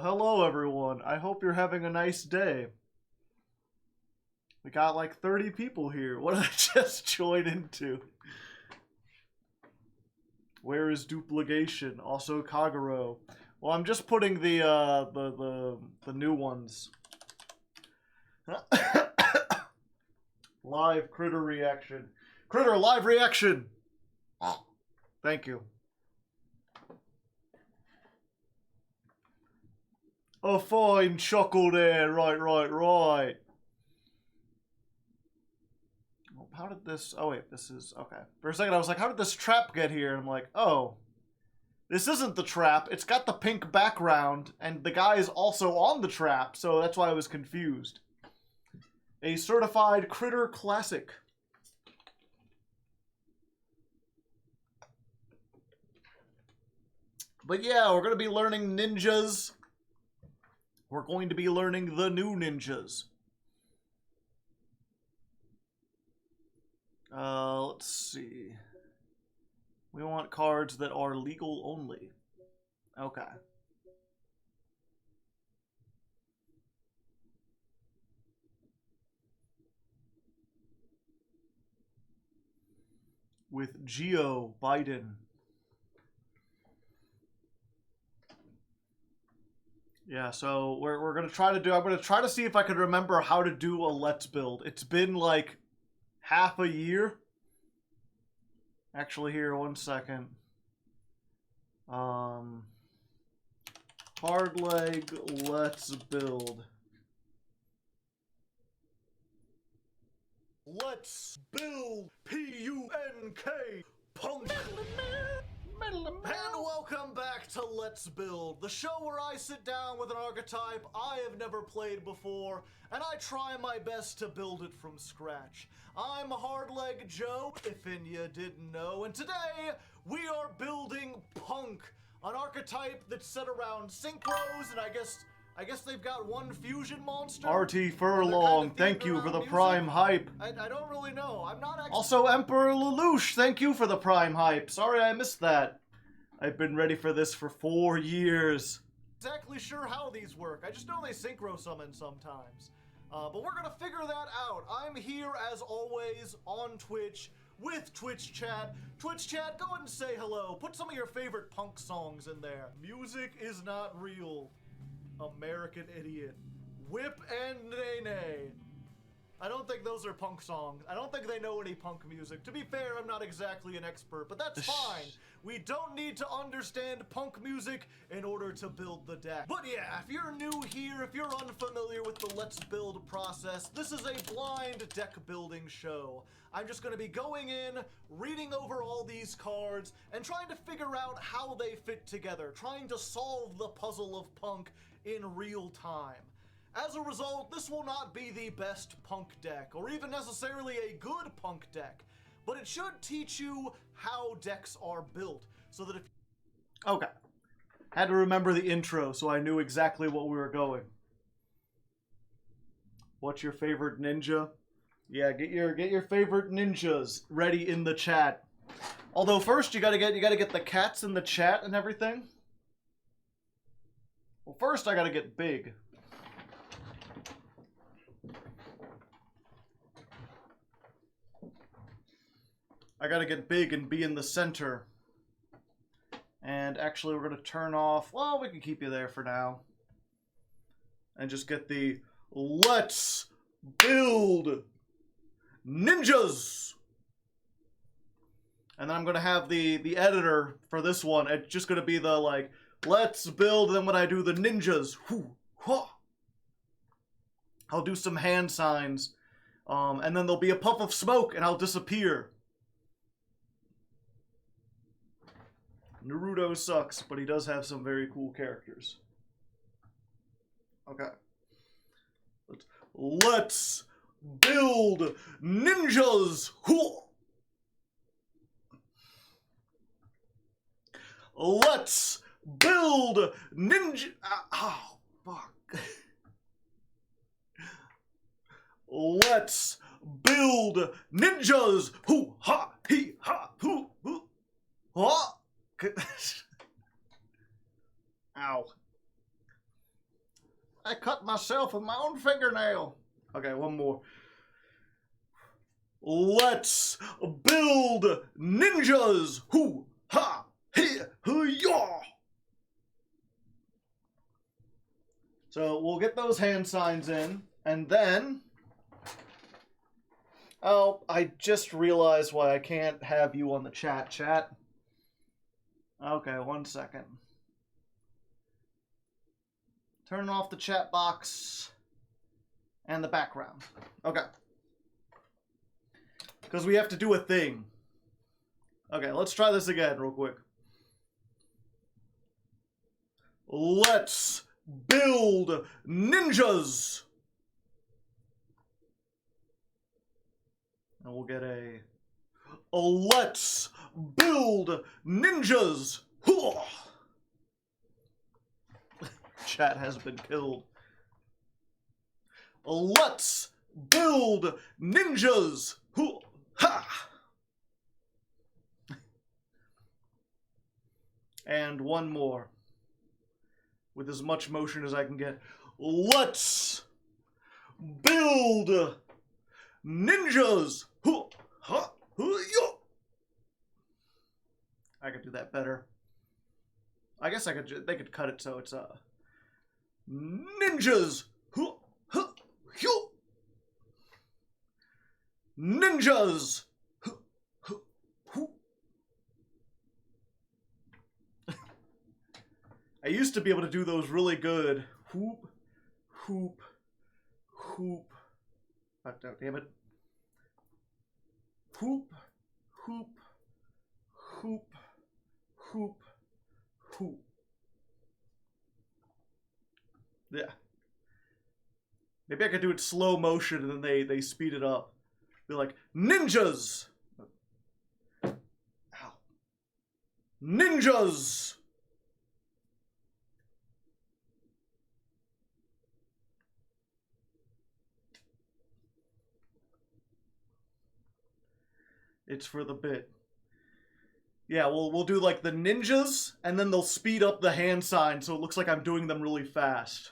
hello everyone. I hope you're having a nice day. We got like 30 people here. What did I just join into? Where is duplication? Also Kagero. Well, I'm just putting the new ones. Live critter reaction. Critter live reaction. Thank you. A fine chuckle there. Right. How did this... Oh, wait. This is... Okay. For a second, I was like, how did this trap get here? And I'm like, oh. This isn't the trap. It's got the pink background, and the guy is also on the trap, so that's why I was confused. A certified critter classic. But yeah, we're going to be learning ninjas. We're going to be learning the new ninjas. Let's see. We want cards that are legal only. Okay. With Geo Biden. Yeah, so we're gonna try to do. I'm gonna try to see if I can remember how to do a let's build. It's been like half a year. Actually, here, one second. Hardleg let's build. Let's build P-U-N-K punk. And welcome back to Let's Build, the show where I sit down with an archetype I have never played before, and I try my best to build it from scratch. I'm Hardleg Joe, if you didn't know, and today we are building Punk, an archetype that's set around synchros, and I guess they've got one fusion monster. RT Furlong, thank you for the prime hype. I don't really know. I'm not actually... Also, Emperor Lelouch, thank you for the prime hype. Sorry I missed that. I've been ready for this for 4 years. Exactly sure how these work. I just know they synchro summon sometimes. But we're gonna figure that out. I'm here, as always, on Twitch with Twitch chat. Twitch chat, go ahead and say hello. Put some of your favorite Punk songs in there. Music is not real. American idiot. Whip and Nay Nay. I don't think those are Punk songs. I don't think they know any Punk music. To be fair, I'm not exactly an expert, but that's fine. We don't need to understand Punk music in order to build the deck. But yeah, if you're new here, if you're unfamiliar with the Let's Build process, this is a blind deck building show. I'm just going to be going in, reading over all these cards, and trying to figure out how they fit together, trying to solve the puzzle of Punk in real time. As a result, this will not be the best Punk deck, or even necessarily a good Punk deck, but it should teach you how decks are built, so that if... Okay. Had to remember the intro, so I knew exactly what we were going. What's your favorite ninja? Yeah, get your favorite ninjas ready in the chat. Although first you gotta get the cats in the chat and everything. Well, first I gotta get big. I gotta get big and be in the center. And actually we're gonna turn off... Well, we can keep you there for now. And just get the Let's Build Ninjas! And then I'm gonna have the editor for this one. It's just gonna be the, like, Let's Build, and then when I do the ninjas, whoo, ha! I'll do some hand signs. And then there'll be a puff of smoke and I'll disappear. Naruto sucks, but he does have some very cool characters. Okay. Let's build ninjas! Let's build ninja... Oh, fuck. Let's build ninjas! Hoo, ha, he, ha, hoo, hoo, ha. Ow. I cut myself with my own fingernail. Okay, one more. Let's build ninjas. Hoo ha he hoo yaw. So we'll get those hand signs in, and then... Oh, I just realized why I can't have you on the chat. Okay, 1 second. Turn off the chat box and the background. Okay. Because we have to do a thing. Okay, let's try this again real quick. Let's build ninjas. And we'll get a let's build ninjas. Chat has been killed. Let's build ninjas. Ha! And one more. With as much motion as I can get. Let's build ninjas. I could do that better. I guess I could. They could cut it so it's ninjas. Ninjas. I used to be able to do those really good. Whoop, hoop, hoop. Oh, damn it. Hoop, hoop, hoop, hoop, hoop. Yeah. Maybe I could do it slow motion and then they speed it up. Be like, ninjas! Ow. Ninjas! It's for the bit. Yeah, we'll do like the ninjas, and then they'll speed up the hand sign so it looks like I'm doing them really fast.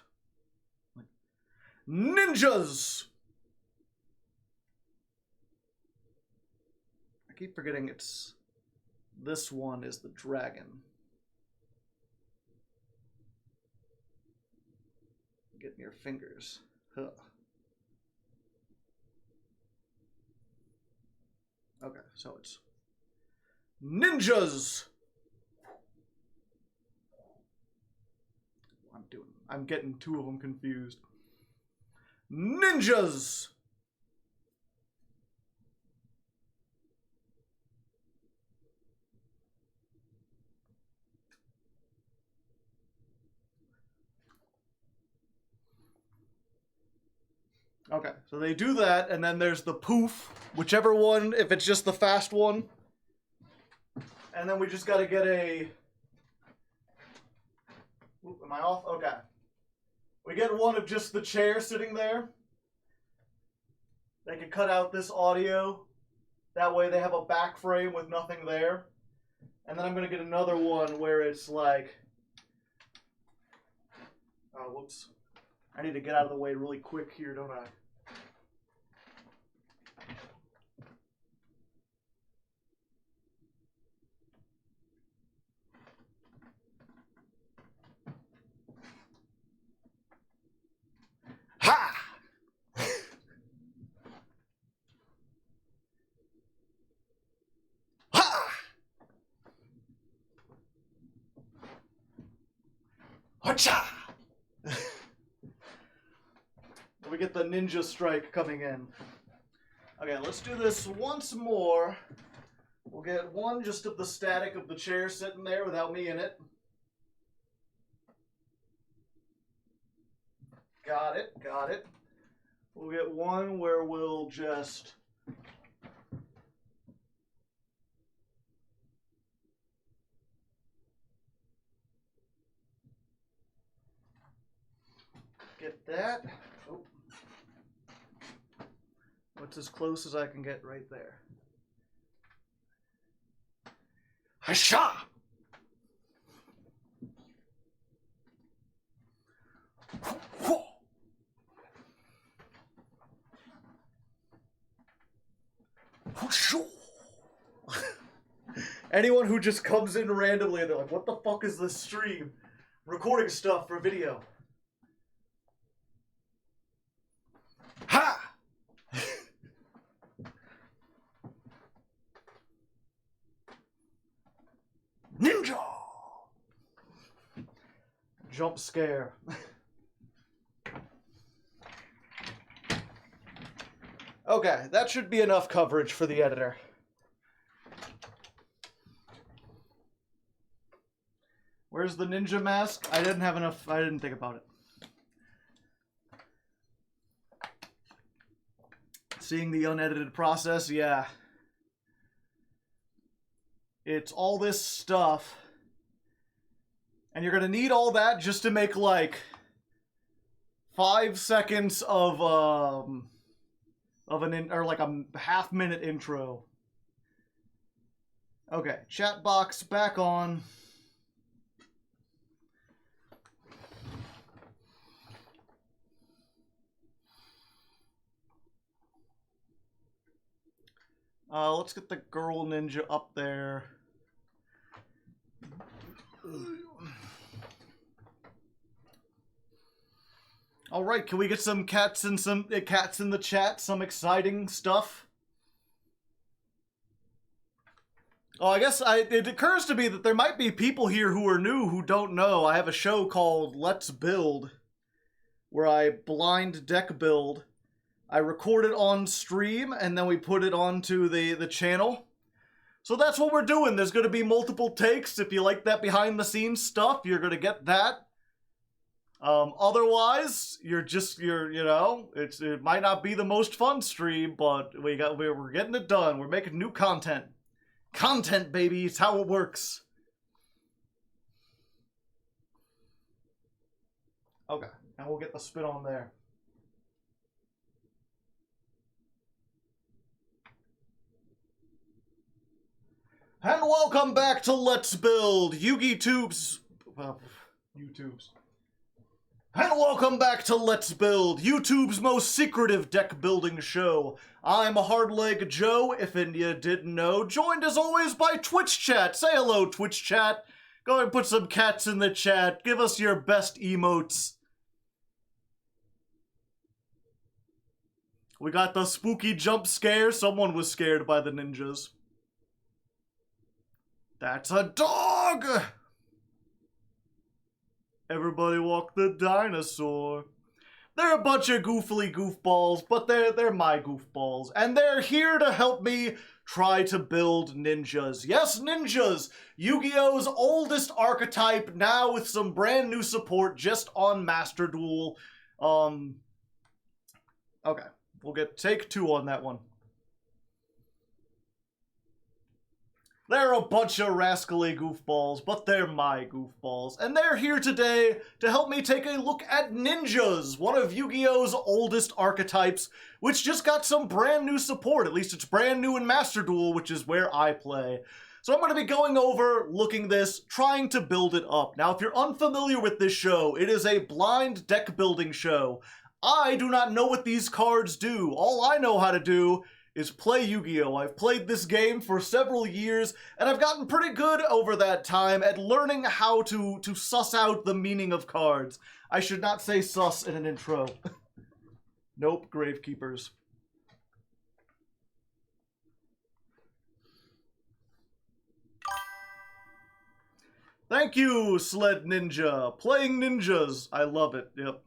Ninjas! I keep forgetting it's... This one is the dragon. Get in your fingers. Huh. Okay, so it's ninjas. I'm getting two of them confused. Ninjas. Okay, so they do that, and then there's the poof, whichever one, if it's just the fast one. And then we just gotta get a... Oop, am I off? Okay. We get one of just the chair sitting there. They can cut out this audio. That way they have a back frame with nothing there. And then I'm gonna get another one where it's like... Oh, whoops. I need to get out of the way really quick here, don't I? Ha! Ha! Hacha! We get the ninja strike coming in. Okay, let's do this once more. We'll get one just of the static of the chair sitting there without me in it. Got it, got it. We'll get one where we'll just... Get that. Oh. What's as close as I can get right there? Hasha! Anyone who just comes in randomly and they're like, what the fuck is this stream? I'm recording stuff for video. Ha! Ninja! Jump scare. Okay, that should be enough coverage for the editor. Where's the ninja mask? I didn't have enough, I didn't think about it. Seeing the unedited process, yeah. It's all this stuff. And you're gonna need all that just to make like 5 seconds of like a half-minute intro. Okay, chat box back on. Let's get the girl ninja up there. All right, can we get some cats in the chat? Some exciting stuff. Oh, I guess it occurs to me that there might be people here who are new who don't know. I have a show called Let's Build, where I blind deck build. I record it on stream, and then we put it onto the channel. So that's what we're doing. There's going to be multiple takes. If you like that behind-the-scenes stuff, you're going to get that. Otherwise, you know, it might not be the most fun stream, but we're getting it done. We're making new content. Content, baby. It's how it works. Okay, and we'll get the spin on there. And welcome back to Let's Build, YouTubes. And welcome back to Let's Build, YouTube's most secretive deck building show. I'm Hardleg Joe, if you didn't know, joined as always by Twitch chat. Say hello, Twitch chat. Go ahead and put some cats in the chat. Give us your best emotes. We got the spooky jump scare. Someone was scared by the ninjas. That's a dog! Everybody walk the dinosaur. They're a bunch of goofily goofballs, but they're my goofballs. And they're here to help me try to build ninjas. Yes, ninjas! Yu-Gi-Oh's oldest archetype, now with some brand new support just on Master Duel. Okay. We'll get take 2 on that one. They're a bunch of rascally goofballs, but they're my goofballs. And they're here today to help me take a look at ninjas, one of Yu-Gi-Oh's oldest archetypes, which just got some brand new support. At least it's brand new in Master Duel, which is where I play. So I'm going to be going over, looking this, trying to build it up. Now, if you're unfamiliar with this show, it is a blind deck building show. I do not know what these cards do. All I know how to do is play Yu-Gi-Oh! I've played this game for several years, and I've gotten pretty good over that time at learning how to suss out the meaning of cards. I should not say sus in an intro. Nope, Gravekeepers. Thank you, Sled Ninja. Playing ninjas. I love it, yep.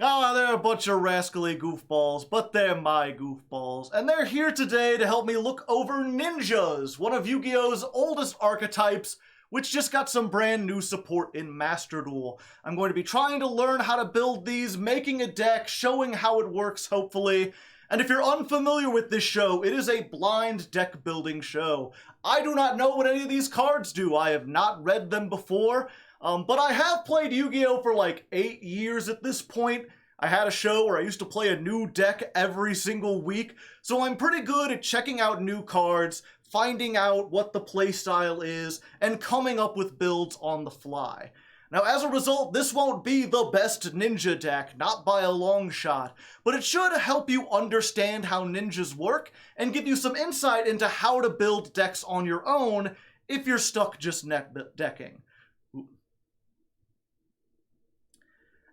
Oh, they're a bunch of rascally goofballs, but they're my goofballs. And they're here today to help me look over ninjas, one of Yu-Gi-Oh's oldest archetypes, which just got some brand new support in Master Duel. I'm going to be trying to learn how to build these, making a deck, showing how it works, hopefully. And if you're unfamiliar with this show, it is a blind deck building show. I do not know what any of these cards do. I have not read them before. But I have played Yu-Gi-Oh! For like 8 years at this point. I had a show where I used to play a new deck every single week, so I'm pretty good at checking out new cards, finding out what the playstyle is, and coming up with builds on the fly. Now, as a result, this won't be the best ninja deck, not by a long shot, but it should help you understand how ninjas work and give you some insight into how to build decks on your own if you're stuck just net decking.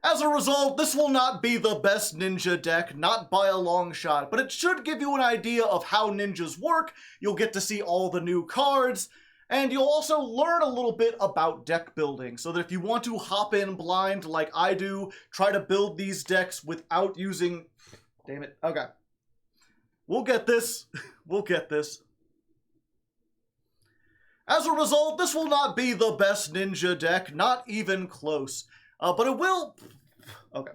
As a result, this will not be the best ninja deck, not by a long shot, but it should give you an idea of how ninjas work. You'll get to see all the new cards, and you'll also learn a little bit about deck building, so that if you want to hop in blind like I do, try to build these decks without using... Damn it. Okay. We'll get this. We'll get this. As a result, this will not be the best ninja deck, not even close. But it will... Okay.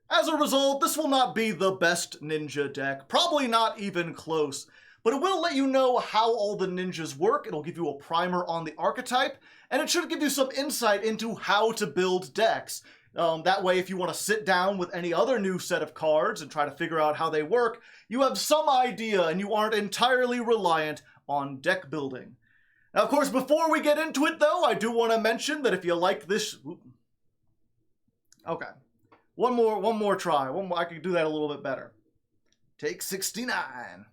As a result, this will not be the best ninja deck, probably not even close. But it will let you know how all the ninjas work, it'll give you a primer on the archetype, and it should give you some insight into how to build decks. That way, if you want to sit down with any other new set of cards and try to figure out how they work, you have some idea and you aren't entirely reliant on deck building. Now, of course, before we get into it, though, I do want to mention that if you like this... Okay. One more try. I could do that a little bit better. Take 69.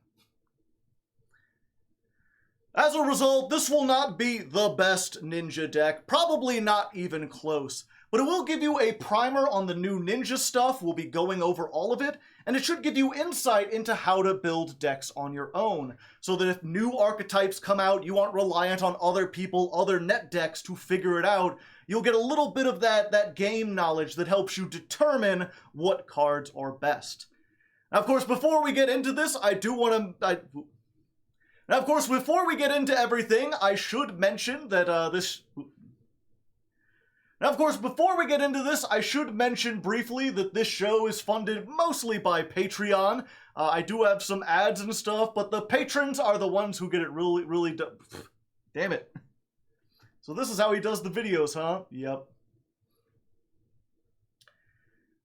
As a result, this will not be the best ninja deck, probably not even close. But it will give you a primer on the new ninja stuff, we'll be going over all of it, and it should give you insight into how to build decks on your own, so that if new archetypes come out, you aren't reliant on other people, other net decks to figure it out. You'll get a little bit of that game knowledge that helps you determine what cards are best. Now, of course, before we get into this, Now, of course, before we get into everything, I should mention that I should mention briefly that this show is funded mostly by Patreon. I do have some ads and stuff, but the patrons are the ones who get it really damn it. So this is how he does the videos, huh? Yep.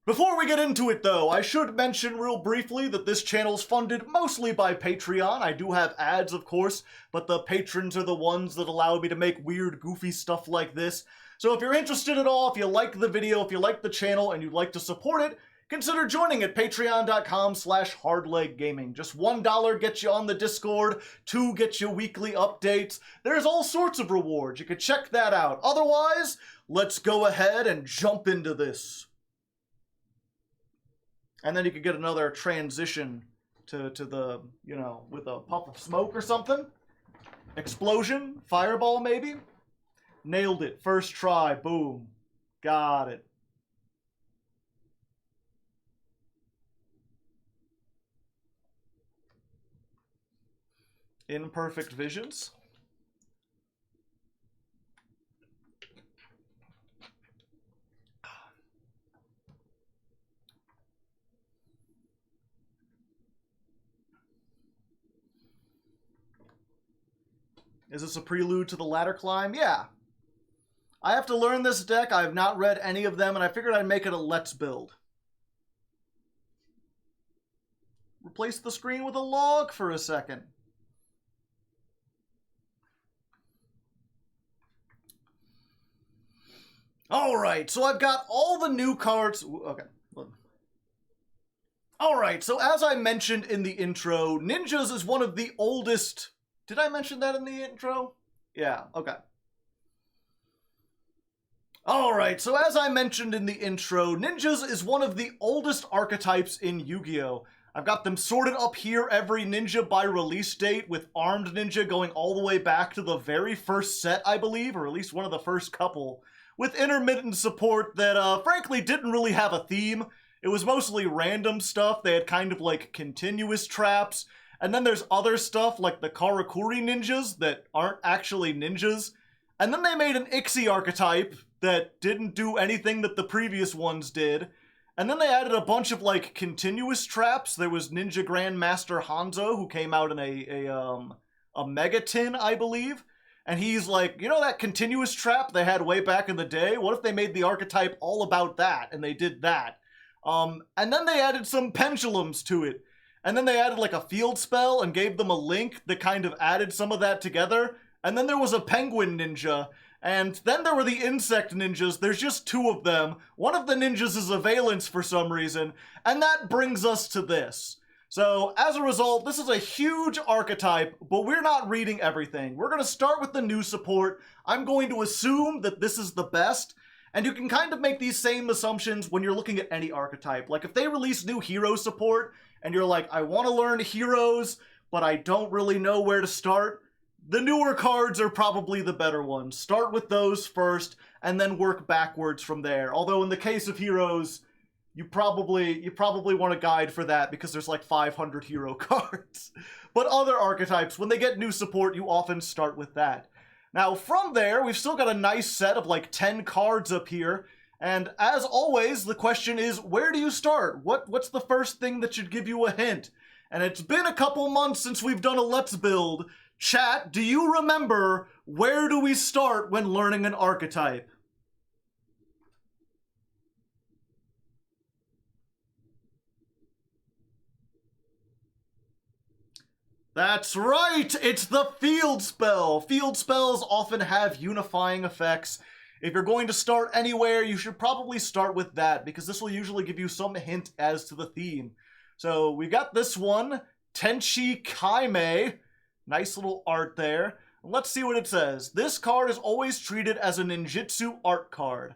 Before we get into it, though, I should mention real briefly that this channel's funded mostly by Patreon. I do have ads, of course, but the patrons are the ones that allow me to make weird, goofy stuff like this. So if you're interested at all, if you like the video, if you like the channel, and you'd like to support it, consider joining at patreon.com/hardleggaming. Just $1 gets you on the Discord, $2 gets you weekly updates. There's all sorts of rewards. You can check that out. Otherwise, let's go ahead and jump into this. And then you could get another transition to the, you know, with a puff of smoke or something. Explosion, fireball maybe. Nailed it. First try. Boom. Got it. Imperfect visions. Is this a prelude to the ladder climb? Yeah. I have to learn this deck. I have not read any of them, and I figured I'd make it a let's build. Replace the screen with a log for a second. Alright, so I've got all the new cards. Okay. Alright, so as I mentioned in the intro, Ninjas is one of the oldest... Did I mention that in the intro? Yeah, okay. Alright, so as I mentioned in the intro, Ninjas is one of the oldest archetypes in Yu-Gi-Oh! I've got them sorted up here, every ninja by release date, with Armed Ninja going all the way back to the very first set, I believe, or at least one of the first couple, with intermittent support that, frankly, didn't really have a theme. It was mostly random stuff. They had kind of, like, continuous traps. And then there's other stuff like the Karakuri ninjas that aren't actually ninjas. And then they made an Ixie archetype that didn't do anything that the previous ones did. And then they added a bunch of, like, continuous traps. There was Ninja Grandmaster Hanzo, who came out in a Megatin, I believe. And he's like, you know that continuous trap they had way back in the day? What if they made the archetype all about that? And they did that. And then they added some pendulums to it. And then they added like a field spell and gave them a link that kind of added some of that together. And then there was a penguin ninja. And then there were the insect ninjas. There's just 2 of them. One of the ninjas is a Valence for some reason, and that brings us to this. So, as a result, this is a huge archetype, but we're not reading everything. We're going to start with the new support. I'm going to assume that this is the best, and you can kind of make these same assumptions when you're looking at any archetype. Like, if they release new hero support, and you're like, I want to learn heroes, but I don't really know where to start, the newer cards are probably the better ones. Start with those first, and then work backwards from there. Although in the case of heroes, you probably want a guide for that because there's like 500 hero cards. But other archetypes, when they get new support, you often start with that. Now from there, we've still got a nice set of like 10 cards up here. And as always, the question is, where do you start? What's the first thing that should give you a hint? And it's been a couple months since we've done a Let's Build. Chat, do you remember where do we start when learning an archetype? That's right, it's the field spell. Field spells often have unifying effects. If you're going to start anywhere, you should probably start with that because this will usually give you some hint as to the theme. So we got this one, Tenchi Kaime. Nice little art there. Let's see what it says. This card is always treated as a ninjutsu art card.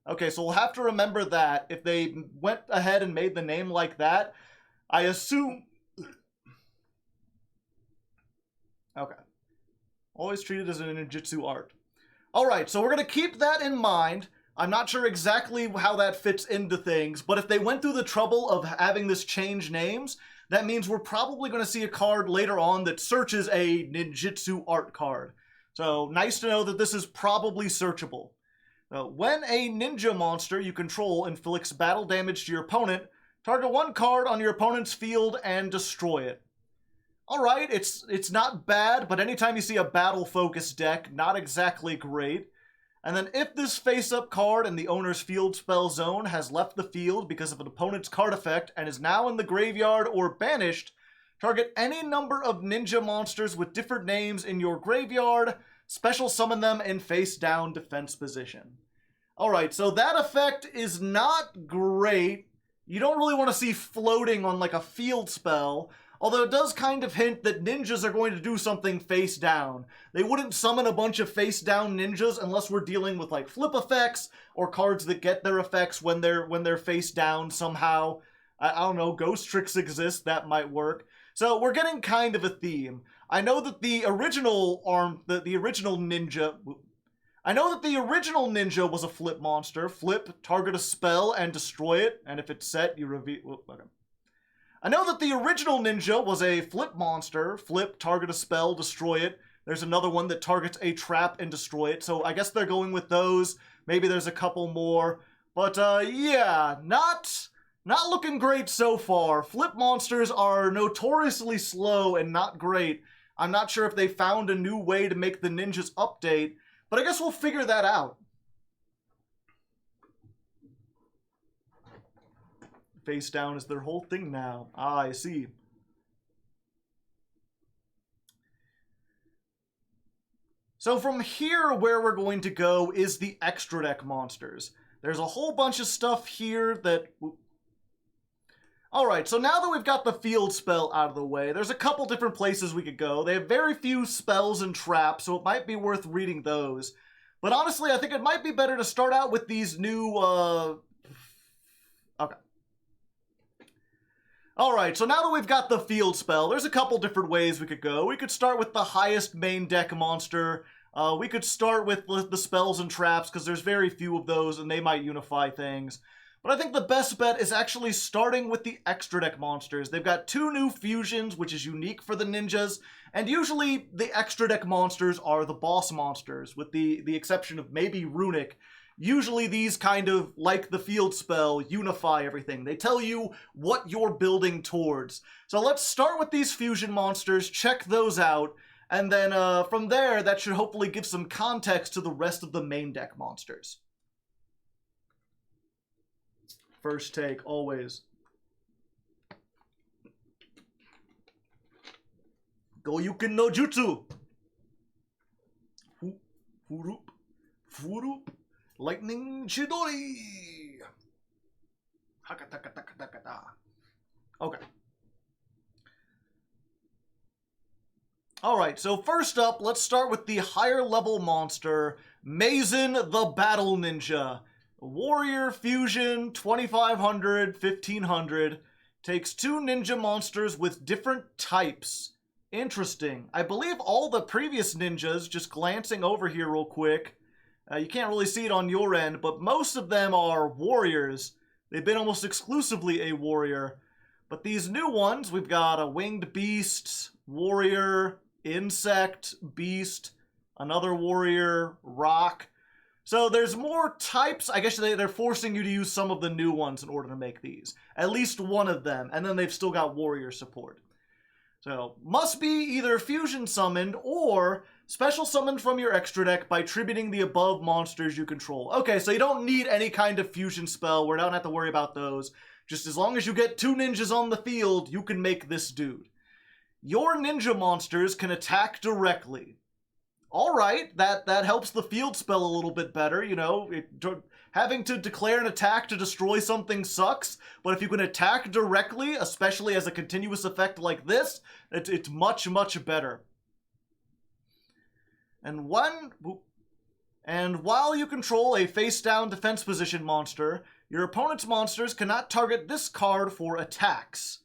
Okay, so we'll have to remember that. If they went ahead and made the name like that, I assume... Okay. Always treated as a ninjutsu art. Alright, so we're going to keep that in mind. I'm not sure exactly how that fits into things, but if they went through the trouble of having this change names, that means we're probably going to see a card later on that searches a ninjutsu art card. So, nice to know that this is probably searchable. When a ninja monster you control inflicts battle damage to your opponent, target 1 card on your opponent's field and destroy it. Alright, it's not bad, but anytime you see a battle-focused deck, not exactly great. And then if this face-up card in the owner's field spell zone has left the field because of an opponent's card effect and is now in the graveyard or banished, target any number of ninja monsters with different names in your graveyard, special summon them in face-down defense position. Alright, so that effect is not great. You don't really want to see floating on like a field spell, although it does kind of hint that ninjas are going to do something face down. They wouldn't summon a bunch of face down ninjas unless we're dealing with like flip effects or cards that get their effects when they're face down somehow. I don't know, ghost tricks exist, that might work. So we're getting kind of a theme. I know that the original ninja was a flip monster. Flip, target a spell and destroy it, and if it's set, you reveal. Okay. I know that the original ninja was a flip monster. Flip, target a spell, destroy it. There's another one that targets a trap and destroy it. So I guess they're going with those. Maybe there's a couple more. But yeah, not looking great so far. Flip monsters are notoriously slow and not great. I'm not sure if they found a new way to make the ninjas update, but I guess we'll figure that out. Face down is their whole thing now. Ah, I see. So from here, where we're going to go is the extra deck monsters. There's a whole bunch of stuff here that... Alright, so now that we've got the field spell out of the way, there's a couple different places we could go. They have very few spells and traps, so it might be worth reading those. But honestly, I think it might be better to start out with these new, Okay. Alright, so now that we've got the field spell, there's a couple different ways we could go. We could start with the highest main deck monster. We could start with the spells and traps, because there's very few of those, and they might unify things. But I think the best bet is actually starting with the extra deck monsters. They've got 2 new fusions, which is unique for the ninjas, and usually the extra deck monsters are the boss monsters, with the exception of maybe Runic. Usually these kind of, like the field spell, unify everything. They tell you what you're building towards. So let's start with these fusion monsters, check those out, and then from there, that should hopefully give some context to the rest of the main deck monsters. First take, always. Goyuken no Jutsu! Furup. Furup. Lightning Chidori. Hakatakatakata. Okay. Alright, so first up, let's start with the higher level monster, Mazen the Battle Ninja. Warrior Fusion, 2500, 1500. Takes 2 ninja monsters with different types. Interesting. I believe all the previous ninjas, just glancing over here real quick, you can't really see it on your end, but most of them are warriors. They've been almost exclusively a warrior. But these new ones, we've got a winged beast, warrior, insect, beast, another warrior, rock. So there's more types. I guess they're forcing you to use some of the new ones in order to make these. At least one of them, and then they've still got warrior support. So, must be either fusion summoned or special summoned from your extra deck by tributing the above monsters you control. Okay, so you don't need any kind of fusion spell. We don't have to worry about those. Just as long as you get 2 ninjas on the field, you can make this dude. Your ninja monsters can attack directly. Alright, that helps the field spell a little bit better, you know. Having to declare an attack to destroy something sucks, but if you can attack directly, especially as a continuous effect like this, it's much, much better. And while you control a face-down defense position monster, your opponent's monsters cannot target this card for attacks.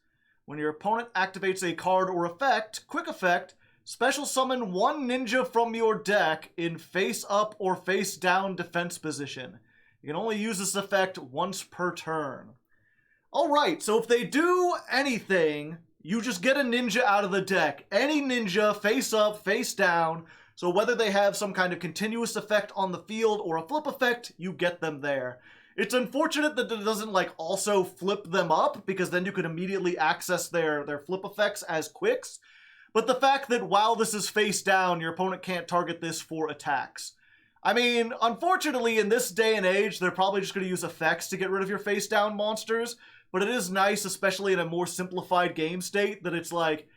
When your opponent activates a card or effect, quick effect, special summon 1 ninja from your deck in face-up or face-down defense position. You can only use this effect once per turn. Alright, so if they do anything, you just get a ninja out of the deck. Any ninja, face-up, face-down. So whether they have some kind of continuous effect on the field or a flip effect, you get them there. It's unfortunate that it doesn't like also flip them up, because then you can immediately access their flip effects as quicks. But the fact that while this is face down, your opponent can't target this for attacks. I mean, unfortunately, in this day and age, they're probably just going to use effects to get rid of your face down monsters. But it is nice, especially in a more simplified game state, that it's like,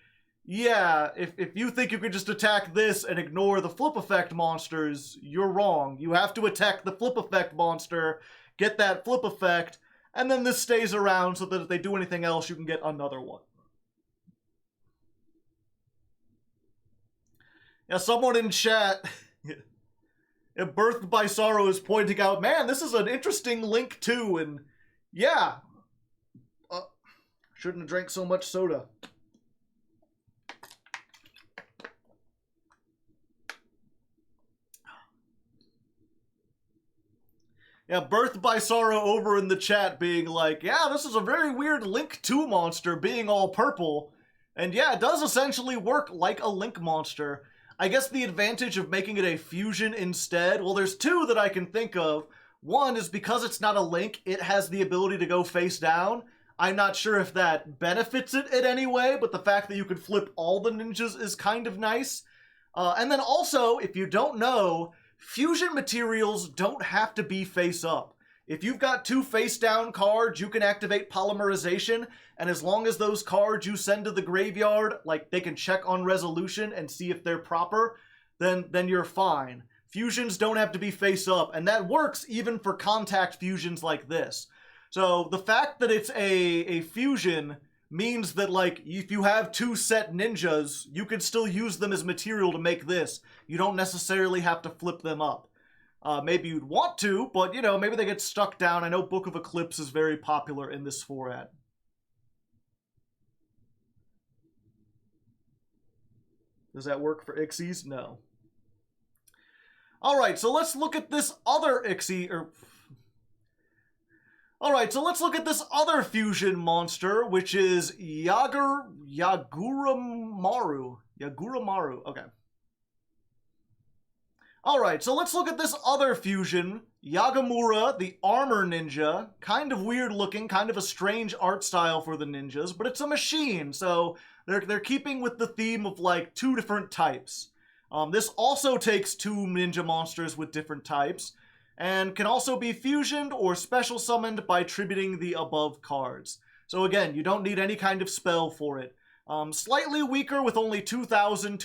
yeah, if you think you can just attack this and ignore the flip effect monsters, you're wrong. You have to attack the flip effect monster, get that flip effect, and then this stays around so that if they do anything else, you can get another one. Yeah, someone in chat, Birthed by Sorrow, is pointing out, man, this is an interesting link too, and yeah, shouldn't have drank so much soda. Yeah, Birthed by Sorrow over in the chat being like, yeah, this is a very weird Link 2 monster being all purple. And yeah, it does essentially work like a Link monster. I guess the advantage of making it a fusion instead, well, there's 2 that I can think of. One is because it's not a Link, it has the ability to go face down. I'm not sure if that benefits it in any way, but the fact that you can flip all the ninjas is kind of nice. And then also, if you don't know, fusion materials don't have to be face up. If you've got 2 face down cards, you can activate polymerization, and as long as those cards you send to the graveyard, like they can check on resolution and see if they're proper, then you're fine. Fusions don't have to be face up, and that works even for contact fusions like this. So the fact that it's a fusion means that, like, if you have 2 set ninjas, you can still use them as material to make this. You don't necessarily have to flip them up. Maybe you'd want to, but, you know, maybe they get stuck down. I know Book of Eclipse is very popular in this format. Does that work for Ixies? No. Alright, so let's look at this other Ixie, Alright, so let's look at this other fusion monster, which is Yaguramaru. Yaguramaru, okay. Alright, so let's look at this other fusion, Yagamura, the Armor Ninja. Kind of weird looking, kind of a strange art style for the ninjas, but it's a machine, so they're keeping with the theme of, like, 2 different types. This also takes 2 ninja monsters with different types, and can also be fusioned or special summoned by tributing the above cards. So again, you don't need any kind of spell for it. Slightly weaker with only 2,000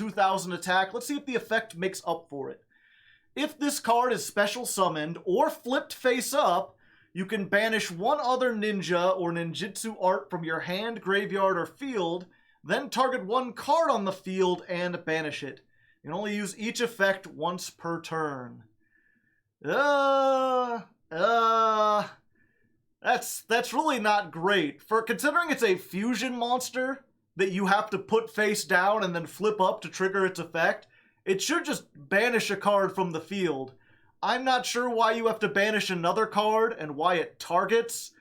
attack. Let's see if the effect makes up for it. If this card is special summoned or flipped face up, you can banish one other ninja or ninjutsu art from your hand, graveyard, or field, then target one card on the field and banish it. You can only use each effect once per turn. That's really not great. Considering it's a fusion monster that you have to put face down and then flip up to trigger its effect, it should just banish a card from the field. I'm not sure why you have to banish another card and why it targets.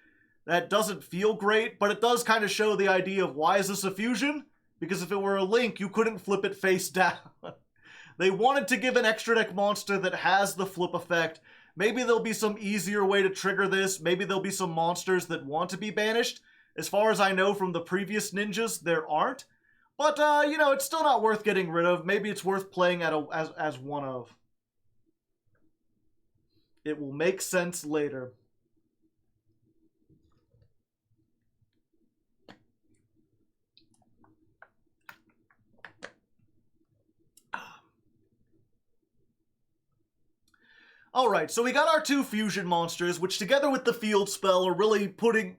That doesn't feel great, but it does kind of show the idea of why is this a fusion? Because if it were a Link, you couldn't flip it face down. They wanted to give an extra deck monster that has the flip effect. Maybe there'll be some easier way to trigger this. Maybe there'll be some monsters that want to be banished. As far as I know from the previous ninjas, there aren't. But, you know, it's still not worth getting rid of. Maybe it's worth playing as one of. It will make sense later. Alright, so we got our two fusion monsters, which together with the field spell are really putting...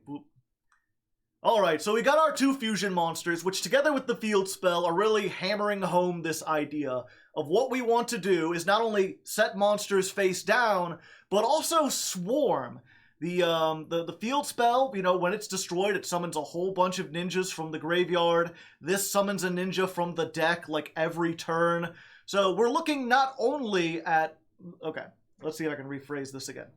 Alright, so we got our two fusion monsters, which together with the field spell are really hammering home this idea of what we want to do is not only set monsters face down, but also swarm. The field spell, you know, when it's destroyed, it summons a whole bunch of ninjas from the graveyard. This summons a ninja from the deck, like, every turn. So we're looking not only at... Okay, let's see if I can rephrase this again.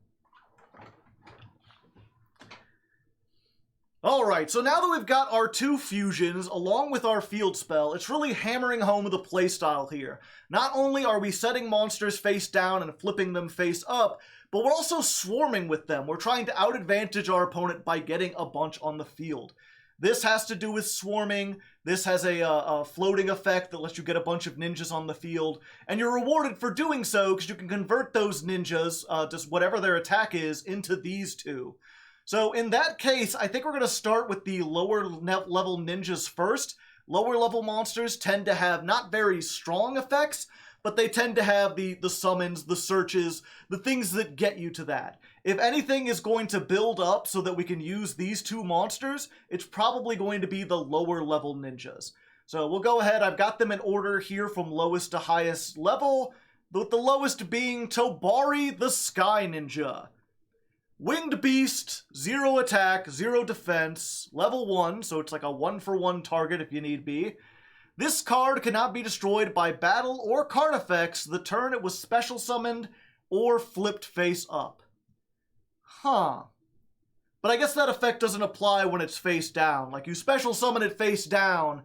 Alright, so now that we've got our two fusions along with our field spell, it's really hammering home the playstyle here. Not only are we setting monsters face down and flipping them face up, but we're also swarming with them. We're trying to out-advantage our opponent by getting a bunch on the field. This has to do with swarming. This has a floating effect that lets you get a bunch of ninjas on the field, and you're rewarded for doing so because you can convert those ninjas, just whatever their attack is, into these two. So in that case, I think we're going to start with the lower level ninjas first. Lower level monsters tend to have not very strong effects, but they tend to have the summons, the searches, the things that get you to that. If anything is going to build up so that we can use these two monsters, it's probably going to be the lower level ninjas. So we'll go ahead, I've got them in order here from lowest to highest level, with the lowest being Tobari the Sky Ninja. Winged Beast, 0 attack, 0 defense, level 1, so it's like a 1-for-1 target if you need be. This card cannot be destroyed by battle or card effects the turn it was special summoned or flipped face up. Huh. But I guess that effect doesn't apply when it's face down. Like, you special summon it face down,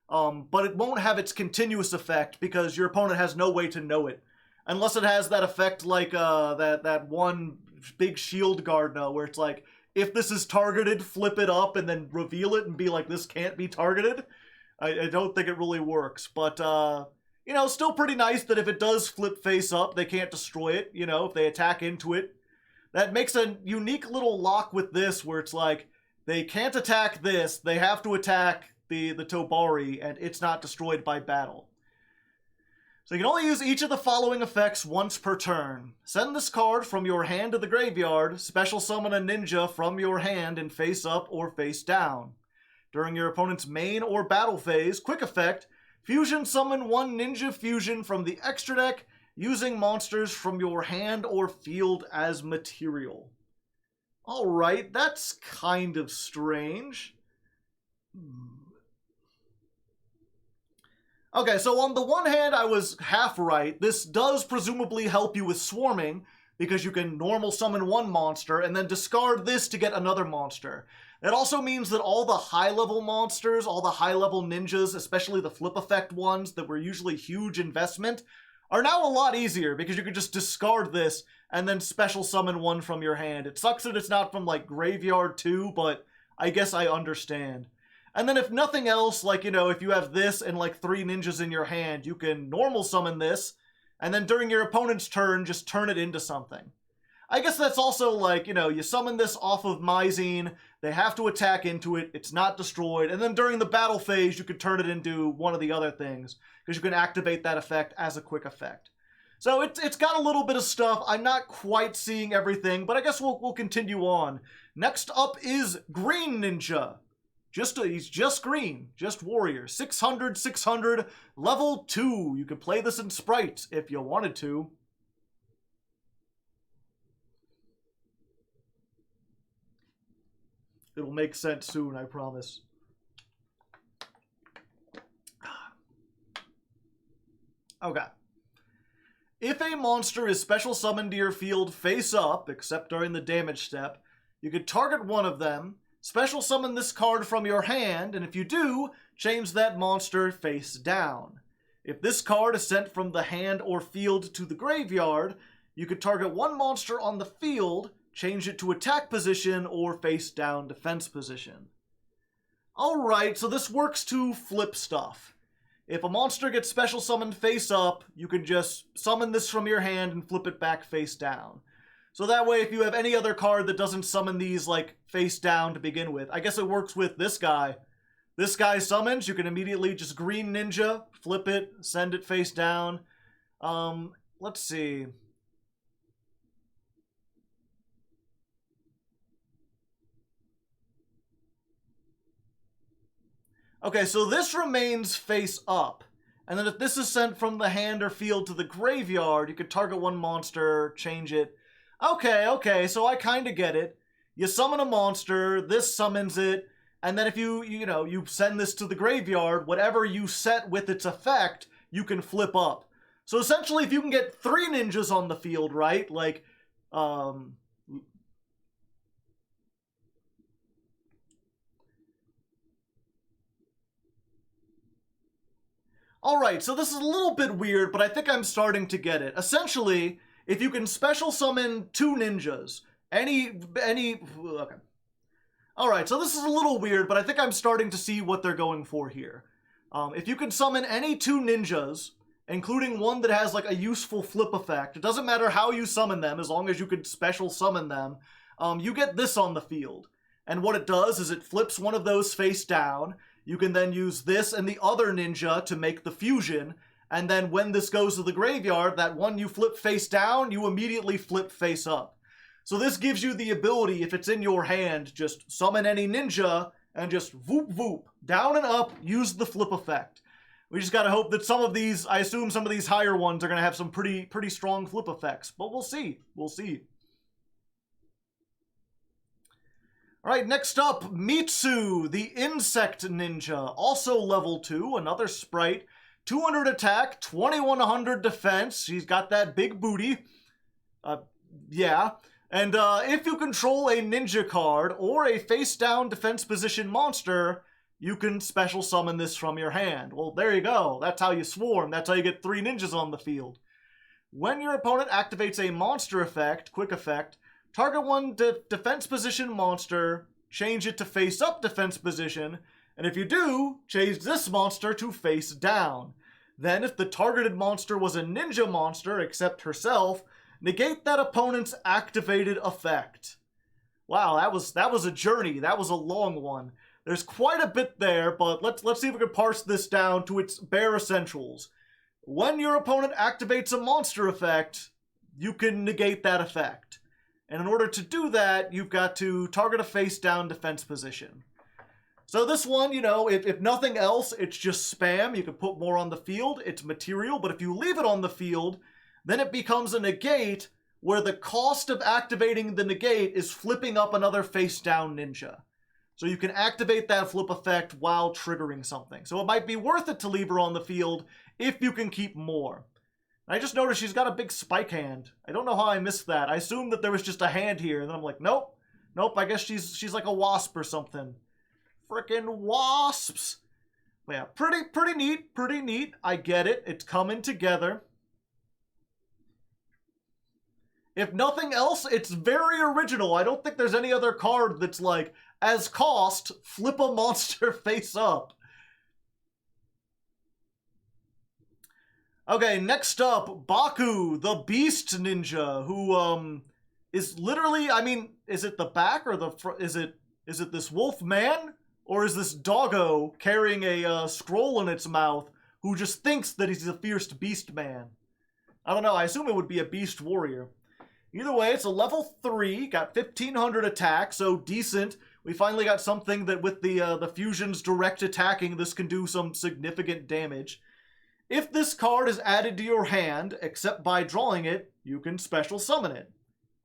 but it won't have its continuous effect because your opponent has no way to know it. Unless it has that effect like that one big shield guard now, where it's like, if this is targeted, flip it up and then reveal it and be like, this can't be targeted. I don't think it really works, but, you know, still pretty nice that if it does flip face up, they can't destroy it, you know, if they attack into it. That makes a unique little lock with this, where it's like, they can't attack this, they have to attack the Tobari, and it's not destroyed by battle. So you can only use each of the following effects once per turn. Send this card from your hand to the graveyard, special summon a ninja from your hand in face up or face down. During your opponent's main or battle phase, quick effect, fusion summon one ninja fusion from the extra deck using monsters from your hand or field as material. Alright, that's kind of strange. Okay, so on the one hand, I was half right. This does presumably help you with swarming, because you can normal summon one monster and then discard this to get another monster. It also means that all the high-level monsters, all the high-level ninjas, especially the flip effect ones that were usually huge investment, are now a lot easier because you can just discard this and then special summon one from your hand. It sucks that it's not from, like, Graveyard 2, but I guess I understand. And then if nothing else, like, you know, if you have this and, like, 3 ninjas in your hand, you can normal summon this, and then during your opponent's turn, just turn it into something. I guess that's also, like, you know, you summon this off of Mizene, they have to attack into it, it's not destroyed, and then during the battle phase, you could turn it into one of the other things, because you can activate that effect as a quick effect. So it's got a little bit of stuff. I'm not quite seeing everything, but I guess we'll continue on. Next up is Green Ninja. He's just green, just warrior. 600, 600, level 2. You could play this in Sprite if you wanted to. It'll make sense soon, I promise. Okay. If a monster is special summoned to your field face up, except during the damage step, you could target one of them, special summon this card from your hand, and if you do, change that monster face down. If this card is sent from the hand or field to the graveyard, you could target one monster on the field, change it to attack position or face down defense position. Alright, so this works to flip stuff. If a monster gets special summoned face up, you can just summon this from your hand and flip it back face down. So that way, if you have any other card that doesn't summon these, like, face down to begin with, I guess it works with this guy. This guy summons, you can immediately just Green Ninja, flip it, send it face down. Let's see. Okay, so this remains face up. And then if this is sent from the hand or field to the graveyard, you could target one monster, change it. Okay, so I kind of get it. You summon a monster, this summons it, and then if you send this to the graveyard, whatever you set with its effect, you can flip up. So essentially, if you can get 3 ninjas on the field, right? Like, Alright, so this is a little bit weird, but I think I'm starting to get it. Essentially, if you can special summon 2 ninjas, okay. Alright, so this is a little weird, but I think I'm starting to see what they're going for here. If you can summon any 2 ninjas, including one that has like a useful flip effect, it doesn't matter how you summon them, as long as you can special summon them, you get this on the field. And what it does is it flips one of those face down. You can then use this and the other ninja to make the fusion, and then when this goes to the graveyard, that one you flip face down, you immediately flip face up. So this gives you the ability, if it's in your hand, just summon any ninja, and just voop voop, down and up, use the flip effect. We just gotta hope that some of these, I assume some of these higher ones are gonna have some pretty strong flip effects, but we'll see. Alright, next up, Mitsu, the Insect Ninja, also level 2, another sprite, 200 attack, 2100 defense, she's got that big booty, yeah, and if you control a ninja card or a face-down defense position monster, you can special summon this from your hand. Well, there you go, that's how you swarm, that's how you get 3 ninjas on the field. When your opponent activates a monster effect, quick effect, target one defense position monster, change it to face up defense position, and if you do, change this monster to face down. Then, if the targeted monster was a ninja monster, except herself, negate that opponent's activated effect. Wow, that was a journey. That was a long one. There's quite a bit there, but let's see if we can parse this down to its bare essentials. When your opponent activates a monster effect, you can negate that effect. And in order to do that, you've got to target a face-down defense position. So this one, if nothing else, it's just spam. You can put more on the field. It's material. But if you leave it on the field, then it becomes a negate where the cost of activating the negate is flipping up another face-down ninja. So you can activate that flip effect while triggering something. So it might be worth it to leave her on the field if you can keep more. I just noticed she's got a big spike hand. I don't know how I missed that. I assumed that there was just a hand here, and then I'm like, nope, I guess she's like a wasp or something. Frickin' wasps! But yeah, pretty neat. I get it. It's coming together. If nothing else, it's very original. I don't think there's any other card that's like, as cost, flip a monster face up. Okay, next up, Baku, the Beast Ninja, who, is literally, is it the back or the front? Is it this wolf man? Or is this doggo carrying a scroll in its mouth who just thinks that he's a fierce beast man? I don't know, I assume it would be a beast warrior. Either way, it's a level 3, got 1500 attack, so decent. We finally got something that with the fusion's direct attacking, this can do some significant damage. If this card is added to your hand, except by drawing it, you can special summon it.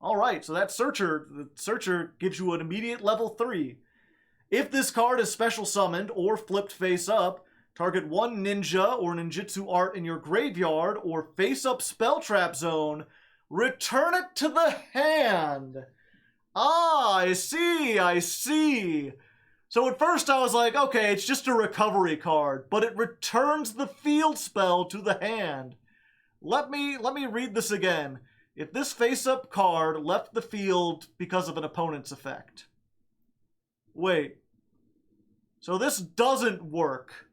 Alright, so that the Searcher gives you an immediate level 3. If this card is special summoned or flipped face up, target one ninja or ninjutsu art in your graveyard or face up spell trap zone, return it to the hand. Ah, I see. So at first I was like, okay, it's just a recovery card, but it returns the field spell to the hand. Let me read this again. If this face-up card left the field because of an opponent's effect. Wait. So this doesn't work.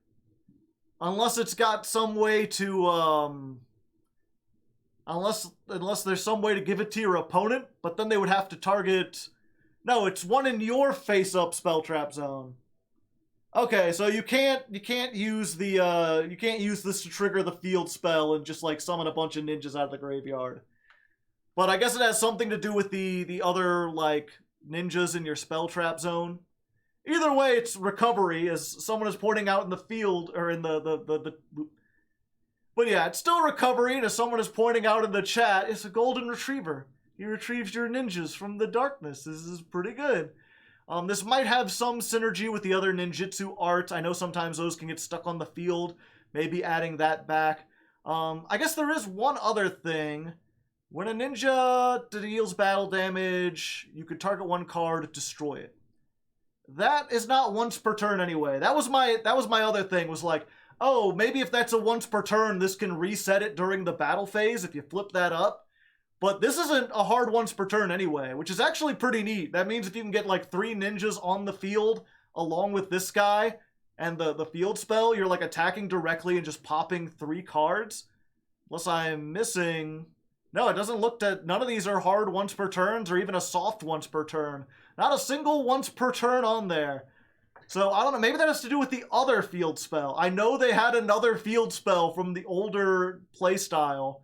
Unless it's got some way to, Unless there's some way to give it to your opponent, but then they would have to target... No, it's one in your face-up spell trap zone. Okay, so you can't use the you can't use this to trigger the field spell and just like summon a bunch of ninjas out of the graveyard. But I guess it has something to do with the other like ninjas in your spell trap zone. Either way, it's recovery, as someone is pointing out in the field or in the But yeah, it's still recovery, and as someone is pointing out in the chat, it's a golden retriever. He retrieves your ninjas from the darkness. This is pretty good. This might have some synergy with the other ninjutsu art. I know sometimes those can get stuck on the field. Maybe adding that back. I guess there is one other thing. When a ninja deals battle damage, you could target one card, destroy it. That is not once per turn anyway. That was my other thing, was like, oh, maybe if that's a once per turn, this can reset it during the battle phase if you flip that up. But this isn't a hard once per turn anyway, which is actually pretty neat. That means if you can get like 3 ninjas on the field along with this guy and the field spell, you're like attacking directly and just popping 3 cards. Unless I'm missing... No, it doesn't look that... None of these are hard once per turns or even a soft once per turn. Not a single once per turn on there. So, I don't know, maybe that has to do with the other field spell. I know they had another field spell from the older playstyle.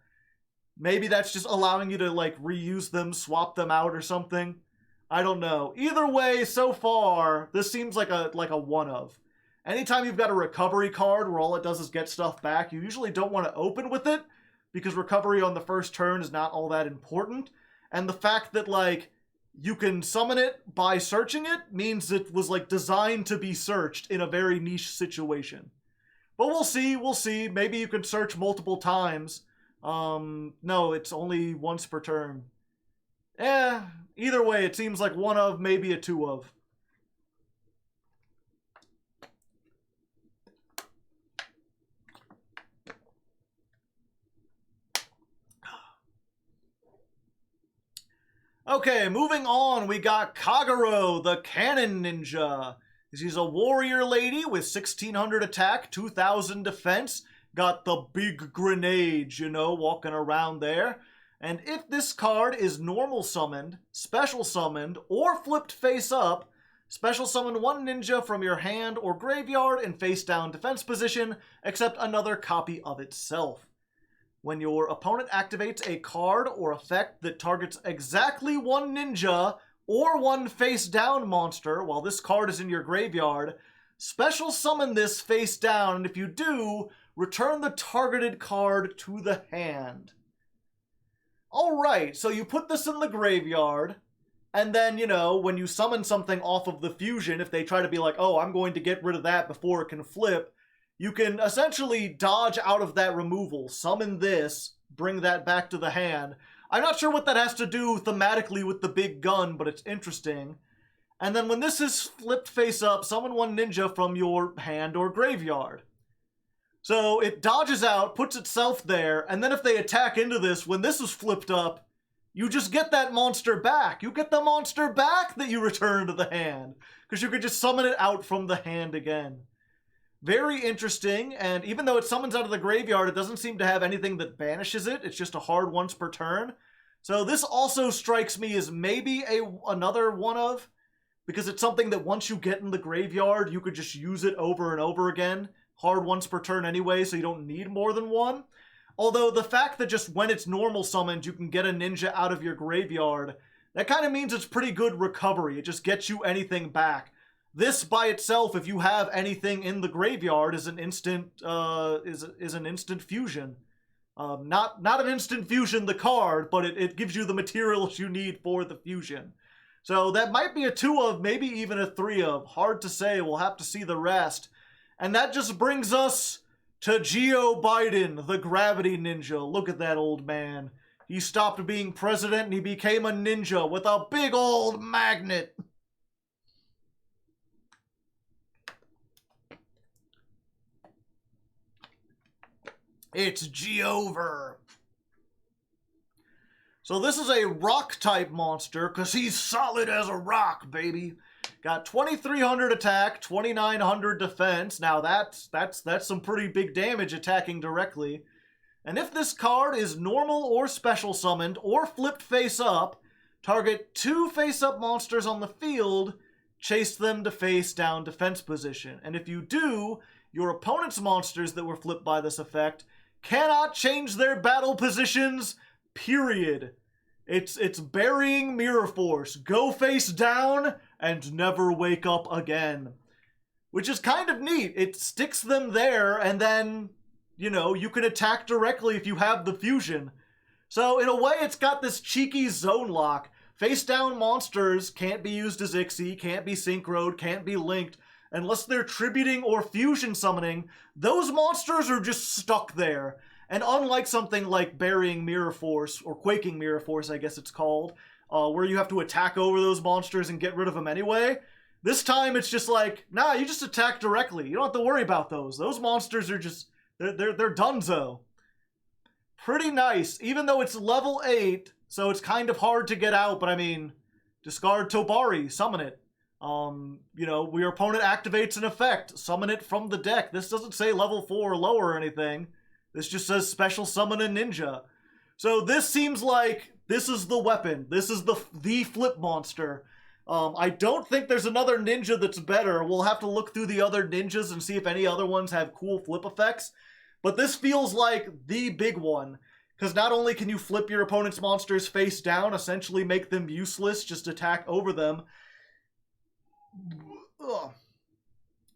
Maybe that's just allowing you to, like, reuse them, swap them out or something. I don't know. Either way, so far, this seems like a one-of. Anytime you've got a recovery card where all it does is get stuff back, you usually don't want to open with it, because recovery on the first turn is not all that important. And the fact that, like, you can summon it by searching it means it was, like, designed to be searched in a very niche situation. But we'll see. Maybe you can search multiple times. No, it's only once per turn. Either way, it seems like one of, maybe a 2 of. Okay, moving on, we got Kagero, the Cannon Ninja. She's a warrior lady with 1600 attack, 2000 defense. Got the big grenade, you know, walking around there. And if this card is normal summoned, special summoned, or flipped face up, special summon one ninja from your hand or graveyard in face down defense position, except another copy of itself. When your opponent activates a card or effect that targets exactly one ninja or one face down monster while this card is in your graveyard, special summon this face down, and if you do, return the targeted card to the hand. Alright, so you put this in the graveyard, and then, you know, when you summon something off of the fusion, if they try to be like, oh, I'm going to get rid of that before it can flip, you can essentially dodge out of that removal, summon this, bring that back to the hand. I'm not sure what that has to do thematically with the big gun, but it's interesting. And then when this is flipped face up, summon one ninja from your hand or graveyard. So it dodges out, puts itself there, and then if they attack into this, when this is flipped up, you just get that monster back. You get the monster back that you return to the hand, because you could just summon it out from the hand again. Very interesting, and even though it summons out of the graveyard, it doesn't seem to have anything that banishes it. It's just a hard once per turn. So this also strikes me as maybe another one of, because it's something that once you get in the graveyard, you could just use it over and over again. Hard once per turn anyway, so you don't need more than one. Although the fact that just when it's normal summoned, you can get a ninja out of your graveyard, that kind of means it's pretty good recovery. It just gets you anything back. This by itself, if you have anything in the graveyard, is an instant is an instant fusion. Not an instant fusion the card, but it gives you the materials you need for the fusion. So that might be a 2 of, maybe even a 3 of. Hard to say, we'll have to see the rest. And that just brings us to Joe Biden, the Gravity Ninja. Look at that old man. He stopped being president and he became a ninja with a big old magnet. It's G-Over. So this is a rock-type monster, because he's solid as a rock, baby. Got 2,300 attack, 2,900 defense. Now that's some pretty big damage attacking directly. And if this card is normal or special summoned, or flipped face up, target 2 face-up monsters on the field, chase them to face-down defense position. And if you do, your opponent's monsters that were flipped by this effect cannot change their battle positions, period. It's burying Mirror Force. Go face down and never wake up again. Which is kind of neat. It sticks them there and then, you know, you can attack directly if you have the fusion. So in a way it's got this cheeky zone lock. Face down monsters can't be used as Ixie, can't be synchroed, can't be linked. Unless they're tributing or fusion summoning, those monsters are just stuck there. And unlike something like Burying Mirror Force, or Quaking Mirror Force I guess it's called, where you have to attack over those monsters and get rid of them anyway, this time it's just like, nah, you just attack directly. You don't have to worry about those. Those monsters are just, they're donezo. Pretty nice, even though it's level 8, so it's kind of hard to get out, but I mean, discard Tobari, summon it. You know, your opponent activates an effect, summon it from the deck. This doesn't say level 4 or lower or anything. This just says special summon a ninja. So this seems like this is the weapon. This is the flip monster. I don't think there's another ninja that's better. We'll have to look through the other ninjas and see if any other ones have cool flip effects. But this feels like the big one. Because not only can you flip your opponent's monsters face down, essentially make them useless, just attack over them,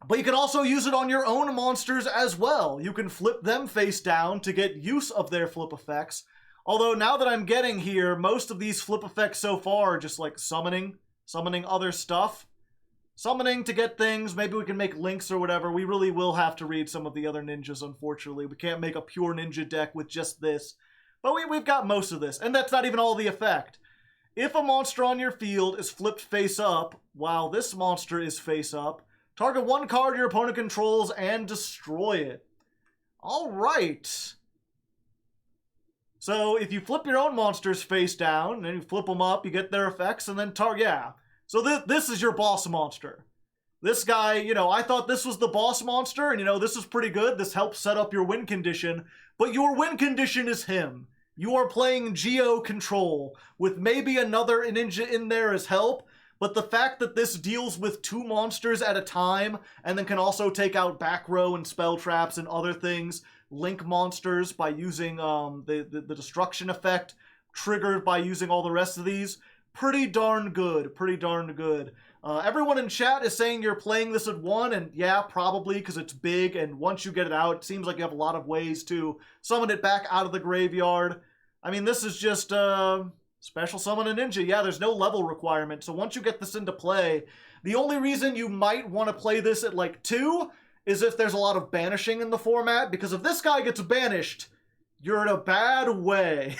but you can also use it on your own monsters as well. You can flip them face down to get use of their flip effects. Although now that I'm getting here, most of these flip effects so far are just like summoning other stuff. Summoning to get things, maybe we can make links or whatever. We really will have to read some of the other ninjas, unfortunately. We can't make a pure ninja deck with just this. But we've got most of this, and that's not even all the effect. If a monster on your field is flipped face up, while this monster is face up, target 1 card your opponent controls and destroy it. Alright. So if you flip your own monsters face down, and you flip them up, you get their effects, and then yeah. So this is your boss monster. This guy, you know, I thought this was the boss monster, and you know, this is pretty good. This helps set up your win condition, but your win condition is him. You are playing Geo control, with maybe another ninja in there as help, but the fact that this deals with 2 monsters at a time, and then can also take out back row and spell traps and other things, link monsters by using the destruction effect, triggered by using all the rest of these, pretty darn good, pretty darn good. Everyone in chat is saying you're playing this at 1, and yeah, probably, because it's big, and once you get it out, it seems like you have a lot of ways to summon it back out of the graveyard. I mean, this is just, special summon a ninja. Yeah, there's no level requirement, so once you get this into play, the only reason you might want to play this at, like, 2 is if there's a lot of banishing in the format, because if this guy gets banished, you're in a bad way.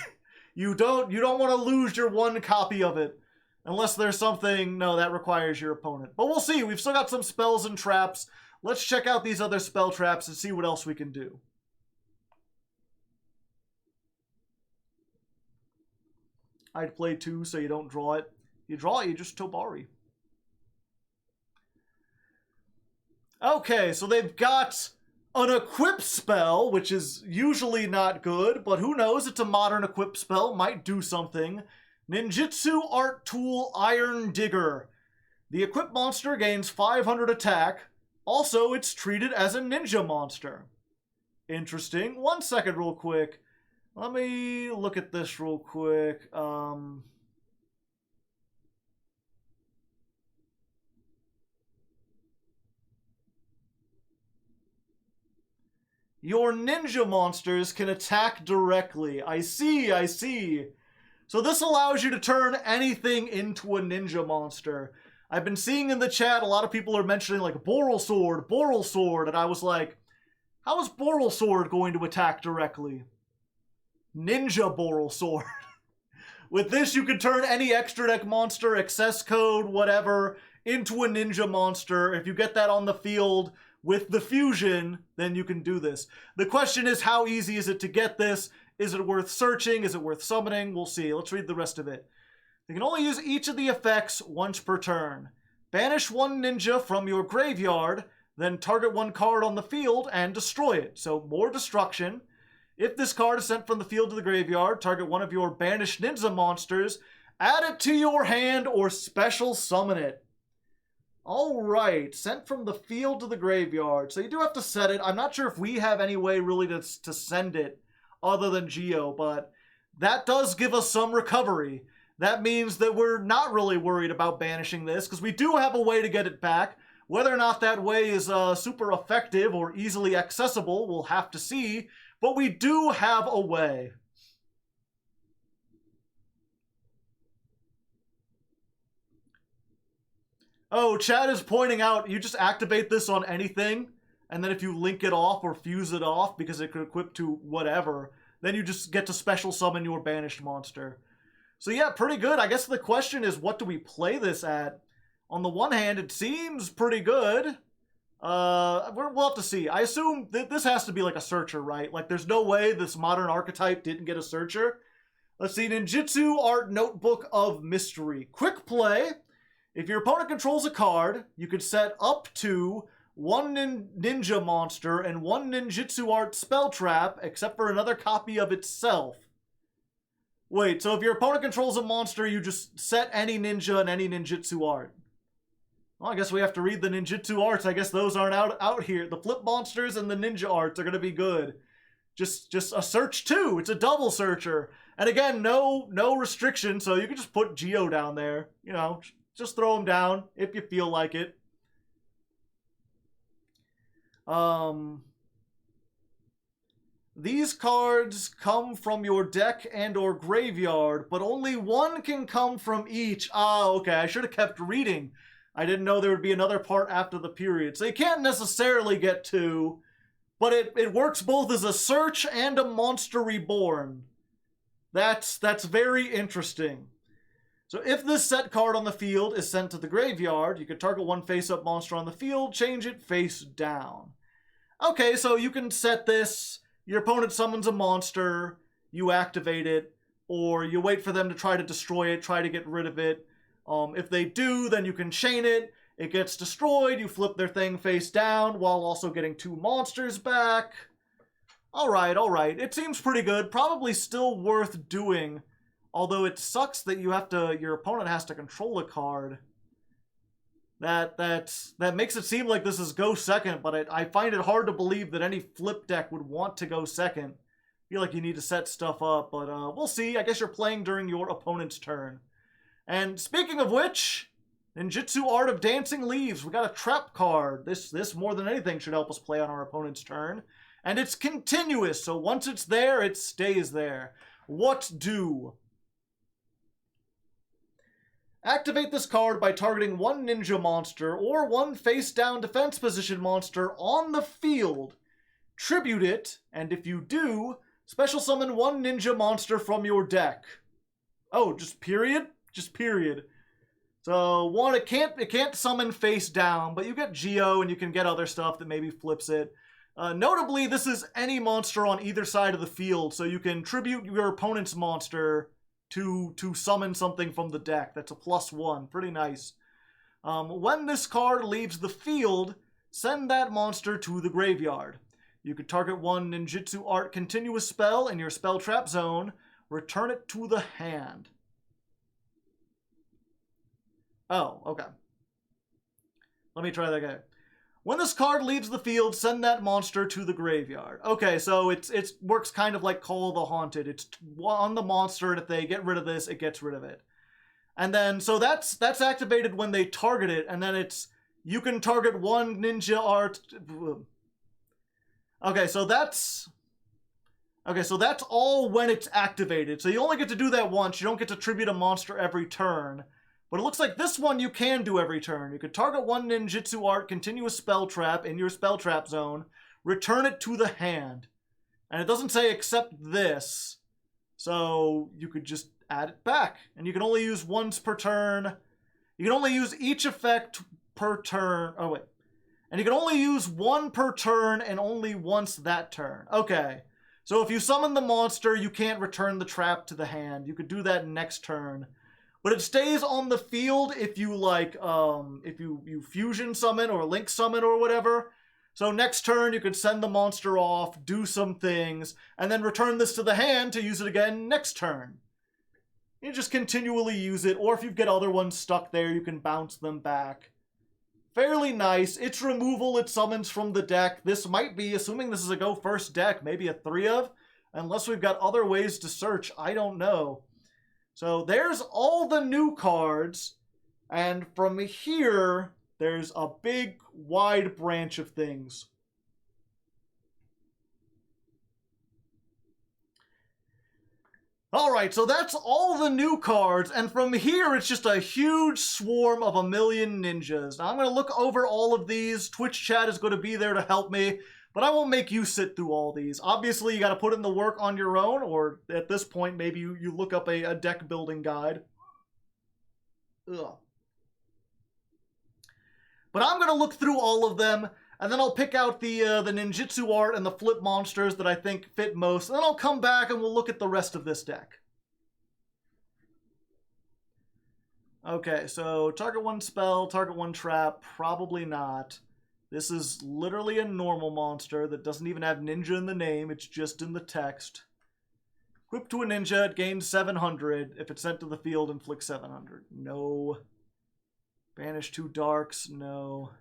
You don't want to lose your 1 copy of it. Unless there's something, no, that requires your opponent. But we'll see. We've still got some spells and traps. Let's check out these other spell traps and see what else we can do. I'd play 2 so you don't draw it. You draw it, you just Tobari. Okay, so they've got an equip spell, which is usually not good, but who knows? It's a modern equip spell. Might do something. Ninjutsu Art Tool Iron Digger. The equipped monster gains 500 attack. Also, it's treated as a ninja monster. Interesting. 1 second real quick. Let me look at this real quick. Your ninja monsters can attack directly. I see, I see. So this allows you to turn anything into a ninja monster. I've been seeing in the chat a lot of people are mentioning like Boral Sword, and I was like, how is Boral Sword going to attack directly? Ninja Boral Sword. With this, you can turn any extra deck monster, access code, whatever, into a ninja monster. If you get that on the field with the fusion, then you can do this. The question is, how easy is it to get this? Is it worth searching? Is it worth summoning? We'll see. Let's read the rest of it. You can only use each of the effects once per turn. Banish one ninja from your graveyard, then target one card on the field and destroy it. So more destruction. If this card is sent from the field to the graveyard, target one of your banished ninja monsters, add it to your hand, or special summon it. Alright, sent from the field to the graveyard. So you do have to set it. I'm not sure if we have any way really to send it other than Geo, but that does give us some recovery. That means that we're not really worried about banishing this, because we do have a way to get it back. Whether or not that way is super effective or easily accessible, we'll have to see. But we do have a way. Oh, Chad is pointing out, you just activate this on anything, and then if you link it off or fuse it off because it could equip to whatever, then you just get to special summon your banished monster. So yeah, pretty good. I guess the question is, what do we play this at? On the one hand, it seems pretty good. We'll have to see. I assume that this has to be like a searcher, right? Like, there's no way this modern archetype didn't get a searcher. Let's see, Ninjutsu Art Notebook of Mystery. Quick play. If your opponent controls a card, you could set up to one ninja monster and one ninjutsu art spell trap, except for another copy of itself. Wait, so if your opponent controls a monster, you just set any ninja and any ninjutsu art. Well, I guess we have to read the ninjutsu arts. I guess those aren't out here. The flip monsters and the ninja arts are going to be good. Just a search too. It's a double searcher. And again, no restriction, so you can just put Geo down there. You know, just throw them down if you feel like it. These cards come from your deck and or graveyard, but only one can come from each. Ah, okay, I should have kept reading. I didn't know there would be another part after the period. So you can't necessarily get two, but it works both as a search and a monster reborn. That's very interesting. So if this set card on the field is sent to the graveyard, you can target one face-up monster on the field, change it face down. Okay, so you can set this, your opponent summons a monster, you activate it, or you wait for them to try to destroy it, try to get rid of it. If they do, then you can chain it, it gets destroyed, you flip their thing face down while also getting two monsters back. Alright, it seems pretty good, probably still worth doing. Although it sucks that your opponent has to control a card. That makes it seem like this is go second, but I find it hard to believe that any flip deck would want to go second. I feel like you need to set stuff up, but we'll see. I guess you're playing during your opponent's turn. And speaking of which, Ninjutsu Art of Dancing Leaves. We got a trap card. This more than anything should help us play on our opponent's turn. And it's continuous, so once it's there, it stays there. What do? Activate this card by targeting one ninja monster or one face-down defense position monster on the field. Tribute it, and if you do, special summon one ninja monster from your deck. Oh, just period? Just period. So, one, it can't summon face down, but you get Geo and you can get other stuff that maybe flips it. Notably, this is any monster on either side of the field, so you can tribute your opponent's monster to summon something from the deck. That's a +1. Pretty nice. When this card leaves the field, send that monster to the graveyard. You could target one ninjutsu art continuous spell in your spell trap zone. Return it to the hand. Oh, okay. Let me try that again. When this card leaves the field, send that monster to the graveyard. Okay, so it works kind of like Call of the Haunted. It's on the monster, and if they get rid of this, it gets rid of it. And then, so that's activated when they target it, and then you can target one ninja art. Okay, so that's all when it's activated. So you only get to do that once. You don't get to tribute a monster every turn. But it looks like this one you can do every turn. You could target one ninjutsu art, continue a spell trap in your spell trap zone, return it to the hand. And it doesn't say except this. So you could just add it back. And you can only use once per turn. You can only use each effect per turn. Oh, wait. And you can only use one per turn and only once that turn. Okay. So if you summon the monster, you can't return the trap to the hand. You could do that next turn. But it stays on the field if you if you fusion summon or link summon or whatever. So next turn you could send the monster off, do some things, and then return this to the hand to use it again next turn. You just continually use it, or if you get other ones stuck there, you can bounce them back. Fairly nice. Its removal, it summons from the deck. This might be, assuming this is a go first deck, maybe a 3 of, unless we've got other ways to search, I don't know. So there's all the new cards, and from here, there's a big, wide branch of things. Alright, so that's all the new cards, and from here, it's just a huge swarm of a million ninjas. Now, I'm going to look over all of these. Twitch chat is going to be there to help me, but I won't make you sit through all these. Obviously, you got to put in the work on your own, or at this point, maybe you look up a deck building guide. Ugh. But I'm going to look through all of them, and then I'll pick out the ninjutsu art and the flip monsters that I think fit most, and then I'll come back and we'll look at the rest of this deck. Okay, so target one spell, target one trap, probably not. This is literally a normal monster that doesn't even have ninja in the name, it's just in the text. Equip to a ninja, it gains 700. If it's sent to the field, inflicts 700. No. Banish 2 darks, no.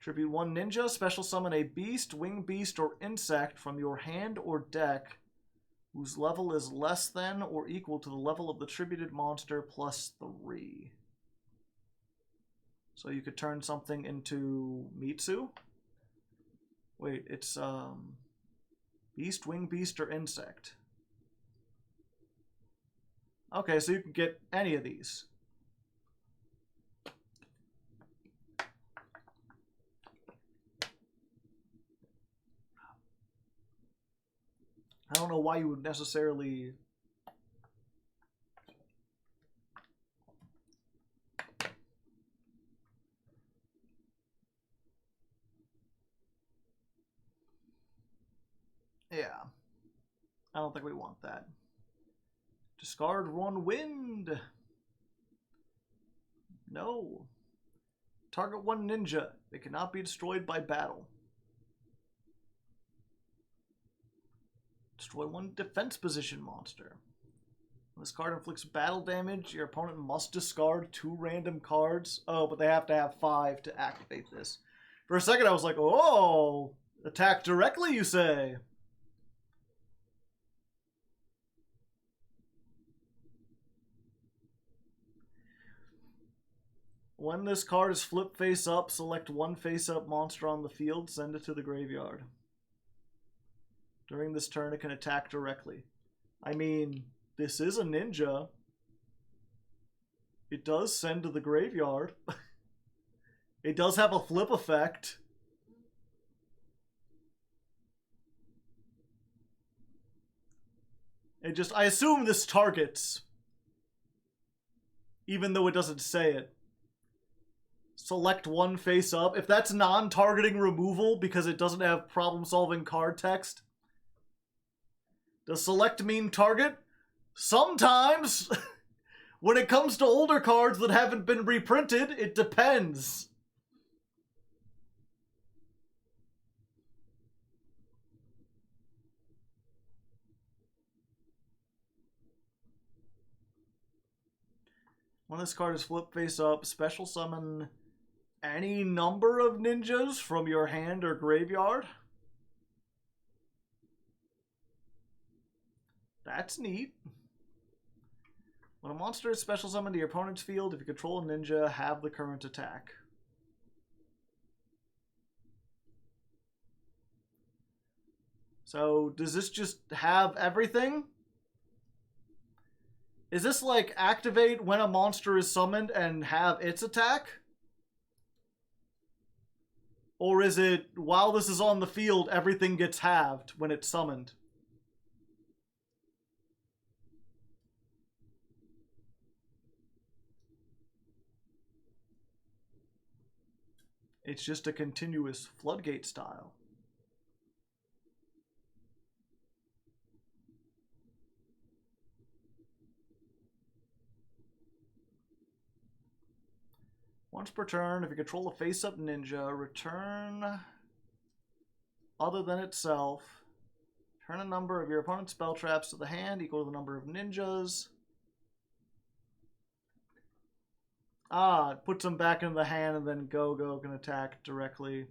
Tribute 1 ninja, special summon a beast, winged beast, or insect from your hand or deck whose level is less than or equal to the level of the tributed monster plus 3. So you could turn something into Mitsu. Wait, it's beast, winged beast, or insect. Okay, so you can get any of these. I don't know why you would necessarily... Yeah. I don't think we want that. Discard one wind. No. Target one ninja. It cannot be destroyed by battle. Destroy one defense position monster. When this card inflicts battle damage, your opponent must discard 2 random cards. Oh, but they have to have 5 to activate this. For a second I was like, oh, attack directly, you say? When this card is flipped face up, select one face-up monster on the field, send it to the graveyard. During this turn, it can attack directly. I mean, this is a ninja. It does send to the graveyard. It does have a flip effect. It just, I assume this targets. Even though it doesn't say it. Select one face up. If that's non-targeting removal because it doesn't have problem-solving card text. Does select mean target? Sometimes. When it comes to older cards that haven't been reprinted, it depends. When this card is flipped face up, special summon any number of ninjas from your hand or graveyard. That's neat. When a monster is special summoned to your opponent's field, if you control a ninja, have the current attack. So, does this just have everything? Is this like activate when a monster is summoned and have its attack? Or is it, while this is on the field, everything gets halved when it's summoned? It's just a continuous floodgate style. Once per turn, if you control a face-up ninja, return other than itself. Turn a number of your opponent's spell traps to the hand equal to the number of ninjas. Ah, it puts them back into the hand and then Go-Go can attack directly.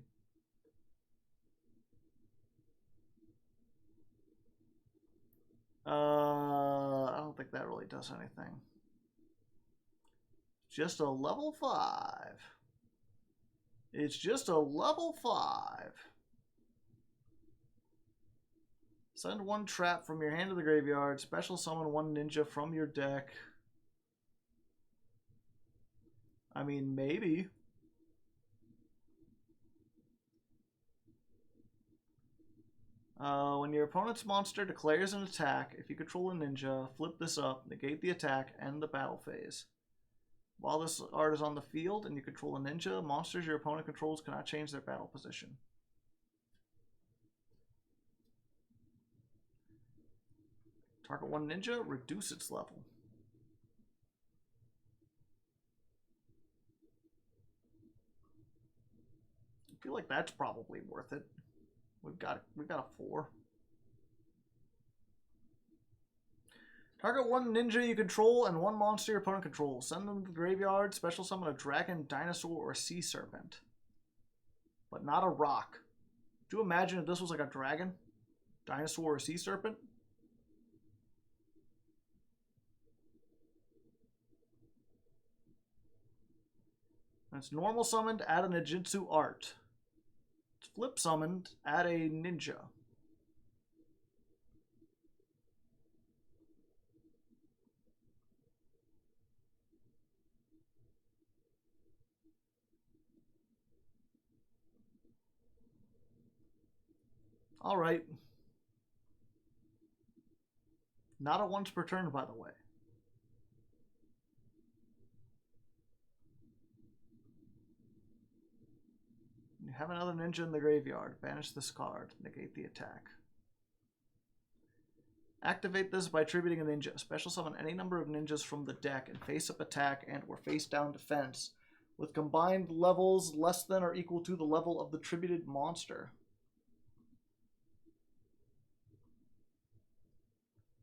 I don't think that really does anything. Just a level 5. It's just a level 5. Send one trap from your hand to the graveyard. Special summon one ninja from your deck. I mean, maybe. When your opponent's monster declares an attack, if you control a ninja, flip this up, negate the attack, end the battle phase. While this art is on the field and you control a ninja, monsters your opponent controls cannot change their battle position. Target one ninja, reduce its level. I feel like that's probably worth it. We've got a 4. Target one ninja you control and one monster your opponent controls. Send them to the graveyard. Special summon a dragon, dinosaur, or sea serpent. But not a rock. Do you imagine if this was like a dragon, dinosaur, or sea serpent? When it's normal summoned, add a ninjutsu art. It's flip summoned, add a ninja. All right. Not a once per turn, by the way. You have another ninja in the graveyard. Banish this card. Negate the attack. Activate this by attributing a ninja. Special summon any number of ninjas from the deck and face-up attack and or face-down defense with combined levels less than or equal to the level of the attributed monster.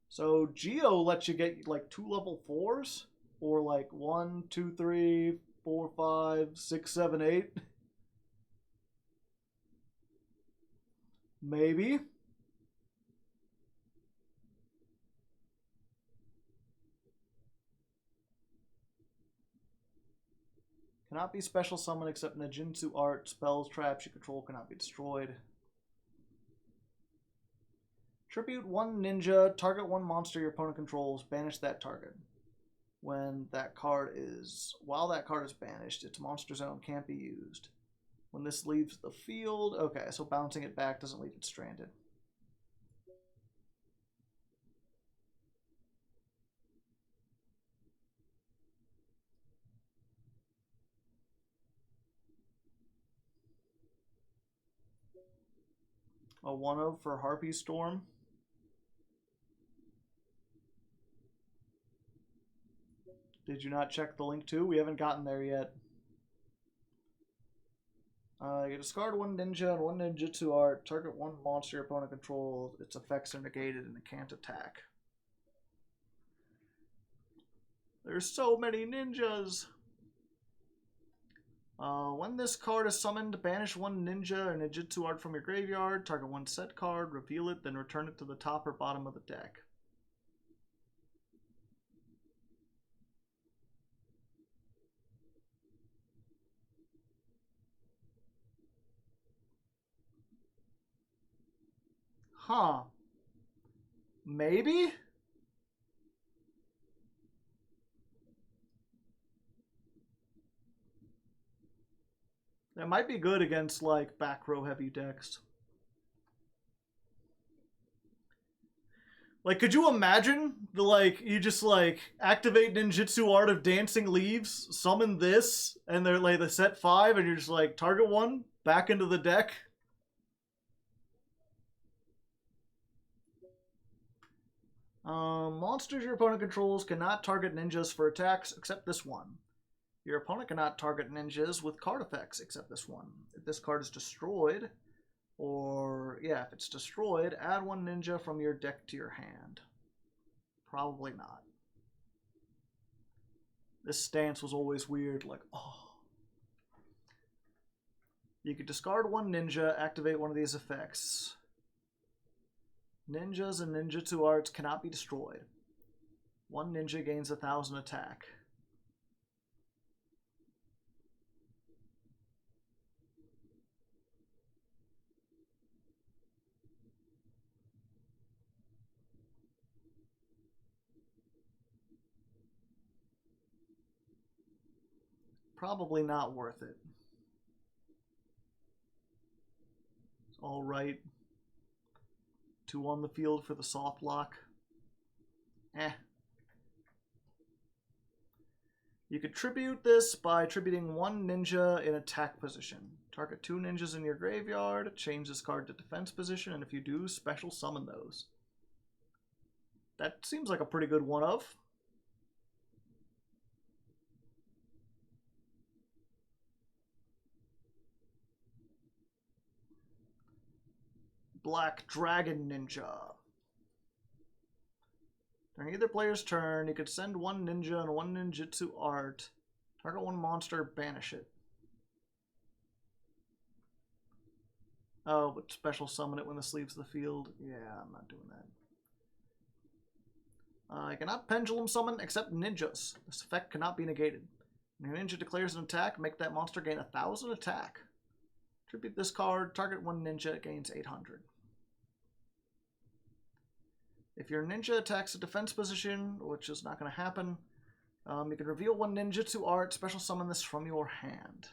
So Geo lets you get like 2 level 4s, or like 1, 2, 3, 4, 5, 6, 7, 8. Maybe. Cannot be special summoned except ninjutsu art. Spells, traps you control cannot be destroyed. Tribute one ninja, target one monster your opponent controls, banish that target. While that card is banished, its monster zone can't be used. When this leaves the field, okay, so bouncing it back doesn't leave it stranded. A 1-0 for Harpy Storm. Did you not check the link too? We haven't gotten there yet. You discard one ninja and one ninjutsu art. Target one monster your opponent controls. Its effects are negated and it can't attack. There's so many ninjas. When this card is summoned, banish one ninja or ninjutsu art from your graveyard, target one set card, reveal it, then return it to the top or bottom of the deck. Huh. Maybe? That might be good against, like, back row heavy decks. Like, could you imagine the, like, you just, like, activate ninjutsu art of dancing leaves, summon this, and they're like the set 5, and you're just like, target one, back into the deck? Monsters your opponent controls cannot target ninjas for attacks except this one. Your opponent cannot target ninjas with card effects except this one. If this card is destroyed, or yeah, if it's destroyed, add one ninja from your deck to your hand. Probably not. This stance was always weird, like, oh. You could discard one ninja, activate one of these effects. Ninjas and ninjutsu arts cannot be destroyed. One ninja gains 1,000 attack. Probably not worth it. All right. 2 on the field for the soft lock. You could tribute this by tributing one ninja in attack position. Target 2 ninjas in your graveyard, change this card to defense position, and if you do, special summon those. That seems like a pretty good one-of. Black Dragon Ninja. During either player's turn, you could send one ninja and one ninjutsu art. Target one monster, banish it. Oh, but special summon it when this leaves the field. Yeah, I'm not doing that. You cannot pendulum summon except ninjas. This effect cannot be negated. When your ninja declares an attack, make that monster gain 1,000 attack. Tribute this card, target one ninja, it gains 800. If your ninja attacks a defense position, which is not going to happen, you can reveal one ninjutsu art, special summon this from your hand.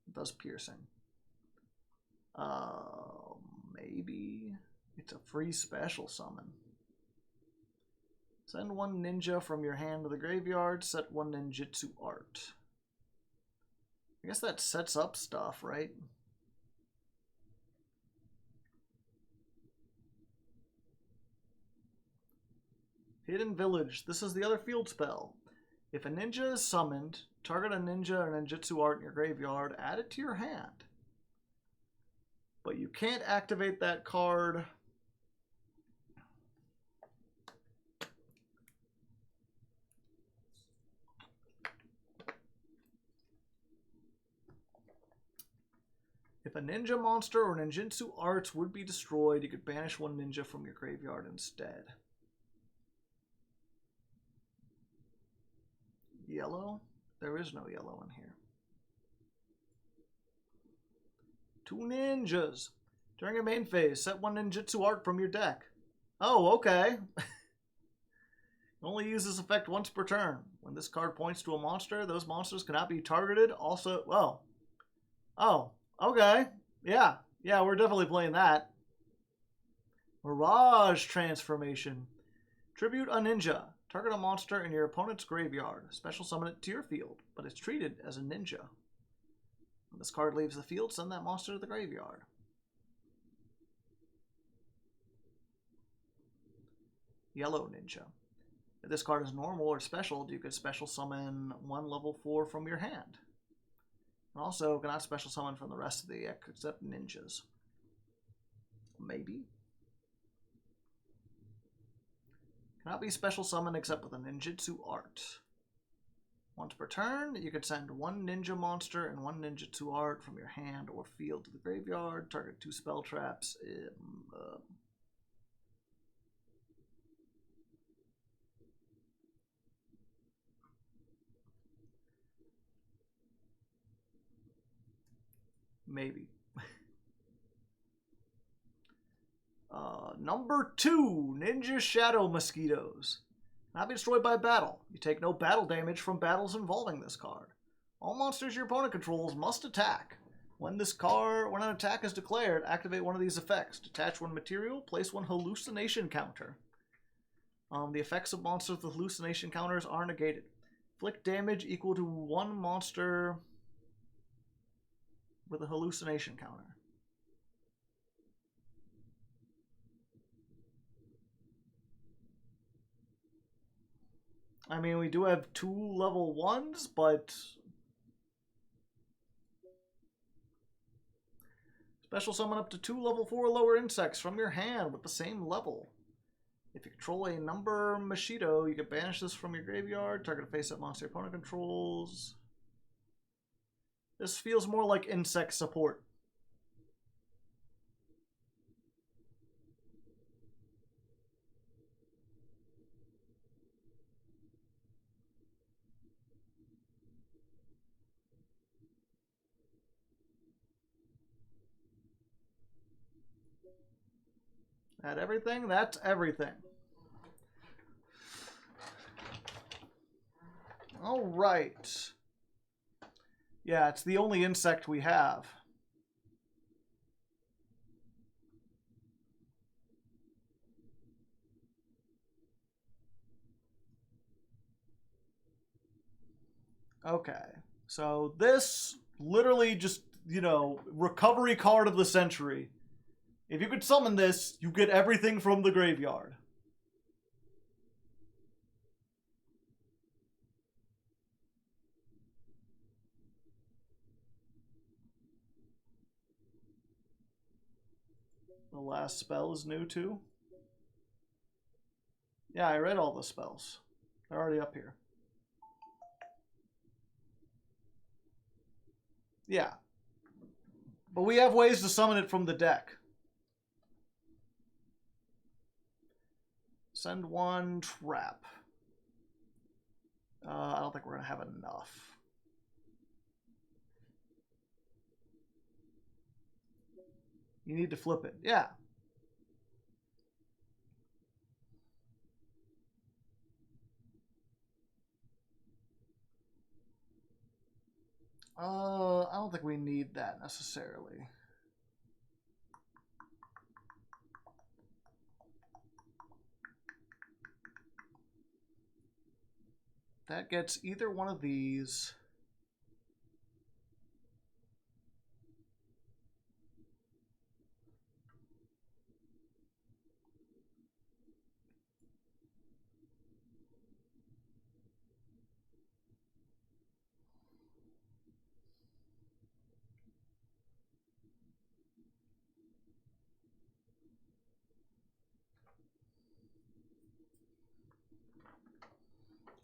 It does piercing. Maybe it's a free special summon. Send one ninja from your hand to the graveyard, set one ninjutsu art. I guess that sets up stuff, right? Hidden Village. This is the other field spell. If a ninja is summoned, target a ninja or ninjutsu art in your graveyard, add it to your hand. But you can't activate that card. If a ninja monster or ninjutsu arts would be destroyed, you could banish one ninja from your graveyard instead. Yellow? There is no yellow in here. 2 ninjas. During your main phase, set one ninjutsu art from your deck. Oh, okay. Only use this effect once per turn. When this card points to a monster, those monsters cannot be targeted. Also, well. Oh, okay. Yeah, we're definitely playing that. Mirage Transformation. Tribute a ninja. Target a monster in your opponent's graveyard. Special summon it to your field, but it's treated as a ninja. When this card leaves the field, send that monster to the graveyard. Yellow Ninja. If this card is normal or special, you could special summon one level 4 from your hand. And also cannot special summon from the rest of the deck except ninjas. Maybe. Cannot be special summoned except with a ninjutsu art. Once per turn, you can send one ninja monster and one ninjutsu art from your hand or field to the graveyard. Target 2 spell traps. Maybe. Number 2, Ninja Shadow Mosquitoes. Not be destroyed by battle. You take no battle damage from battles involving this card. All monsters your opponent controls must attack. When an attack is declared, activate one of these effects. Detach one material, place one hallucination counter. The effects of monsters with hallucination counters are negated. Inflict damage equal to one monster with a hallucination counter. I mean, we do have 2 level 1s, but special summon up to 2 level 4 lower insects from your hand with the same level. If you control a number Mosquito, you can banish this from your graveyard. Target a face-up monster your opponent controls. This feels more like insect support. That everything? That's everything. All right. Yeah, it's the only insect we have. Okay. So this literally just, recovery card of the century. If you could summon this, you get everything from the graveyard. The last spell is new too. Yeah, I read all the spells. They're already up here. Yeah. But we have ways to summon it from the deck. Send one trap. I don't think we're going to have enough. You need to flip it. Yeah. I don't think we need that necessarily. That gets either one of these.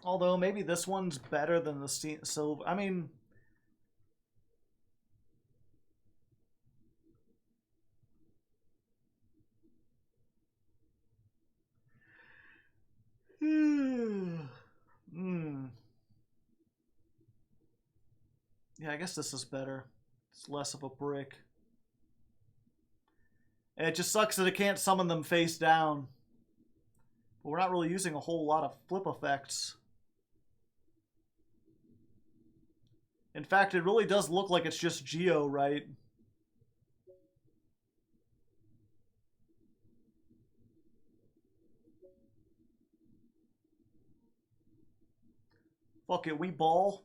Although maybe this one's better than the silver. I mean, yeah, I guess this is better. It's less of a brick. And it just sucks that it can't summon them face down. But we're not really using a whole lot of flip effects. In fact, it really does look like it's just Geo, right? Fuck it, we ball.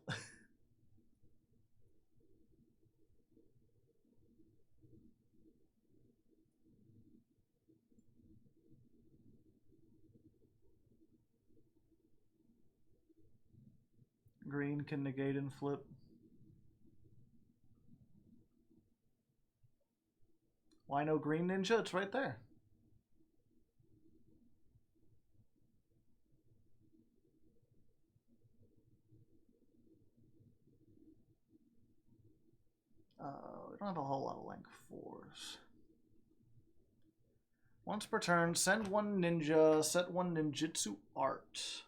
Green can negate and flip. Why no green ninja? It's right there. we don't have a whole lot of length 4s. Once per turn, send one ninja, set one ninjutsu art.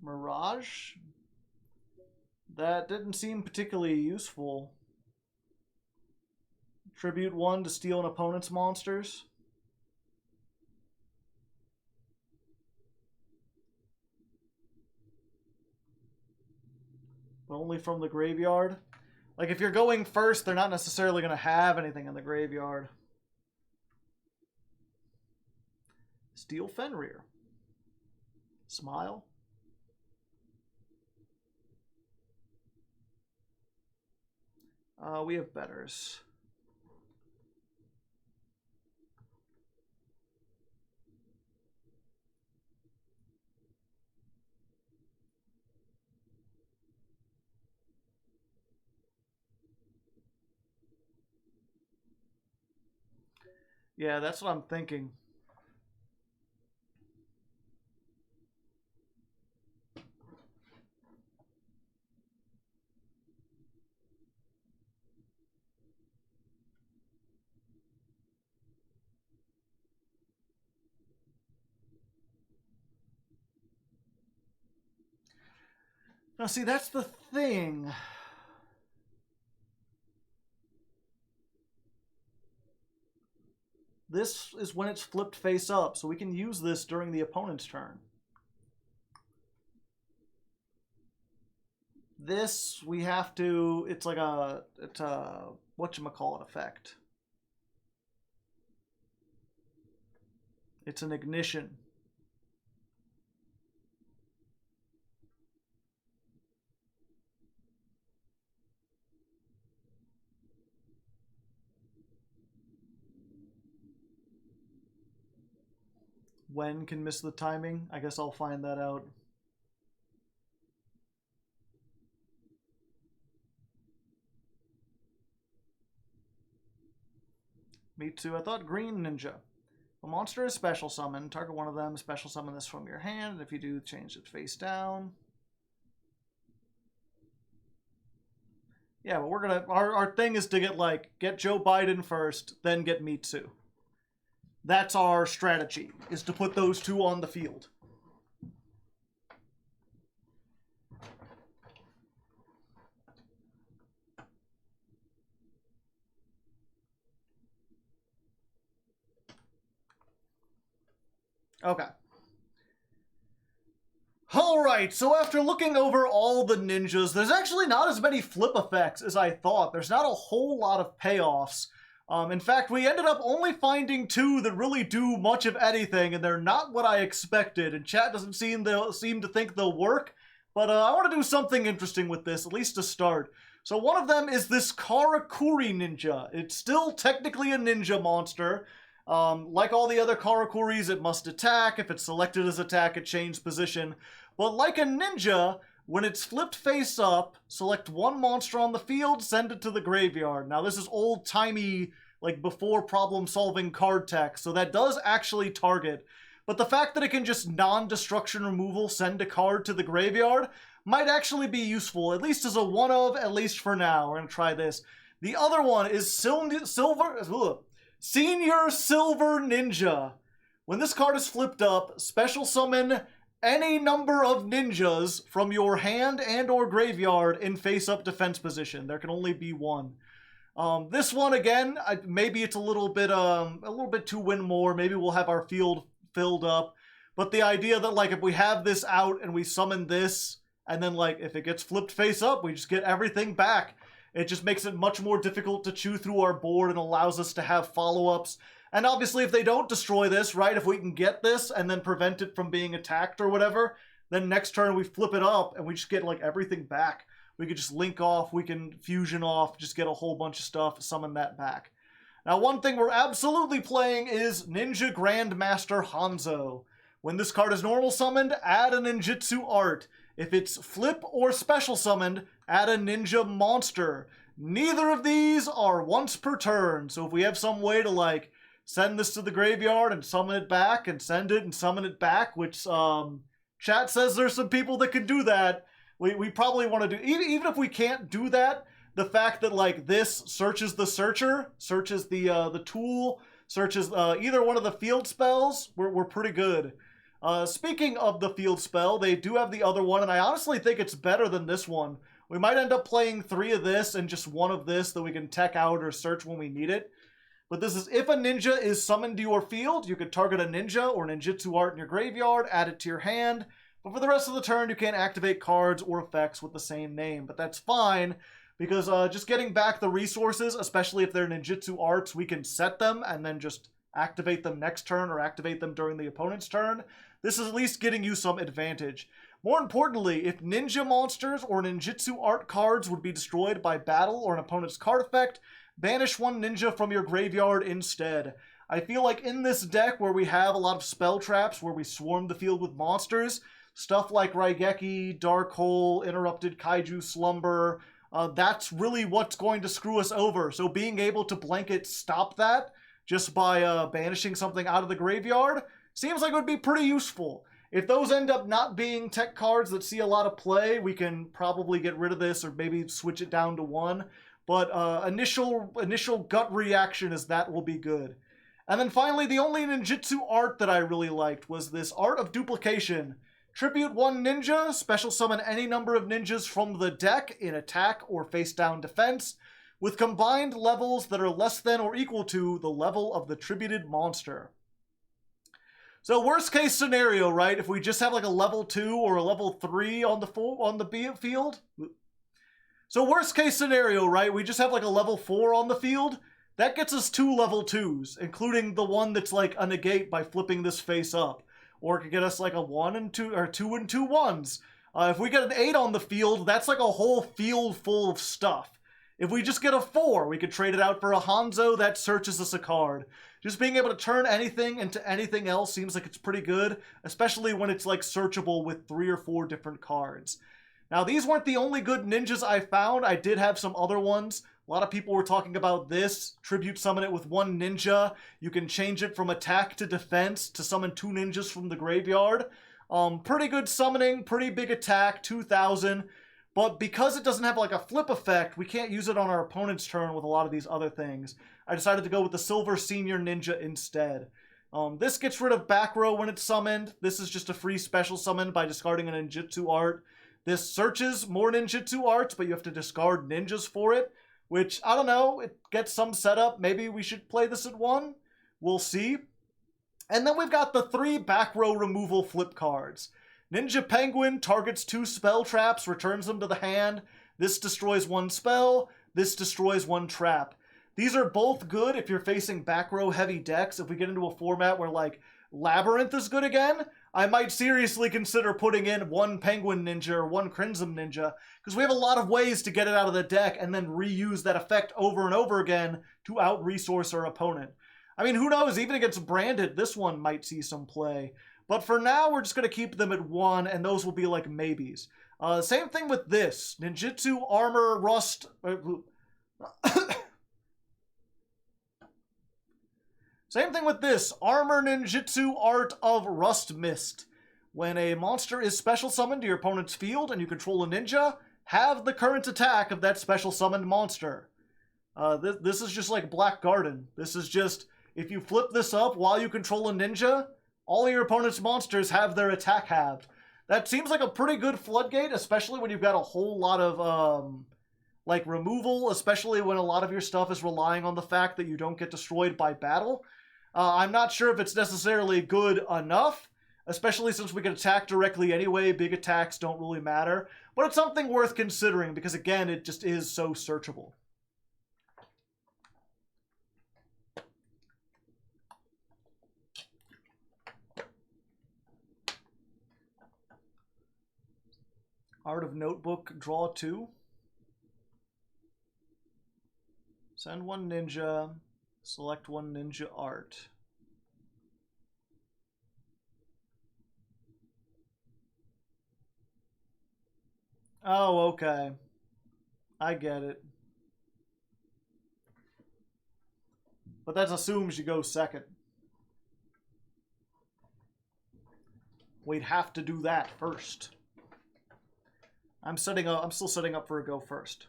Mirage? That didn't seem particularly useful. Tribute 1 to steal an opponent's monsters. But only from the graveyard. Like, if you're going first, they're not necessarily going to have anything in the graveyard. Steal Fenrir. Smile. We have betters. Yeah, that's what I'm thinking. Now, see, that's the thing. This is when it's flipped face up, so we can use this during the opponent's turn. This, we have to, it's a whatchamacallit effect. It's an ignition. When can miss the timing? I guess I'll find that out. Me too. I thought green ninja. A monster is special summoned. Target one of them. Special summon this from your hand. And if you do, change it face down. Yeah, but we're gonna... Our thing is to get Joe Biden first, then get Mitsu. That's our strategy, is to put those two on the field. Okay. Alright, so after looking over all the ninjas, there's actually not as many flip effects as I thought. There's not a whole lot of payoffs. In fact, we ended up only finding 2 that really do much of anything, and they're not what I expected, and chat doesn't seem to think they'll work, but I want to do something interesting with this, at least to start. So one of them is this Karakuri ninja. It's still technically a ninja monster. Like all the other Karakuris, it must attack. If it's selected as attack, it changes position. But like a ninja, when it's flipped face up, select one monster on the field, send it to the graveyard. Now this is old-timey, like before problem-solving card tech, so that does actually target. But the fact that it can just non-destruction removal send a card to the graveyard might actually be useful, at least as a one-of, at least for now. We're going to try this. The other one is Senior Silver Ninja. When this card is flipped up, special summon any number of ninjas from your hand and or graveyard in face-up defense position. There can only be one. This one, again, maybe it's a little bit to win more. Maybe we'll have our field filled up. But the idea that, like, if we have this out and we summon this, and then, like, if it gets flipped face up, we just get everything back. It just makes it much more difficult to chew through our board and allows us to have follow-ups. And obviously if they don't destroy this, right, if we can get this and then prevent it from being attacked or whatever, then next turn we flip it up and we just get like everything back. We could just link off, we can fusion off, just get a whole bunch of stuff, summon that back. Now one thing we're absolutely playing is Ninja Grandmaster Hanzo. When this card is normal summoned, add a ninjutsu art. If it's flip or special summoned, add a ninja monster. Neither of these are once per turn, so if we have some way to like send this to the graveyard and summon it back and send it and summon it back, which chat says there's some people that can do that, we probably want to do, even if we can't do that, the fact that like this searches the searcher, searches the tool, searches either one of the field spells, we're pretty good. Speaking of the field spell, they do have the other one, and I honestly think it's better than this one. We might end up playing 3 of this and just 1 of this that we can tech out or search when we need it. But this is, if a ninja is summoned to your field, you could target a ninja or ninjutsu art in your graveyard, add it to your hand, but for the rest of the turn, you can't activate cards or effects with the same name. But that's fine, because just getting back the resources, especially if they're ninjutsu arts, we can set them and then just activate them next turn or activate them during the opponent's turn. This is at least getting you some advantage. More importantly, if ninja monsters or ninjutsu art cards would be destroyed by battle or an opponent's card effect, banish 1 ninja from your graveyard instead. I feel like in this deck where we have a lot of spell traps, where we swarm the field with monsters, stuff like Raigeki, Dark Hole, Interrupted Kaiju Slumber, that's really what's going to screw us over. So being able to blanket stop that just by banishing something out of the graveyard seems like it would be pretty useful. If those end up not being tech cards that see a lot of play, we can probably get rid of this or maybe switch it down to 1. But initial gut reaction is that will be good. And then finally, the only ninjutsu art that I really liked was this Art of Duplication. Tribute 1 ninja, special summon any number of ninjas from the deck in attack or face down defense, with combined levels that are less than or equal to the level of the tributed monster. So worst case scenario, right? If we just have like a level 2 or a level 3 on the field. So worst case scenario, right? We just have like a level 4 on the field. That gets us 2 level 2s, including the one that's like a negate by flipping this face up. Or it could get us like a 1 and 2, or 2 and 2 1s. If we get an 8 on the field, that's like a whole field full of stuff. If we just get a 4, we could trade it out for a Hanzo that searches us a card. Just being able to turn anything into anything else seems like it's pretty good, especially when it's like searchable with 3 or 4 different cards. Now these weren't the only good ninjas I found. I did have some other ones. A lot of people were talking about this. Tribute summon it with 1 ninja. You can change it from attack to defense to summon 2 ninjas from the graveyard. Pretty good summoning, pretty big attack, 2,000. But because it doesn't have like a flip effect, we can't use it on our opponent's turn with a lot of these other things. I decided to go with the Silver Senior Ninja instead. This gets rid of back row when it's summoned. This is just a free special summon by discarding a ninjutsu art. This searches more ninjutsu arts, but you have to discard ninjas for it, which, I don't know, it gets some setup. Maybe we should play this at 1. We'll see. And then we've got the 3 back row removal flip cards. Ninja Penguin targets 2 spell traps, returns them to the hand. This destroys 1 spell. This destroys 1 trap. These are both good if you're facing back row heavy decks. If we get into a format where like Labyrinth is good again, I might seriously consider putting in 1 Penguin Ninja or 1 Crimson Ninja, because we have a lot of ways to get it out of the deck and then reuse that effect over and over again to out-resource our opponent. I mean, who knows, even against Branded, this one might see some play. But for now, we're just going to keep them at 1, and those will be like maybes. Same thing with this. Ninjutsu Armor Rust... Same thing with this. Armor Ninjutsu Art of Rust Mist. When a monster is special summoned to your opponent's field and you control a ninja, have the current attack of that special summoned monster. This is just like Black Garden. This is just, if you flip this up while you control a ninja, all your opponent's monsters have their attack halved. That seems like a pretty good floodgate, especially when you've got a whole lot of, like, removal, especially when a lot of your stuff is relying on the fact that you don't get destroyed by battle. I'm not sure if it's necessarily good enough, especially since we can attack directly anyway. Big attacks don't really matter, but it's something worth considering because, again, it just is so searchable. Art of Notebook, draw 2. Send 1 ninja, select 1 ninja art. Oh, okay. I get it. But that assumes you go second. We'd have to do that first. I'm still setting up for a go first.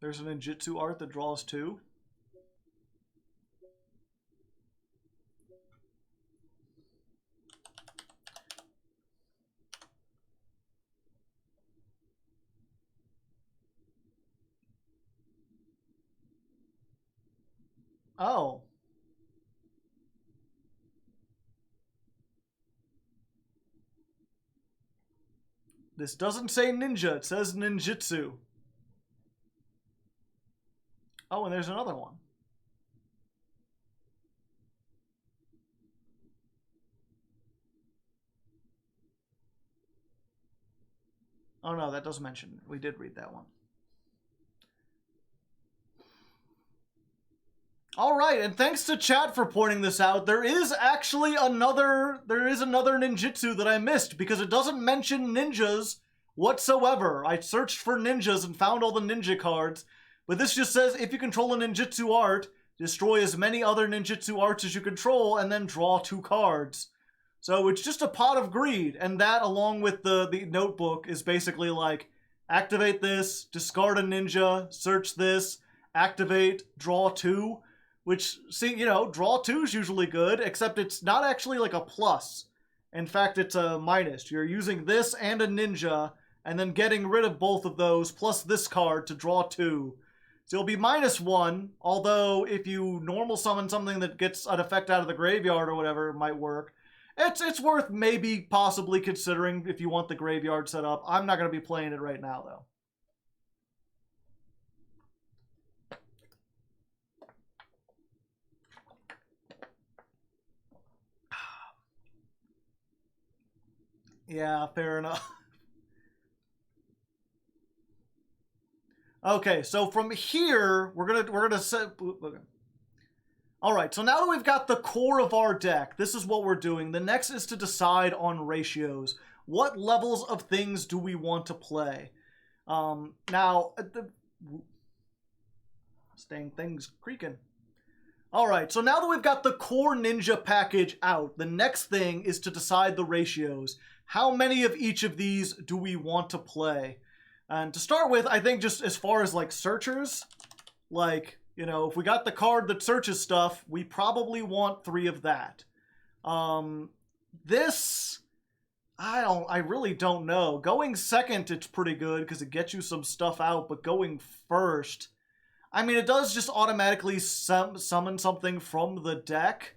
There's a ninjutsu art that draws 2. Oh. This doesn't say ninja, it says ninjutsu. Oh, and there's another one. Oh no, that does mention it. We did read that one. All right, and thanks to chat for pointing this out. There is actually another ninjutsu that I missed because it doesn't mention ninjas whatsoever. I searched for ninjas and found all the ninja cards, but this just says if you control a ninjutsu art, destroy as many other ninjutsu arts as you control and then draw 2 cards. So it's just a pot of greed, and that along with the notebook is basically like activate this, discard a ninja, search this, activate, draw 2. Which, see, you know, draw 2 is usually good, except it's not actually like a plus. In fact, it's a minus. You're using this and a ninja, and then getting rid of both of those, plus this card to draw 2. So you'll be -1, although if you normal summon something that gets an effect out of the graveyard or whatever, it might work. It's worth maybe possibly considering if you want the graveyard set up. I'm not going to be playing it right now, though. Yeah, fair enough. Okay, so from here, we're gonna set. Okay. All right, so now that we've got the core of our deck, this is what we're doing. The next is to decide on ratios. What levels of things do we want to play? Now, staying things creaking. All right, so now that we've got the core ninja package out, the next thing is to decide the ratios. How many of each of these do we want to play? And to start with, I think just as far as like searchers, like, you know, if we got the card that searches stuff, we probably want 3 of that. This, I really don't know. Going second, it's pretty good because it gets you some stuff out, but going first, I mean, it does just automatically summon something from the deck.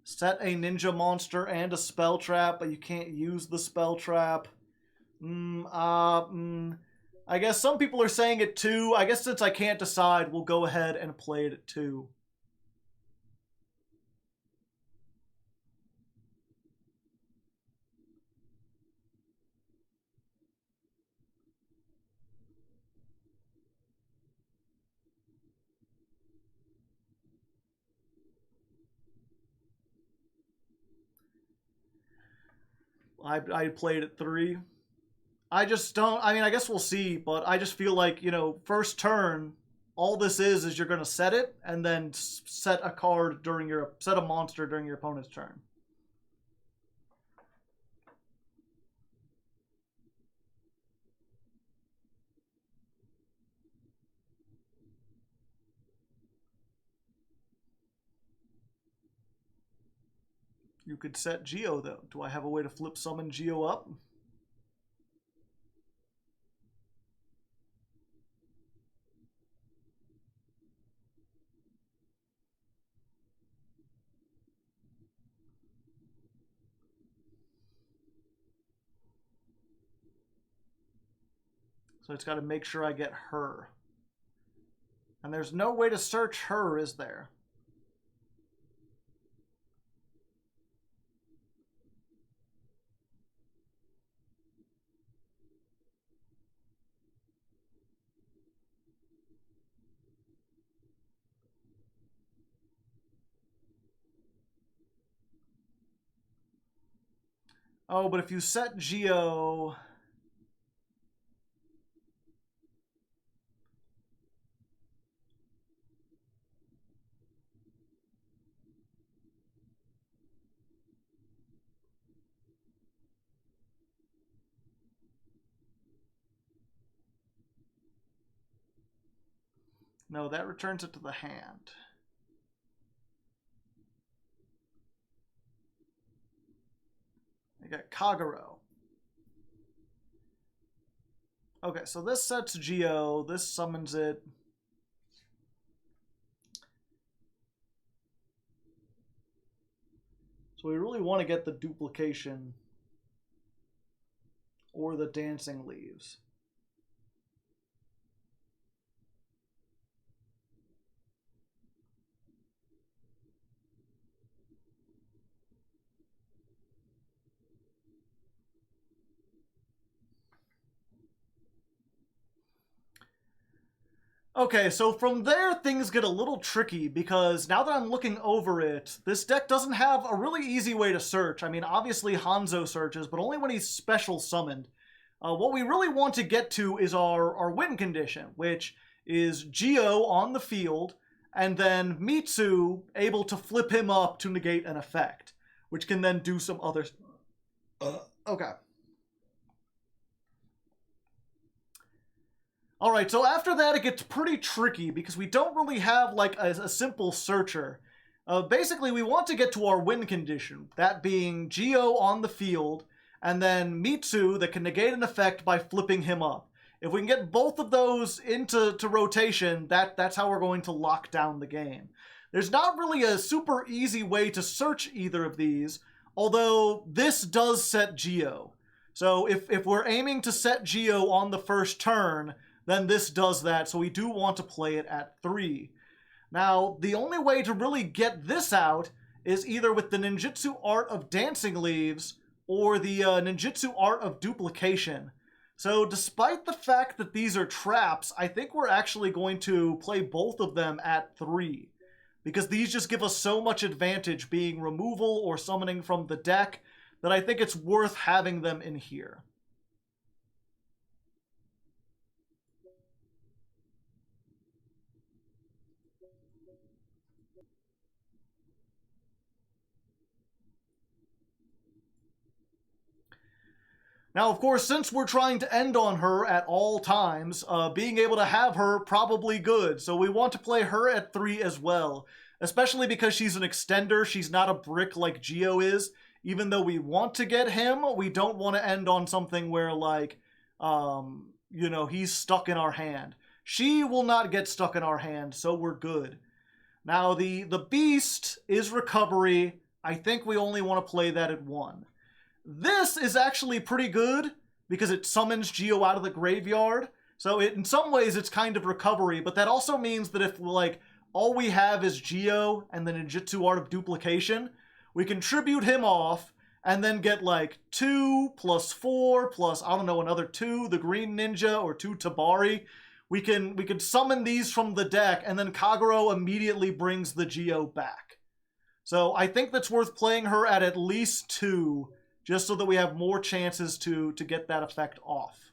Set a ninja monster and a spell trap, but you can't use the spell trap. I guess some people are saying it 2. I guess since I can't decide, we'll go ahead and play it at 2. I played at 3. I just don't, I mean, I guess we'll see, but I just feel like, you know, first turn, all this is you're going to set it, and then set a card set a monster during your opponent's turn. You could set Geo, though. Do I have a way to flip summon Geo up? So it's got to make sure I get her. And there's no way to search her, is there? Oh, but if you set Geo... No, that returns it to the hand. I got Kagero. Okay, so this sets Geo, this summons it. So we really want to get the duplication or the dancing leaves. Okay, so from there, things get a little tricky because now that I'm looking over it, this deck doesn't have a really easy way to search. I mean, obviously Hanzo searches, but only when he's special summoned. What we really want to get to is our win condition, which is Geo on the field, and then Mitsu able to flip him up to negate an effect, which can then do some other... Okay. Alright, so after that it gets pretty tricky because we don't really have like a simple searcher. Basically, we want to get to our win condition, that being Geo on the field, and then Mitsu that can negate an effect by flipping him up. If we can get both of those into rotation, that's how we're going to lock down the game. There's not really a super easy way to search either of these, although this does set Geo. So if we're aiming to set Geo on the first turn, then this does that, so we do want to play it at 3. Now, the only way to really get this out is either with the ninjutsu art of dancing leaves or the ninjutsu art of duplication. So despite the fact that these are traps, I think we're actually going to play both of them at 3. Because these just give us so much advantage being removal or summoning from the deck that I think it's worth having them in here. Now, of course, since we're trying to end on her at all times, being able to have her probably good. So we want to play her at 3 as well, especially because she's an extender. She's not a brick like Geo is. Even though we want to get him, we don't want to end on something where, like, you know, he's stuck in our hand. She will not get stuck in our hand, so we're good. Now, the beast is recovery. I think we only want to play that at 1. This is actually pretty good because it summons Geo out of the graveyard. So in some ways it's kind of recovery, but that also means that if like all we have is Geo and the ninjutsu art of duplication, we can tribute him off and then get like 2 plus 4 plus, I don't know, another 2, the green ninja, or 2 Tabari. We can summon these from the deck, and then Kagero immediately brings the Geo back. So I think that's worth playing her at least 2, just so that we have more chances to get that effect off.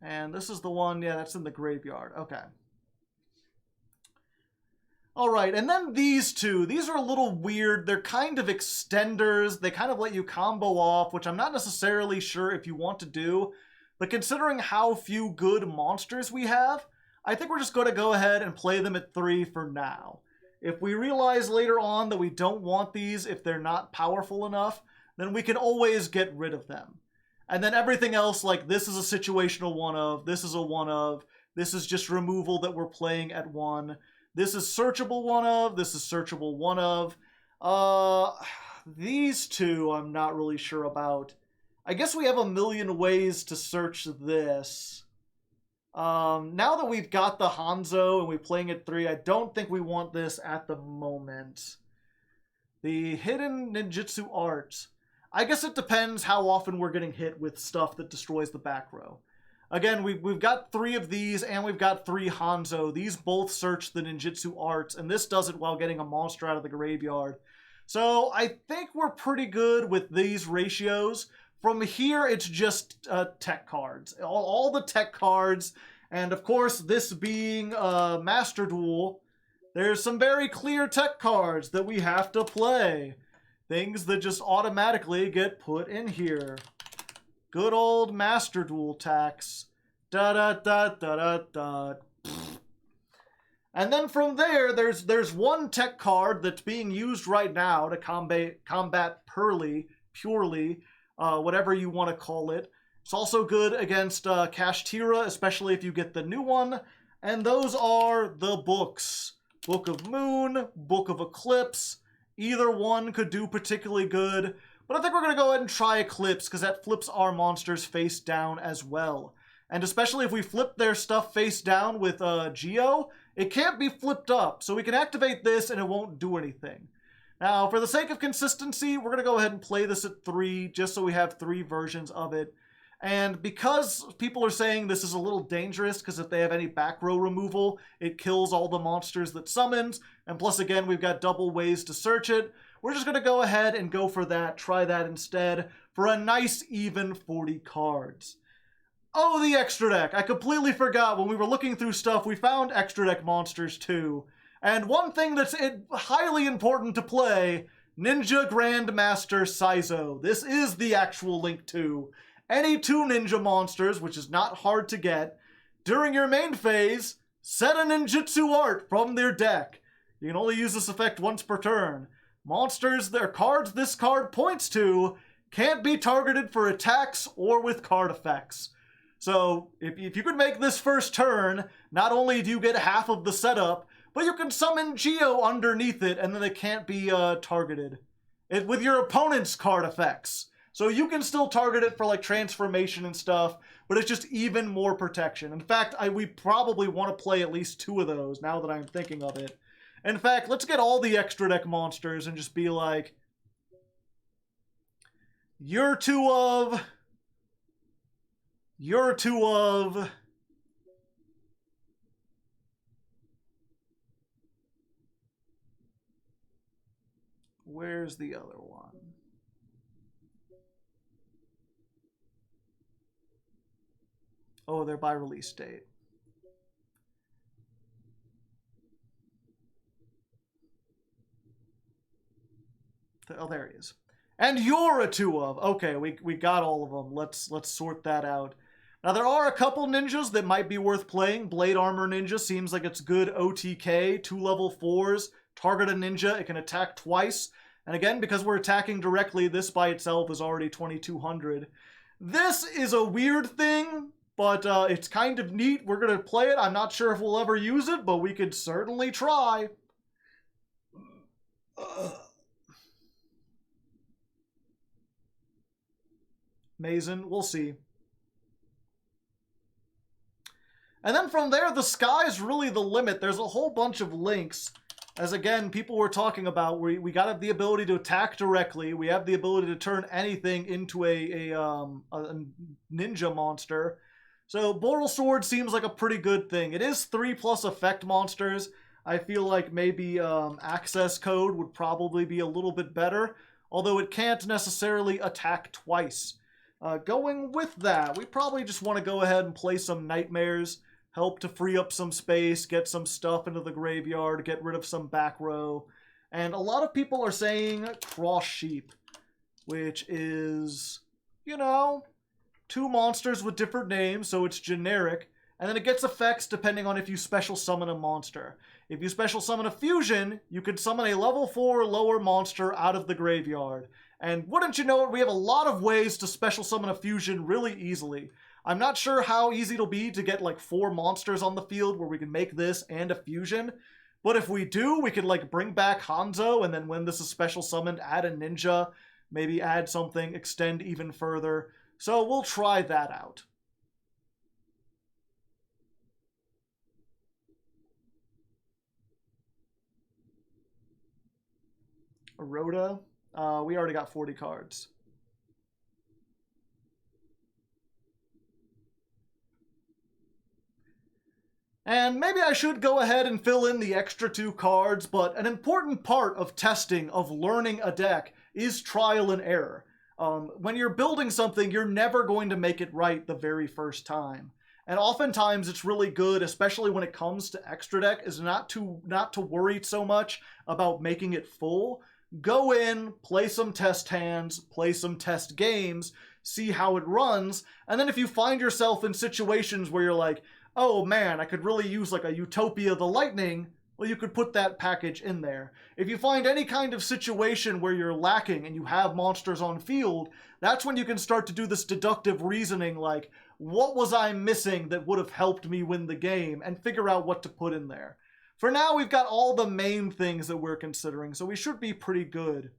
And this is the one, yeah, that's in the graveyard. Okay. Alright, and then these two. These are a little weird. They're kind of extenders. They kind of let you combo off, which I'm not necessarily sure if you want to do. But considering how few good monsters we have, I think we're just going to go ahead and play them at 3 for now. If we realize later on that we don't want these, if they're not powerful enough, then we can always get rid of them. And then everything else, like this is a situational one of, this is a one of, this is just removal that we're playing at 1. This is searchable one of, this is searchable one of. These two I'm not really sure about. I guess we have a million ways to search this. Now that we've got the Hanzo and we're playing at 3, I don't think we want this at the moment. The hidden ninjutsu art. I guess it depends how often we're getting hit with stuff that destroys the back row. Again, we've got 3 of these, and we've got 3 Hanzo. These both search the ninjutsu arts, and this does it while getting a monster out of the graveyard. So I think we're pretty good with these ratios. From here, it's just tech cards. All the tech cards, and of course, this being Master Duel, there's some very clear tech cards that we have to play. Things that just automatically get put in here. Good old Master Duel tax. Da da da da da da. And then from there, there's one tech card that's being used right now to combat purely, whatever you want to call it. It's also good against Kashtira, especially if you get the new one. And those are the books. Book of Moon, Book of Eclipse. Either one could do particularly good. But I think we're going to go ahead and try Eclipse, because that flips our monsters face down as well. And especially if we flip their stuff face down with Geo, it can't be flipped up. So we can activate this and it won't do anything. Now, for the sake of consistency, we're going to go ahead and play this at 3, just so we have 3 versions of it. And because people are saying this is a little dangerous, because if they have any back row removal, it kills all the monsters that summons. And plus, again, we've got double ways to search it. We're just going to go ahead and go for that, try that instead, for a nice even 40 cards. Oh, the extra deck. I completely forgot when we were looking through stuff, we found extra deck monsters too. And one thing that's highly important to play, Ninja Grandmaster Saizo. This is the actual Link 2. Any 2 ninja monsters, which is not hard to get, during your main phase, set a ninjutsu art from their deck. You can only use this effect once per turn. Monsters, their cards this card points to, can't be targeted for attacks or with card effects. So, if you could make this first turn, not only do you get half of the setup, but you can summon Geo underneath it, and then it can't be targeted. With your opponent's card effects. So you can still target it for like transformation and stuff, but it's just even more protection. In fact, we probably want to play at least 2 of those, now that I'm thinking of it. In fact, let's get all the extra deck monsters and just be like, you're 2 of, you're 2 of, where's the other one? Oh, they're by release date. Oh, there he is. And you're a 2 of. Okay, we got all of them. Let's sort that out. Now, there are a couple ninjas that might be worth playing. Blade Armor Ninja seems like it's good OTK. 2 level 4s. Target a ninja. It can attack twice. And again, because we're attacking directly, this by itself is already 2200. This is a weird thing, but it's kind of neat. We're going to play it. I'm not sure if we'll ever use it, but we could certainly try. Mason, we'll see. And then from there, the sky's really the limit. There's a whole bunch of links. As again, people were talking about, we got to have the ability to attack directly. We have the ability to turn anything into a ninja monster. So Boral Sword seems like a pretty good thing. It is 3+ effect monsters. I feel like maybe access code would probably be a little bit better, although it can't necessarily attack twice. Going with that, we probably just want to go ahead and play some Nightmares. help to free up some space, get some stuff into the graveyard, get rid of some back row. And a lot of people are saying Cross Sheep, which is, you know, 2 monsters with different names, so it's generic. And then it gets effects depending on if you special summon a monster. If you special summon a fusion, you could summon a level 4 lower monster out of the graveyard. And wouldn't you know it, we have a lot of ways to special summon a fusion really easily. I'm not sure how easy it'll be to get like 4 monsters on the field where we can make this and a fusion. But if we do, we could like bring back Hanzo, and then when this is special summoned, add a ninja, maybe add something, extend even further. So we'll try that out. Rhoda, we already got 40 cards. And maybe I should go ahead and fill in the extra 2 cards, but an important part of testing, of learning a deck, is trial and error. When you're building something, you're never going to make it right the very first time. And oftentimes it's really good, especially when it comes to extra deck, is not to worry so much about making it full. Go in, play some test hands, play some test games, see how it runs, and then if you find yourself in situations where you're like, oh man, I could really use like a Utopia the Lightning, well, you could put that package in there. If you find any kind of situation where you're lacking and you have monsters on field, that's when you can start to do this deductive reasoning like, what was I missing that would have helped me win the game, and figure out what to put in there. For now, we've got all the main things that we're considering, so we should be pretty good.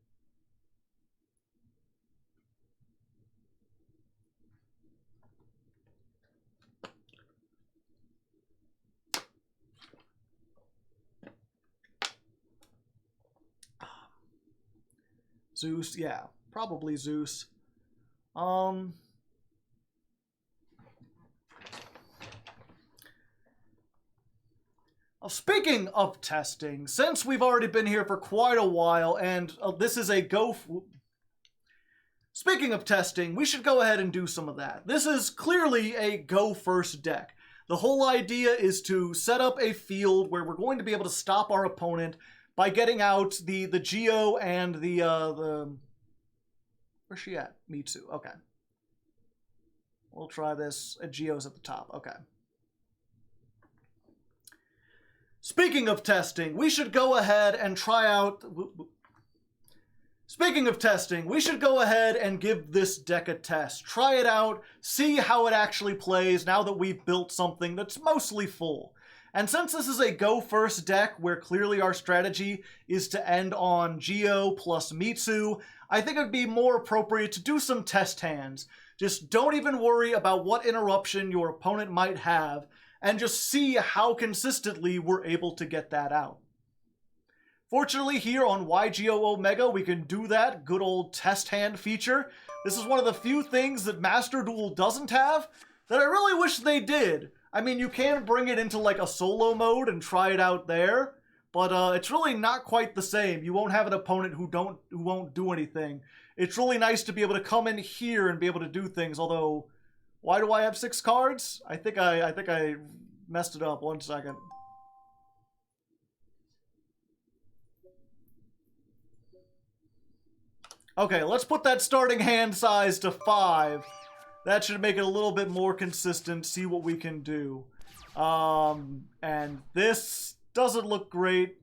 Zeus, yeah, probably Zeus. Speaking of testing, since we've already been here for quite a while, and this is a Speaking of testing, we should go ahead and do some of that. This is clearly a go first deck. The whole idea is to set up a field where we're going to be able to stop our opponent by getting out the Geo and the where's she at? Mitsu. Okay. We'll try this. Geo's at the top. Okay. Speaking of testing, we should go ahead and try out... Speaking of testing, we should go ahead and give this deck a test. Try it out, see how it actually plays now that we've built something that's mostly full. And since this is a go-first deck where clearly our strategy is to end on Geo plus Mitsu, I think it would be more appropriate to do some test hands. Just don't even worry about what interruption your opponent might have, and just see how consistently we're able to get that out. Fortunately, here on YGO Omega, we can do that good old test hand feature. This is one of the few things that Master Duel doesn't have that I really wish they did. I mean, you can bring it into like a solo mode and try it out there, but it's really not quite the same. You won't have an opponent who won't do anything. It's really nice to be able to come in here and be able to do things, although... Why do I have 6 cards? I think I messed it up. 1 second. Okay, let's put that starting hand size to 5. That should make it a little bit more consistent, see what we can do. And this doesn't look great.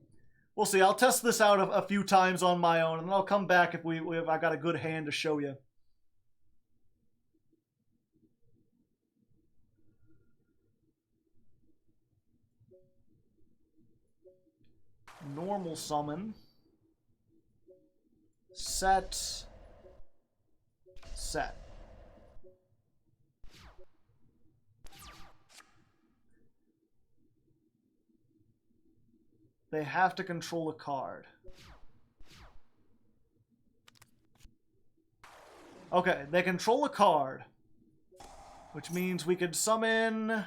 We'll see. I'll test this out a few times on my own, and then I'll come back if I got a good hand to show you. Normal summon. Set. They have to control a card. Okay, they control a card, which means we could summon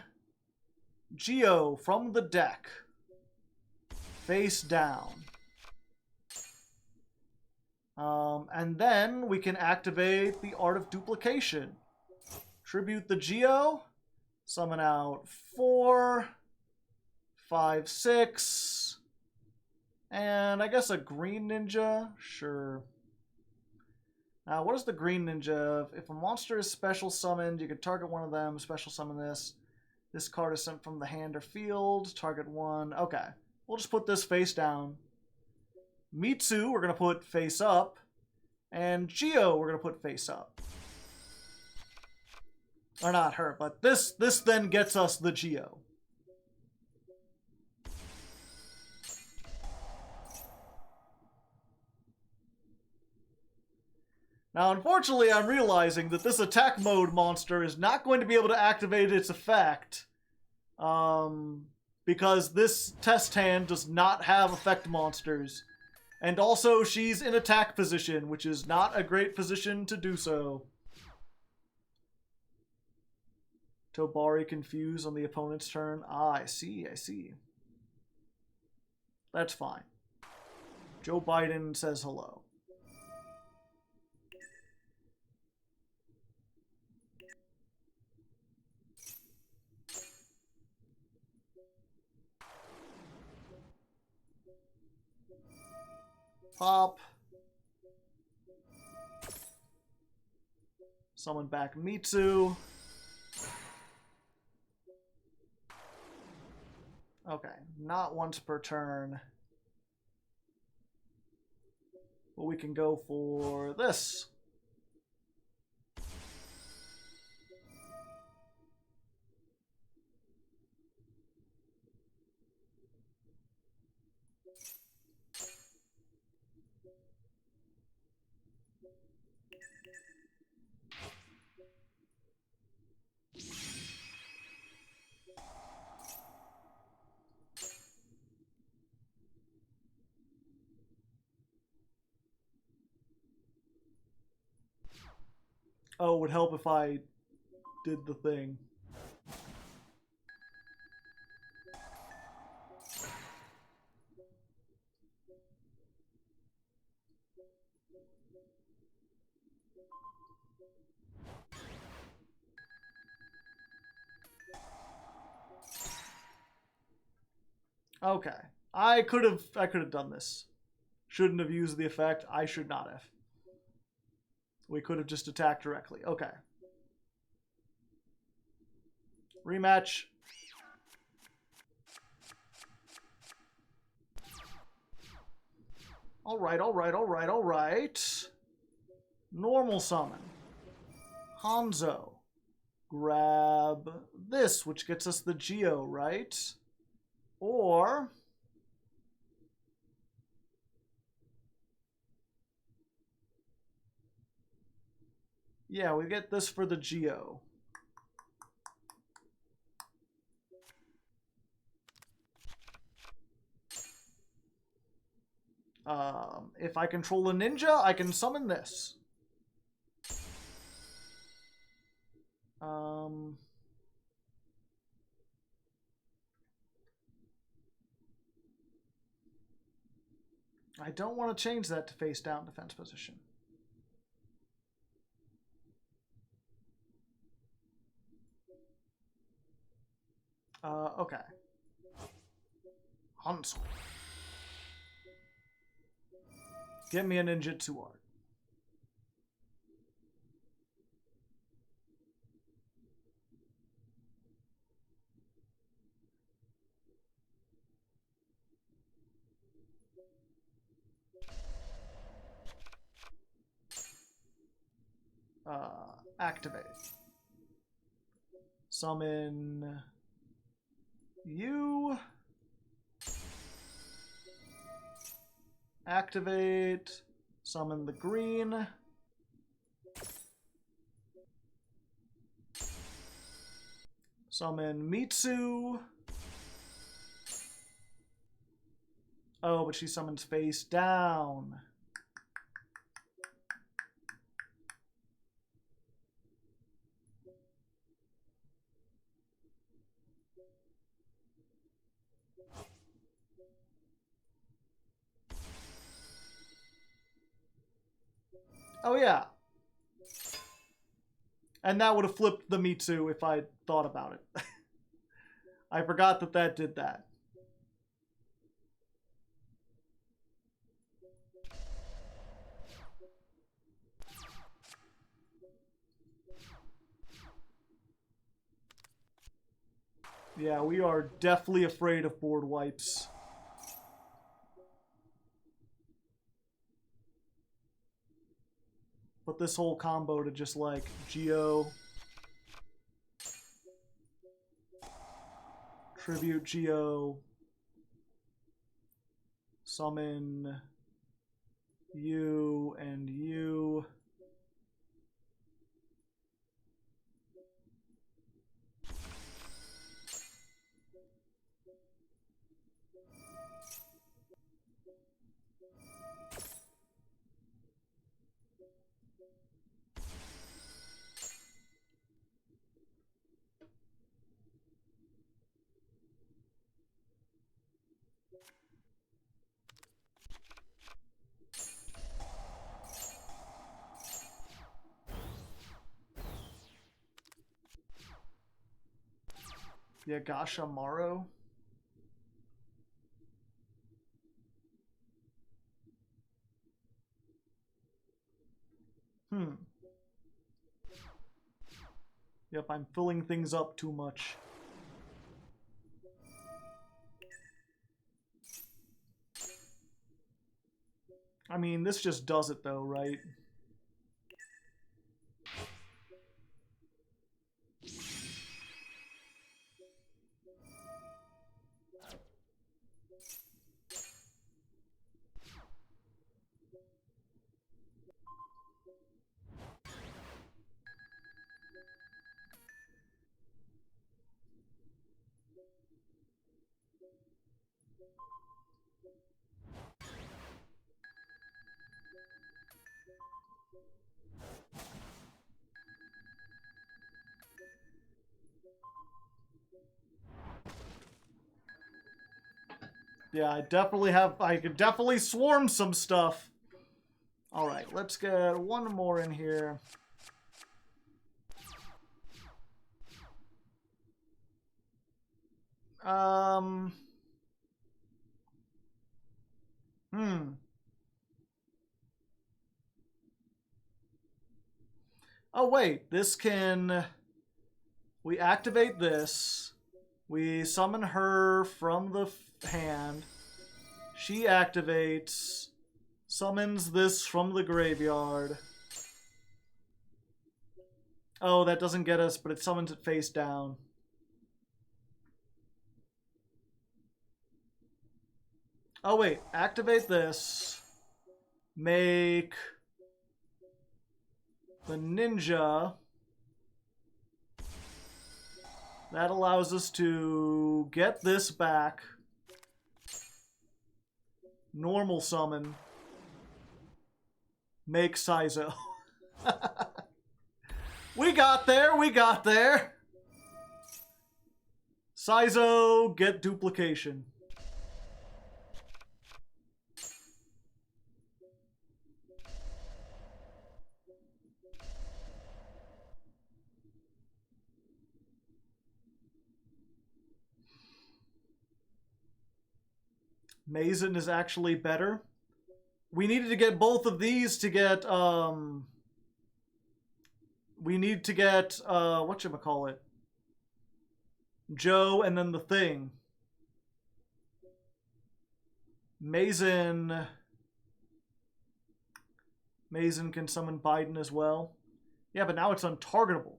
Geo from the deck, face down. And then we can activate the Art of Duplication. Tribute the Geo, Summon out 4, 5, 6. And I guess a green ninja? Sure. Now, what is the green ninja? If a monster is special summoned, you can target one of them, special summon this. This card is sent from the hand or field. Target one. Okay. We'll just put this face down. Mitsu, we're going to put face up. And Geo, we're going to put face up. Or not her, but this then gets us the Geo. Now, unfortunately, I'm realizing that this attack mode monster is not going to be able to activate its effect. Because this test hand does not have effect monsters. And also, she's in attack position, which is not a great position to do so. Tobari confused on the opponent's turn. Ah, I see, I see. That's fine. Joe Biden says hello. Pop. Summon back Mitsu. Okay, not once per turn. But we can go for this. Oh, it would help if I did the thing. Okay. I could have done this. Shouldn't have used the effect. I should not have. We could have just attacked directly. Okay. Rematch. Alright, alright, alright, alright. Normal summon. Hanzo. Grab this, which gets us the Geo, right? Or... yeah, we get this for the Geo. If I control a ninja, I can summon this. I don't want to change that to face down defense position. Okay. Hanzo. Get me a ninjutsu art. Activate. Summon you. Activate. Summon the green. Summon Mitsu. Oh, but she summons face down. Oh, yeah. And that would have flipped the me too if I thought about it. I forgot that that did that. Yeah, we are definitely afraid of board wipes. But this whole combo to just like Geo, tribute Geo, summon you and you. Yagasha Maro. Yep, I'm filling things up too much. I mean, this just does it though, right? Yeah, I could definitely swarm some stuff. Alright, let's get one more in here. Oh wait, this can... We activate this. We summon her from the hand. She activates, summons this from the graveyard. Oh, that doesn't get us, but it summons it face down. Oh wait, activate this. Make the ninja. That allows us to get this back. Normal summon. Make Saizo. We got there, we got there. Saizo, get duplication. Mazen is actually better. We needed to get both of these to get, we need to get, whatchamacallit? Joe and then the thing. Mazen can summon Biden as well. Yeah, but now it's untargetable.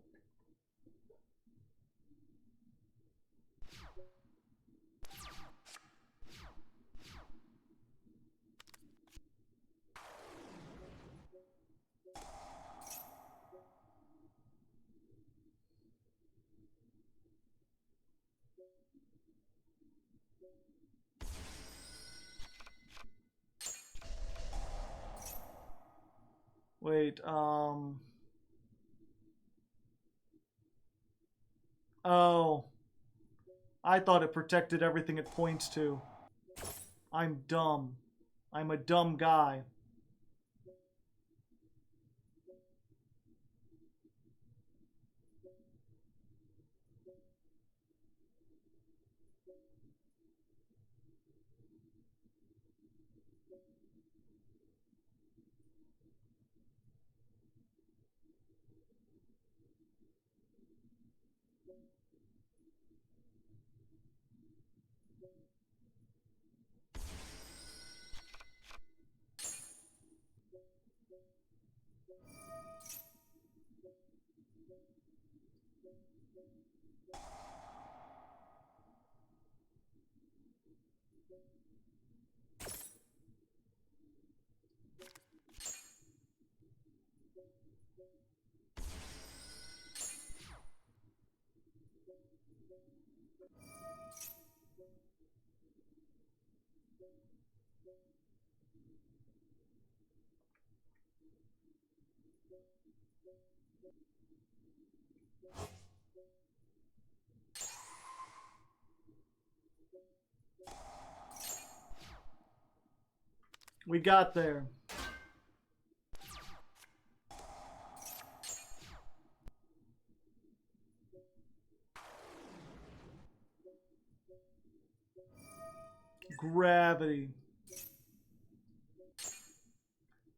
Wait, oh. I thought it protected everything it points to. I'm dumb. I'm a dumb guy. We got there. Gravity.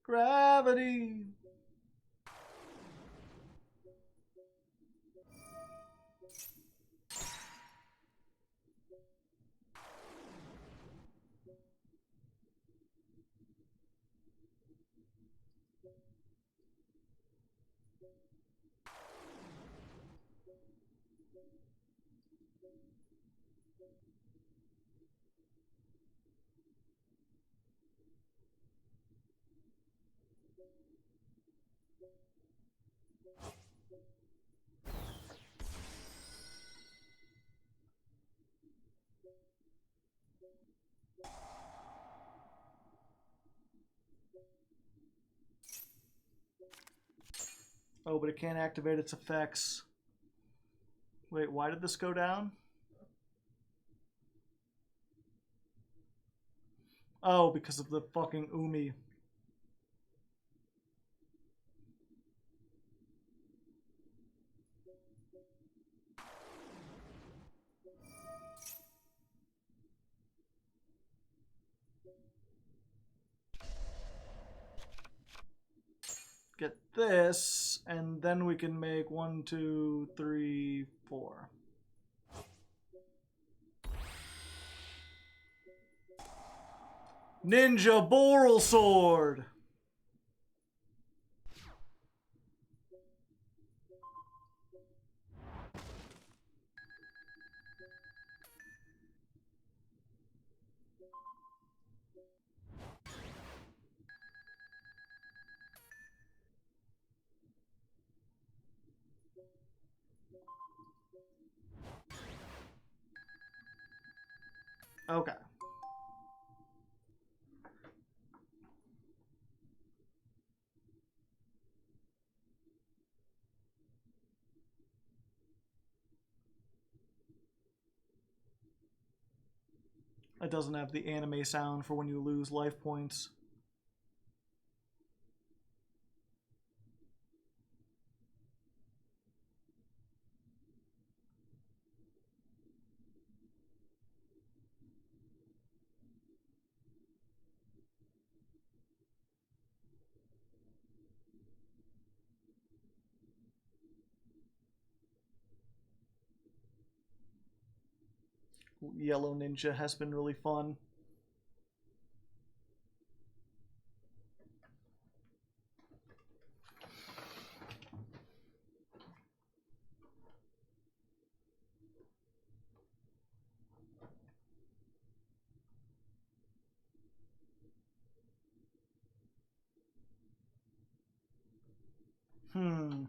Gravity. Oh, but it can't activate its effects. Wait, why did this go down? Oh, because of the fucking Umi. Get this, and then we can make 1, 2, 3, 4. Ninja Boral Sword! Okay. It doesn't have the anime sound for when you lose life points. Yellow Ninja has been really fun. Hmm.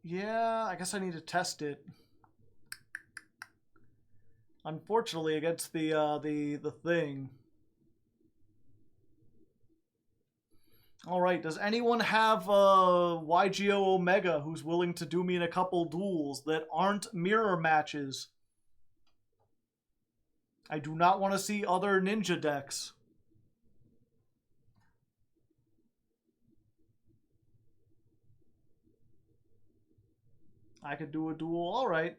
Yeah, I guess I need to test it. Unfortunately, against the thing. All right. Does anyone have YGO Omega who's willing to do me in a couple duels that aren't mirror matches? I do not want to see other ninja decks. I could do a duel. All right.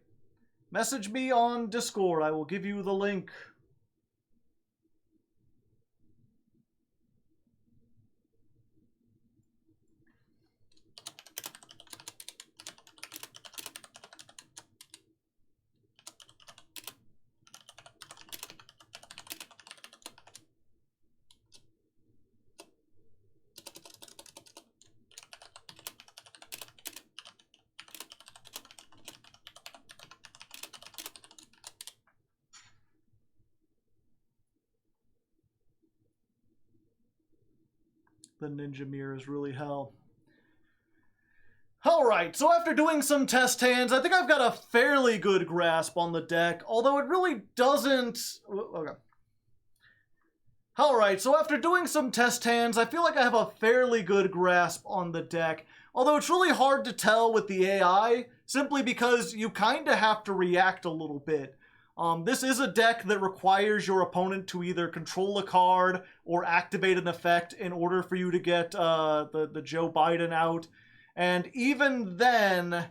Message me on Discord. I will give you the link. The Ninja Mirror is really hell. Alright, so after doing some test hands, I think I've got a fairly good grasp on the deck, although it really doesn't... Okay. Alright, so after doing some test hands, I feel like I have a fairly good grasp on the deck, although it's really hard to tell with the AI, simply because you kinda have to react a little bit. This is a deck that requires your opponent to either control a card or activate an effect in order for you to get the Joe Biden out. And even then,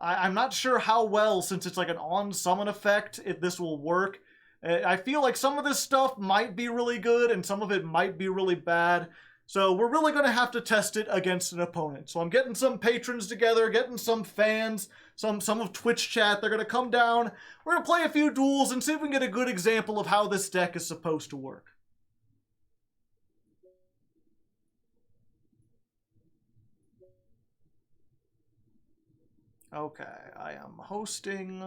I'm not sure how well, since it's like an on-summon effect, if this will work. I feel like some of this stuff might be really good and some of it might be really bad. So we're really going to have to test it against an opponent. So I'm getting some patrons together, getting some fans, some of Twitch chat. They're going to come down. We're going to play a few duels and see if we can get a good example of how this deck is supposed to work. Okay, I am hosting.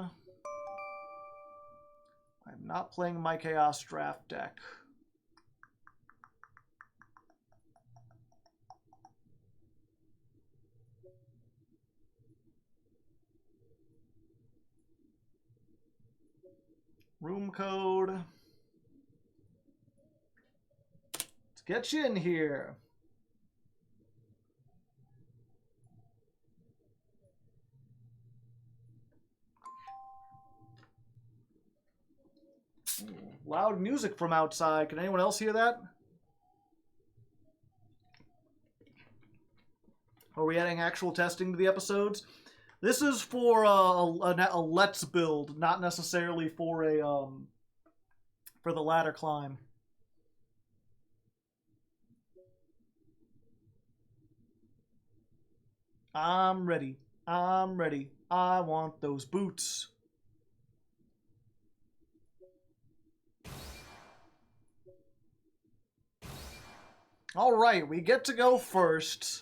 I'm not playing my Chaos Draft deck. Room code. Let's get you in here. Loud music from outside. Can anyone else hear that? Are we adding actual testing to the episodes? This is for a let's build, not necessarily for a for the ladder climb. I'm ready. I'm ready. I want those boots. Alright, we get to go first.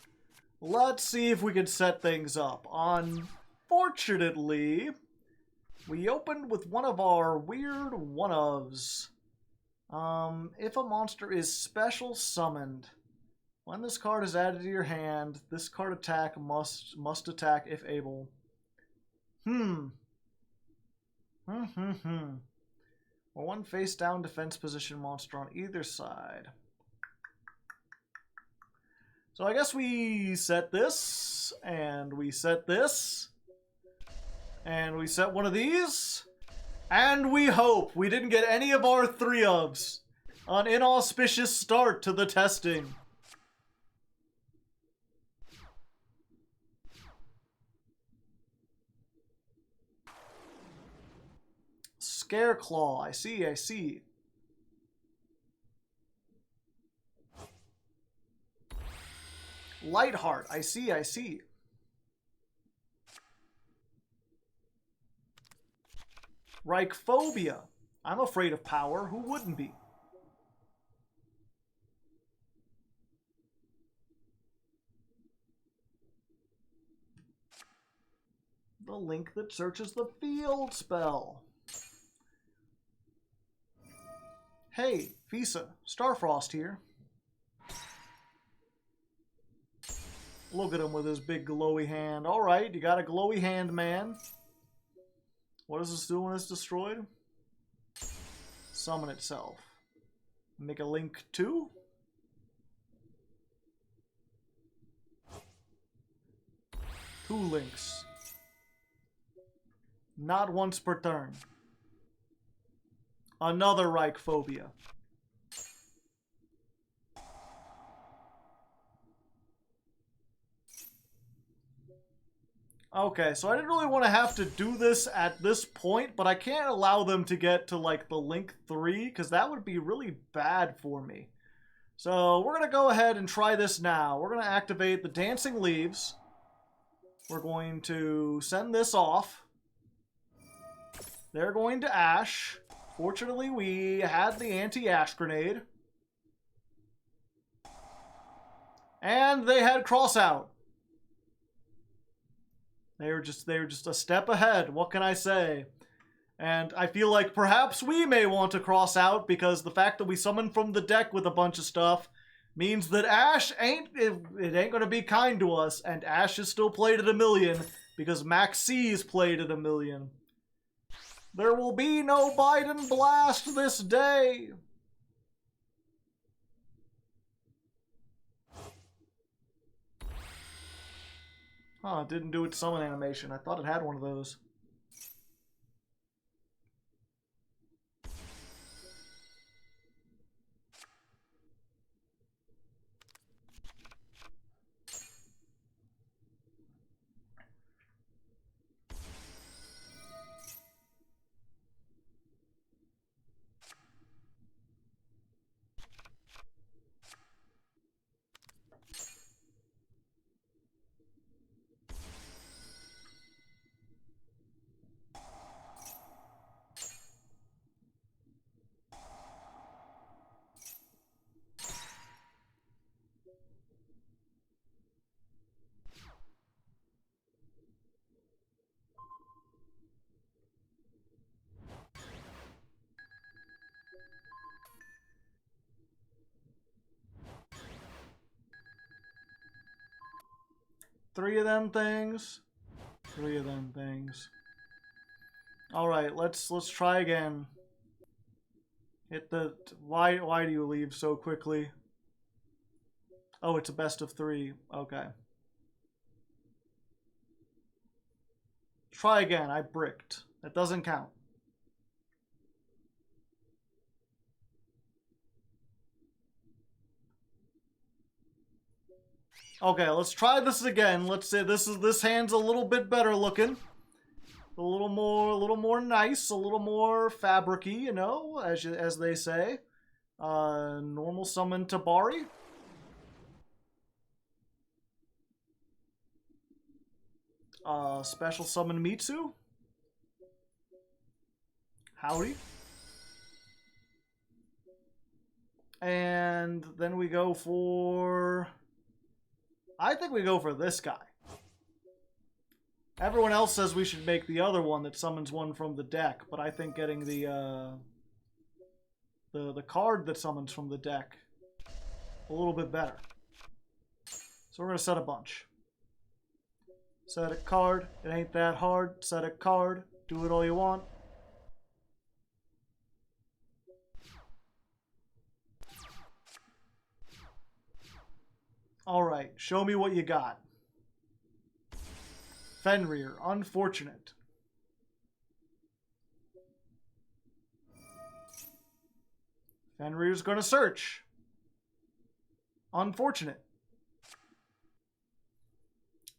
Let's see if we can set things up. Unfortunately, we opened with one of our weird one-ofs. If a monster is special summoned, when this card is added to your hand, this card attack must attack if able. Or one face-down defense position monster on either side. So I guess we set this, and we set this, and we set one of these, and we hope we didn't get any of our 3-ofs. An inauspicious start to the testing. Scareclaw, I see, I see. Lightheart, I see, I see. Reichphobia. I'm afraid of power. Who wouldn't be? The Link that searches the field spell. Hey, Visa. Starfrost here. Look at him with his big glowy hand. Alright, you got a glowy hand, man. What does this do when it's destroyed? Summon itself. Make a Link 2? Two Links. Not once per turn. Another Reichphobia. Okay, so I didn't really want to have to do this at this point, but I can't allow them to get to, like, the Link 3, because that would be really bad for me. So we're going to go ahead and try this now. We're going to activate the Dancing Leaves. We're going to send this off. They're going to Ash. Fortunately, we had the anti-Ash grenade. And they had Cross Out. They were just a step ahead. What can I say? And I feel like perhaps we may want to cross out because the fact that we summoned from the deck with a bunch of stuff means that Ash it ain't gonna be kind to us, and Ash is still played at 1,000,000 because Max C is played at 1,000,000. There will be no Biden blast this day. Huh, it didn't do its summon animation. I thought it had one of those. Three of them things. Three of them things. Alright, let's try again. Hit the... Why do you leave so quickly? Oh, it's a best of 3. Okay. Try again. I bricked. That doesn't count. Okay, let's try this again. Let's say this hand's a little bit better looking. A little more nice, a little more fabricy, you know, as they say. Normal summon Tabari. Special summon Mitsu. Howdy. And then we go for... I think we go for this guy. Everyone else says we should make the other one that summons one from the deck, but I think getting the card that summons from the deck a little bit better. So we're gonna set a bunch. Set a card. It ain't that hard. Set a card. Do it all you want. Alright, show me what you got. Fenrir, unfortunate. Fenrir's gonna search. Unfortunate.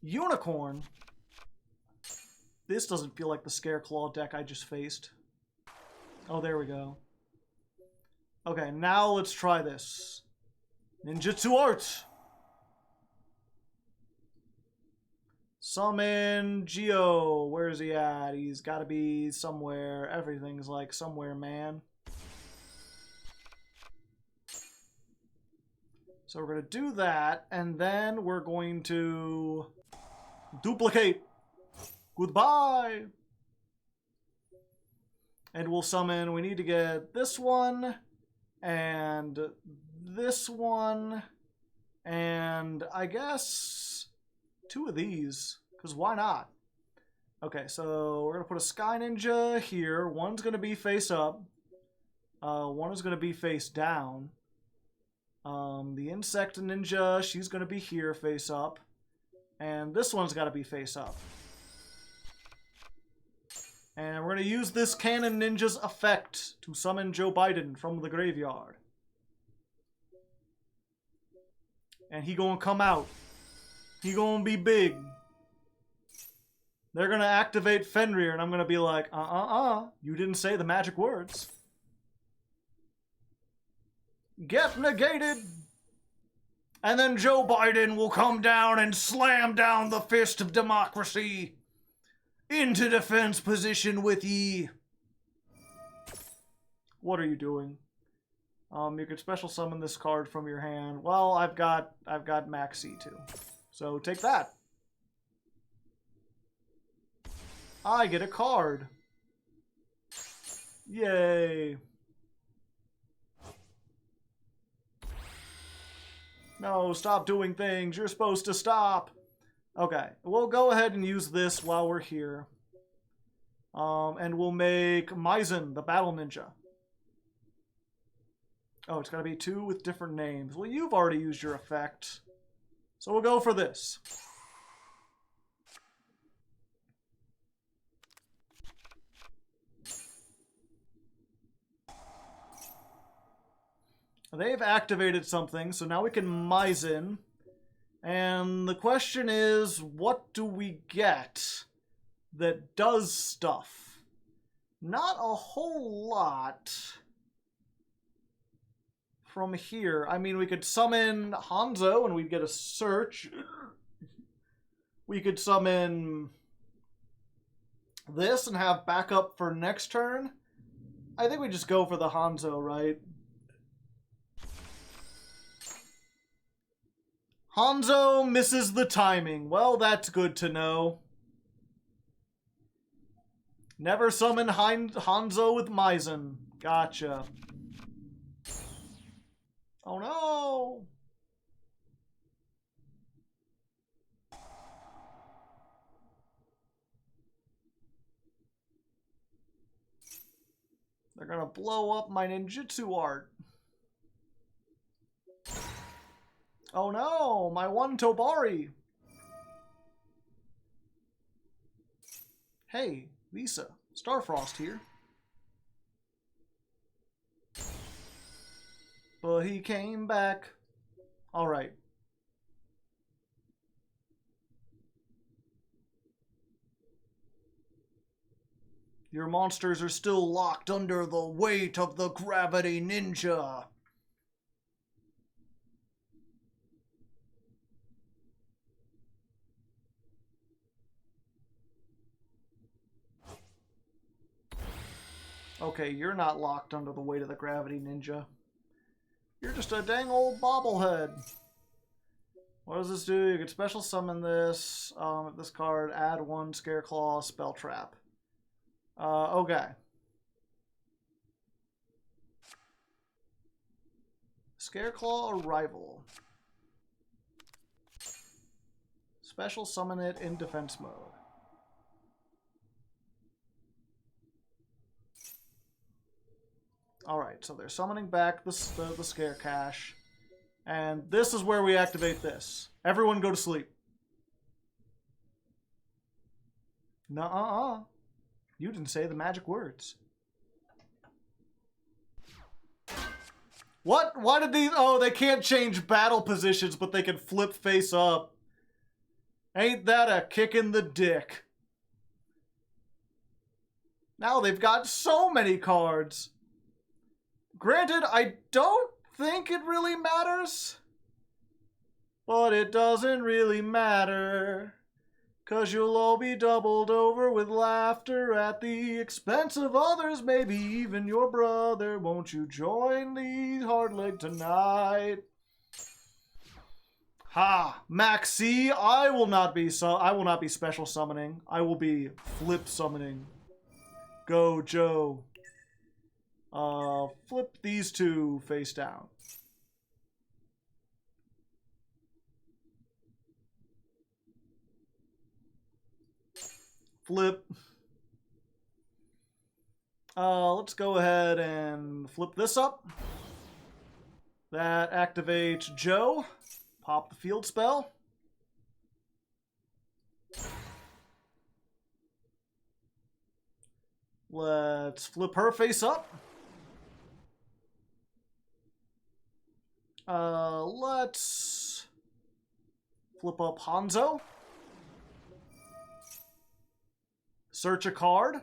Unicorn. This doesn't feel like the Scareclaw deck I just faced. Oh, there we go. Okay, now let's try this. Ninjutsu Art. Summon Geo. Where is he at? He's got to be somewhere. Everything's like somewhere, man. So we're going to do that, and then we're going to duplicate. Goodbye. And we'll summon, we need to get this one, and this one, and I guess 2 of these, because why not? Okay, so we're going to put a Sky Ninja here. One's going to be face up. One is going to be face down. The Insect Ninja, she's going to be here face up. And this one's got to be face up. And we're going to use this Cannon Ninja's effect to summon Joe Biden from the graveyard. And he gonna come out. He gonna be big. They're gonna activate Fenrir, and I'm gonna be like, you didn't say the magic words. Get negated! And then Joe Biden will come down and slam down the fist of democracy into defense position with ye. What are you doing? You could special summon this card from your hand. Well, I've got Maxi too. So take that. I get a card. Yay. No, stop doing things. You're supposed to stop. Okay, we'll go ahead and use this while we're here. And we'll make Maizen, the Battle Ninja. Oh, it's gotta be 2 with different names. Well, you've already used your effect. So we'll go for this. They've activated something, so now we can Maizen. And the question is, what do we get that does stuff? Not a whole lot from here. I mean, we could summon Hanzo and we'd get a search. We could summon this and have backup for next turn. I think we just go for the Hanzo, right? Hanzo misses the timing. Well, that's good to know. Never summon Hanzo with Maizen. Gotcha. Oh no! They're gonna blow up my ninjutsu art. Oh no, my one Tobari. Hey, Lisa, Starfrost here. But he came back. All right. Your monsters are still locked under the weight of the gravity ninja. Okay, you're not locked under the weight of the gravity ninja. You're just a dang old bobblehead. What does this do? You can special summon this. This card, add 1 Scareclaw spell trap. Okay. Scareclaw arrival. Special summon it in defense mode. Alright, so they're summoning back the Scare Cache. And this is where we activate this. Everyone go to sleep. Nuh-uh-uh. You didn't say the magic words. What? Why did these... Oh, they can't change battle positions, but they can flip face up. Ain't that a kick in the dick? Now they've got so many cards. Granted, I don't think it really matters. But it doesn't really matter. 'Cause you'll all be doubled over with laughter at the expense of others, maybe even your brother. Won't you join the Hardleg tonight? Ha! Maxi, I will not be special summoning. I will be flip summoning. Go, Joe. Flip these 2 face down. Flip. Let's go ahead and flip this up. That activates Joe. Pop the field spell. Let's flip her face up. Let's flip up Hanzo. Search a card.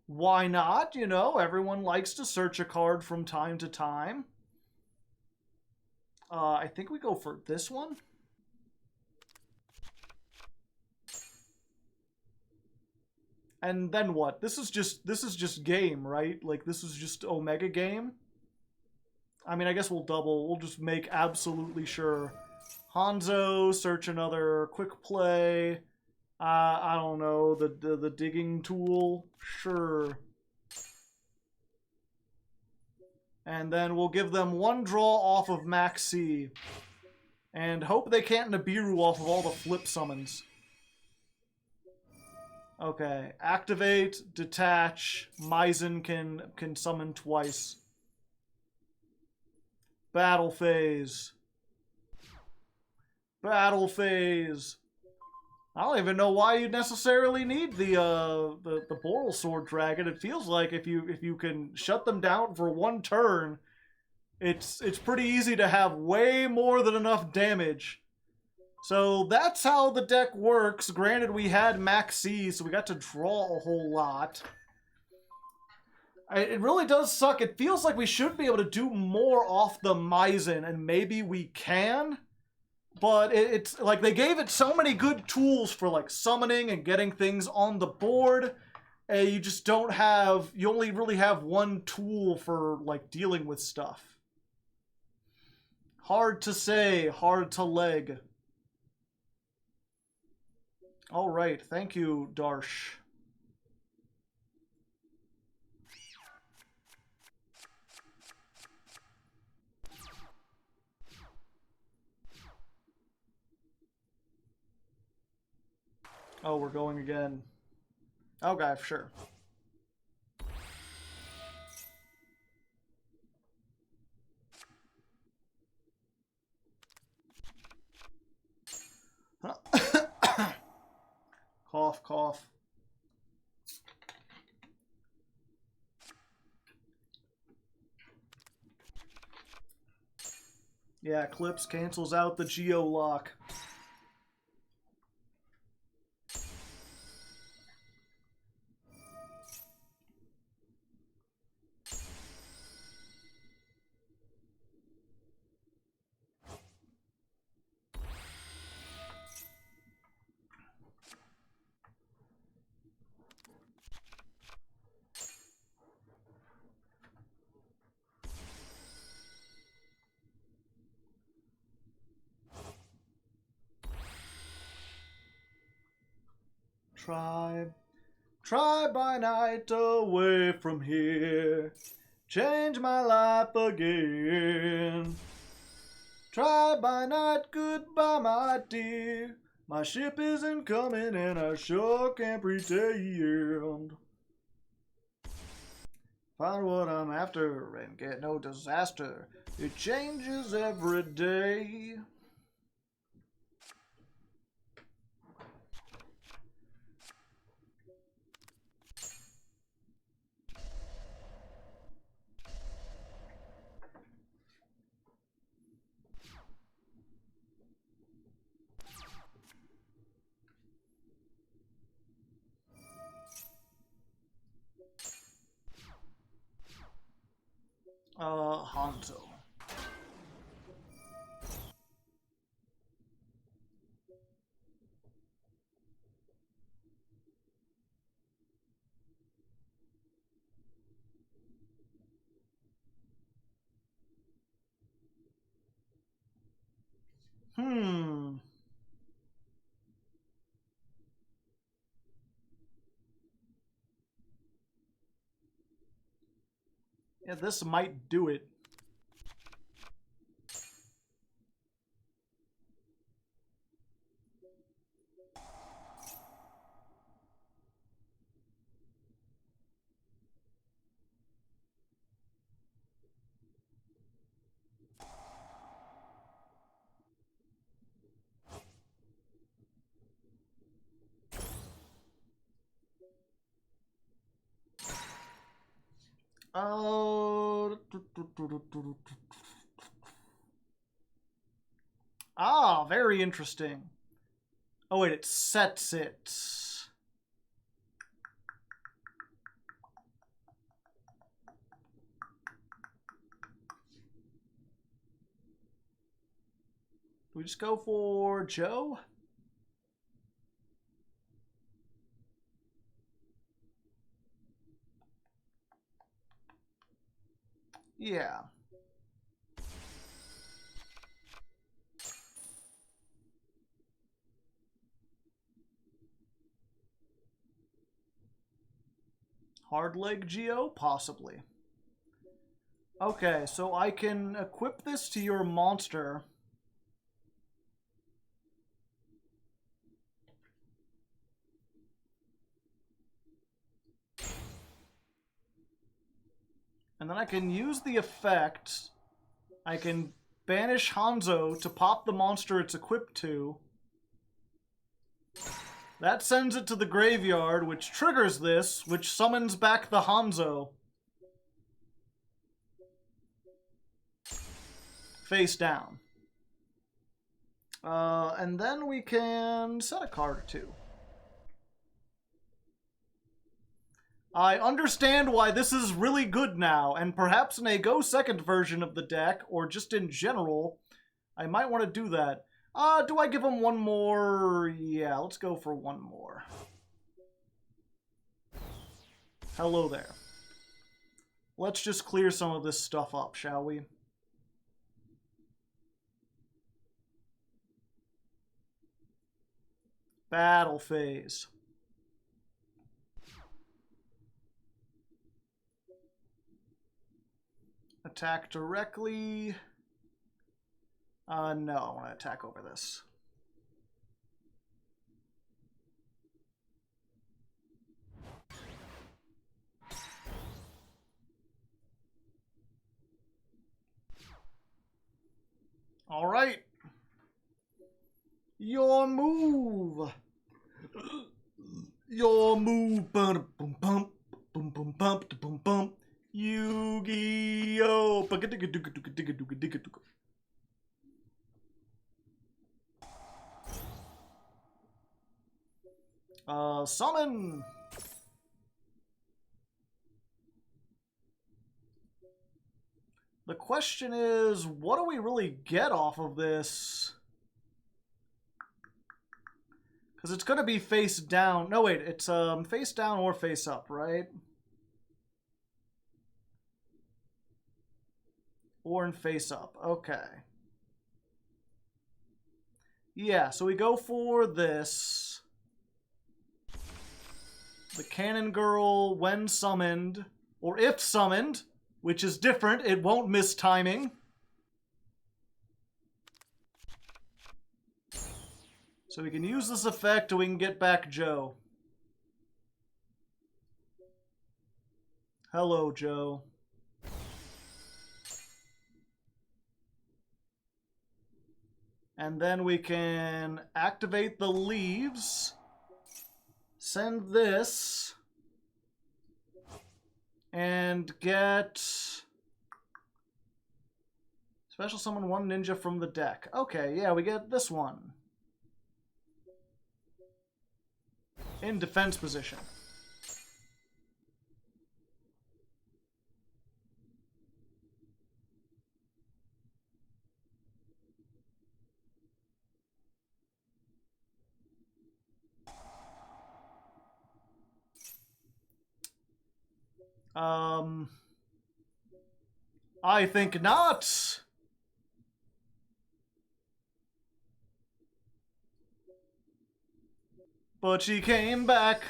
Why not? You know, everyone likes to search a card from time to time. I think we go for this one. And then what? This is just game, right? Like, this is just Omega game. I mean, I guess we'll just make absolutely sure. Hanzo, search another quick play. I don't know, the digging tool. Sure. And then we'll give them 1 draw off of Maxi. And hope they can't Nibiru off of all the flip summons. Okay, activate, detach, Maizen can summon twice. Battle phase. Battle phase. I don't even know why you necessarily need the Boral Sword Dragon. It feels like if you can shut them down for one turn, it's pretty easy to have way more than enough damage. So that's how the deck works. Granted, we had Max C, so we got to draw a whole lot. It really does suck. It feels like we should be able to do more off the Maizen, and maybe we can. But it's like they gave it so many good tools for like summoning and getting things on the board. And you just don't have, you only really have one tool for like dealing with stuff. Hard to say, hard to leg. All right, thank you, Darsh. Oh, we're going again. Okay, sure. Cough, cough. Yeah, Eclipse cancels out the Geo lock. Try by night away from here. Change my life again. Try by night, goodbye, my dear. My ship isn't coming and I sure can't pretend. Find what I'm after and get no disaster. It changes every day. Honto. Yeah, this might do it. Very interesting. Oh wait, it sets it. Do we just go for Joe? Yeah. Hardleg Geo? Possibly. Okay, so I can equip this to your monster. And then I can use the effect. I can banish Hanzo to pop the monster it's equipped to. That sends it to the graveyard, which triggers this, which summons back the Hanzo. Face down. And then we can set a card or two. I understand why this is really good now, and perhaps in a Go Second version of the deck, or just in general, I might want to do that. Do I give him one more? Yeah, let's go for one more. Hello there. Let's just clear some of this stuff up, shall we? Battle phase. Attack directly. No, I want to attack over this. All right. Your move. Your move. Boom, boom, boom, boom, boom, boom, boom, boom. Yu-Gi-Oh! Summon! The question is, what do we really get off of this? Because it's going to be face down. No, wait, it's face down or face up, right? Or in face up. Okay. Yeah, so we go for this. The Cannon Girl, when summoned, or if summoned, which is different, it won't miss timing. So we can use this effect or we can get back Joe. Hello, Joe. And then we can activate the leaves. Send this. And get... Special summon one ninja from the deck. Okay, yeah, we get this one. In defense position. I think not. But she came back.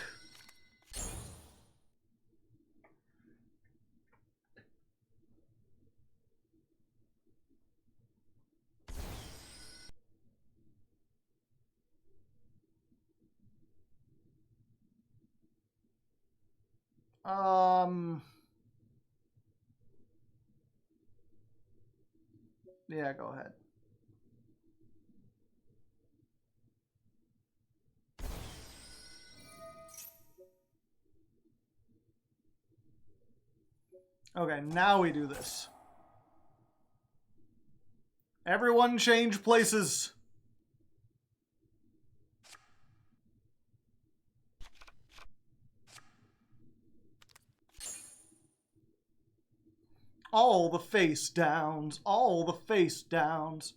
Yeah, go ahead. Okay, now we do this. Everyone change places. All the face downs. All the face downs.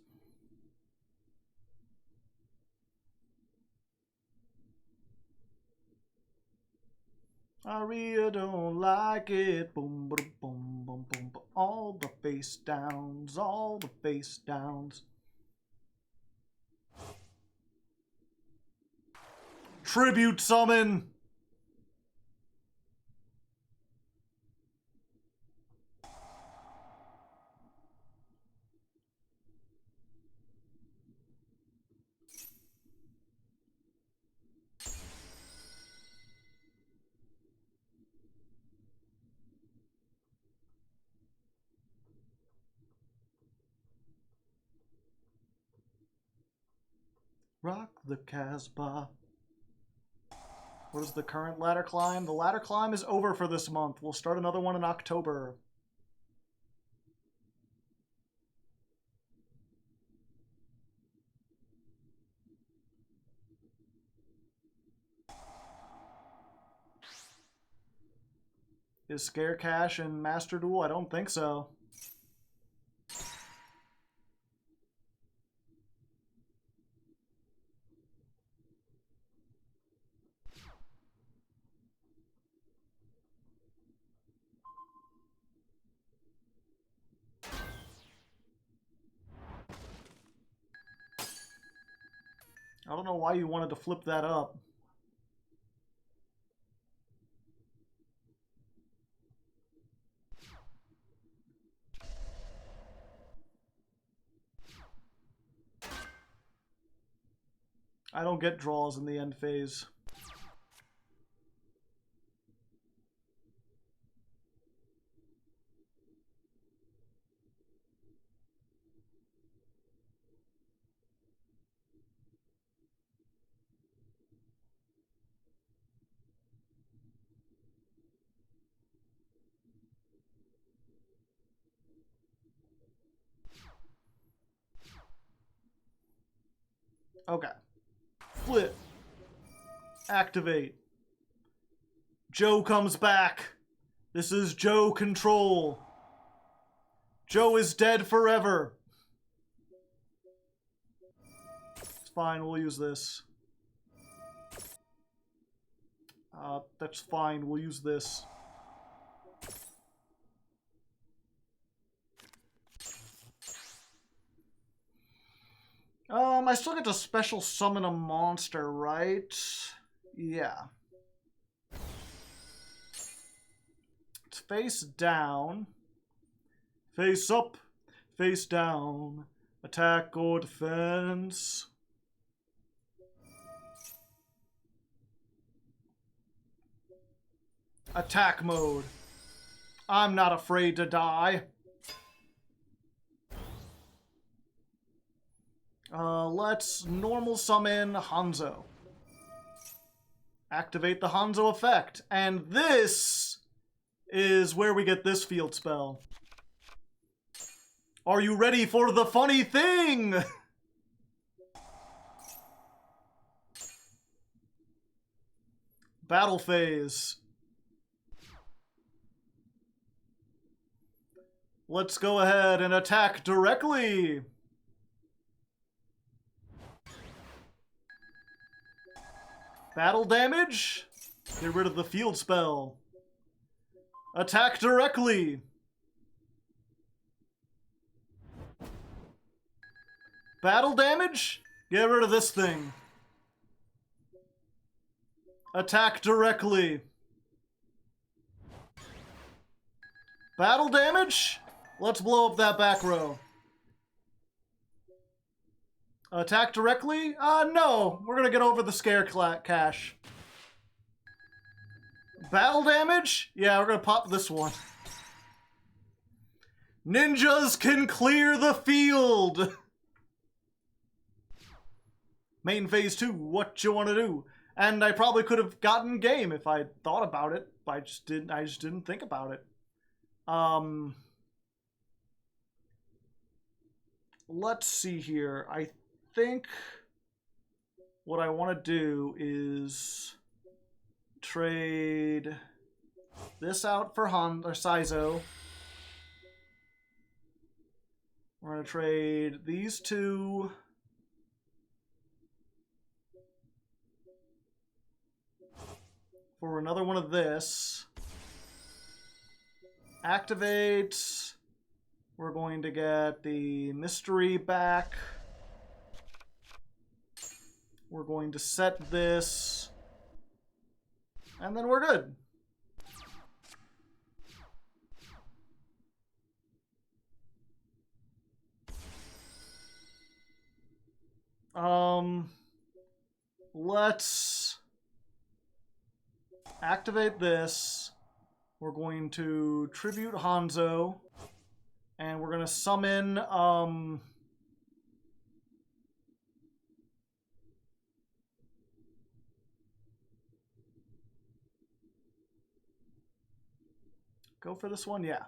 Aria don't like it. Boom, boom, boom, boom, boom. All the face downs. All the face downs. Tribute summon. Rock the Casbah. What is the current ladder climb? The ladder climb is over for this month. We'll start another one in October. Is Scare Cash and Master Duel? I don't think so. I don't know why you wanted to flip that up. I don't get draws in the end phase. Okay. Flip. Activate. Joe comes back. This is Joe Control. Joe is dead forever. It's fine, we'll use this. That's fine, we'll use this. I still get to special summon a monster, right? Yeah. It's face down. Face up. Face down. Attack or defense. Attack mode. I'm not afraid to die. Let's normal summon Hanzo. Activate the Hanzo effect. And this is where we get this field spell. Are you ready for the funny thing? Battle phase. Let's go ahead and attack directly. Battle damage? Get rid of the field spell. Attack directly. Battle damage? Get rid of this thing. Attack directly. Battle damage? Let's blow up that back row. Attack directly? No. We're gonna get over the Scare Cash. Battle damage? Yeah, we're gonna pop this one. Ninjas can clear the field! Main phase 2, what you wanna do? And I probably could have gotten game if I thought about it. I just didn't think about it. Let's see here. I think what I want to do is trade this out for Saizo. We're going to trade these two for another one of this. Activate. We're going to get the mystery back. We're going to set this. And then we're good. Let's activate this. We're going to tribute Hanzo. And we're going to summon, Go for this one? Yeah.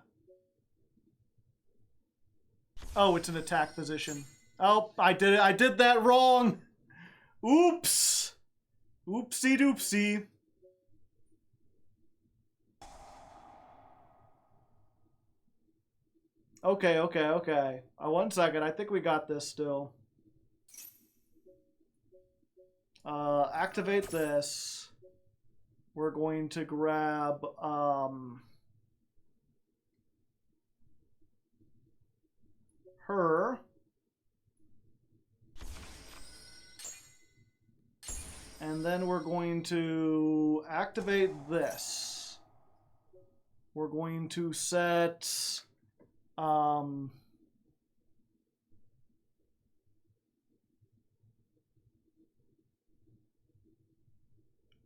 Oh, it's an attack position. Oh, I did it. I did that wrong. Oops. Oopsie doopsie. Okay. 1 second. I think we got this still. Activate this. We're going to grab, her. And then we're going to activate this. We're going to set,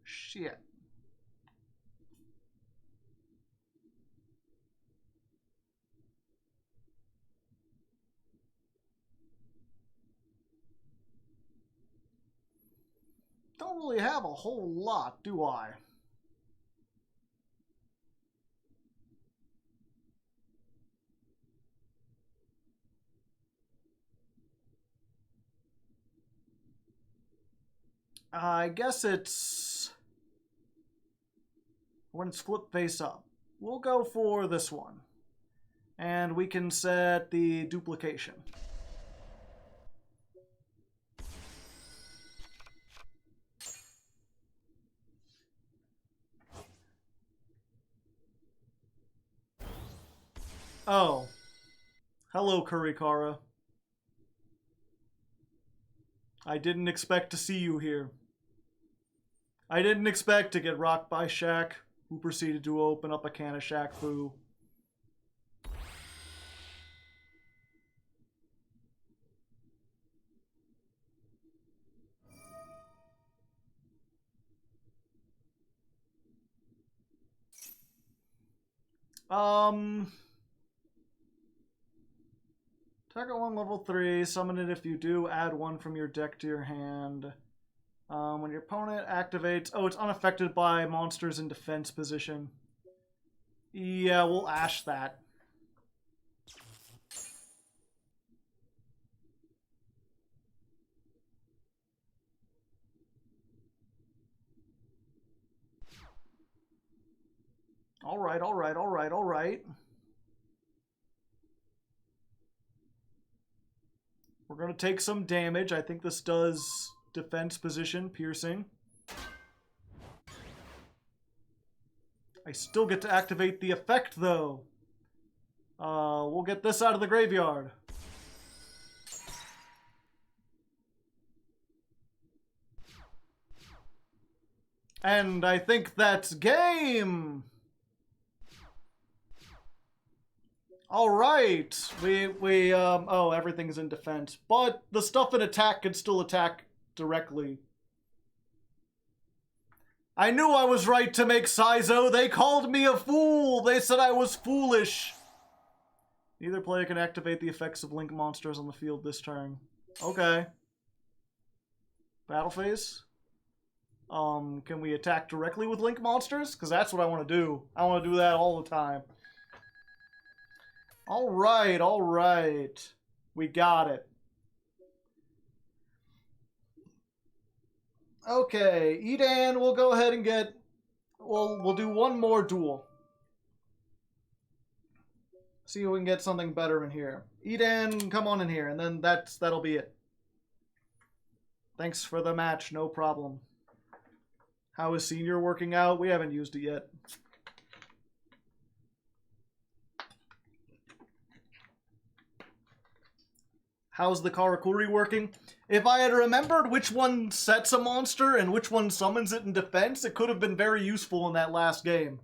shit. Don't really have a whole lot, do I? I guess it's when it's flipped face up. We'll go for this one. And we can set the duplication. Oh. Hello, Kurikara. I didn't expect to see you here. I didn't expect to get rocked by Shaq, who proceeded to open up a can of Shaq Fu. Target 1 level 3, summon it if you do, add 1 from your deck to your hand. When your opponent activates... Oh, it's unaffected by monsters in defense position. Yeah, we'll ash that. Alright. We're gonna take some damage. I think this does defense position, piercing. I still get to activate the effect, though. We'll get this out of the graveyard. And I think that's game! Alright, oh, everything's in defense. But the stuff in attack can still attack directly. I knew I was right to make Saizo. They called me a fool. They said I was foolish. Neither player can activate the effects of Link monsters on the field this turn. Okay. Battle phase. Can we attack directly with Link monsters? Because that's what I want to do. I want to do that all the time. Alright. We got it. Okay, Edan, we'll go ahead and get... We'll do one more duel. See if we can get something better in here. Edan, come on in here, and then that'll be it. Thanks for the match, no problem. How is Senior working out? We haven't used it yet. How's the Karakuri working? If I had remembered which one sets a monster and which one summons it in defense, it could have been very useful in that last game.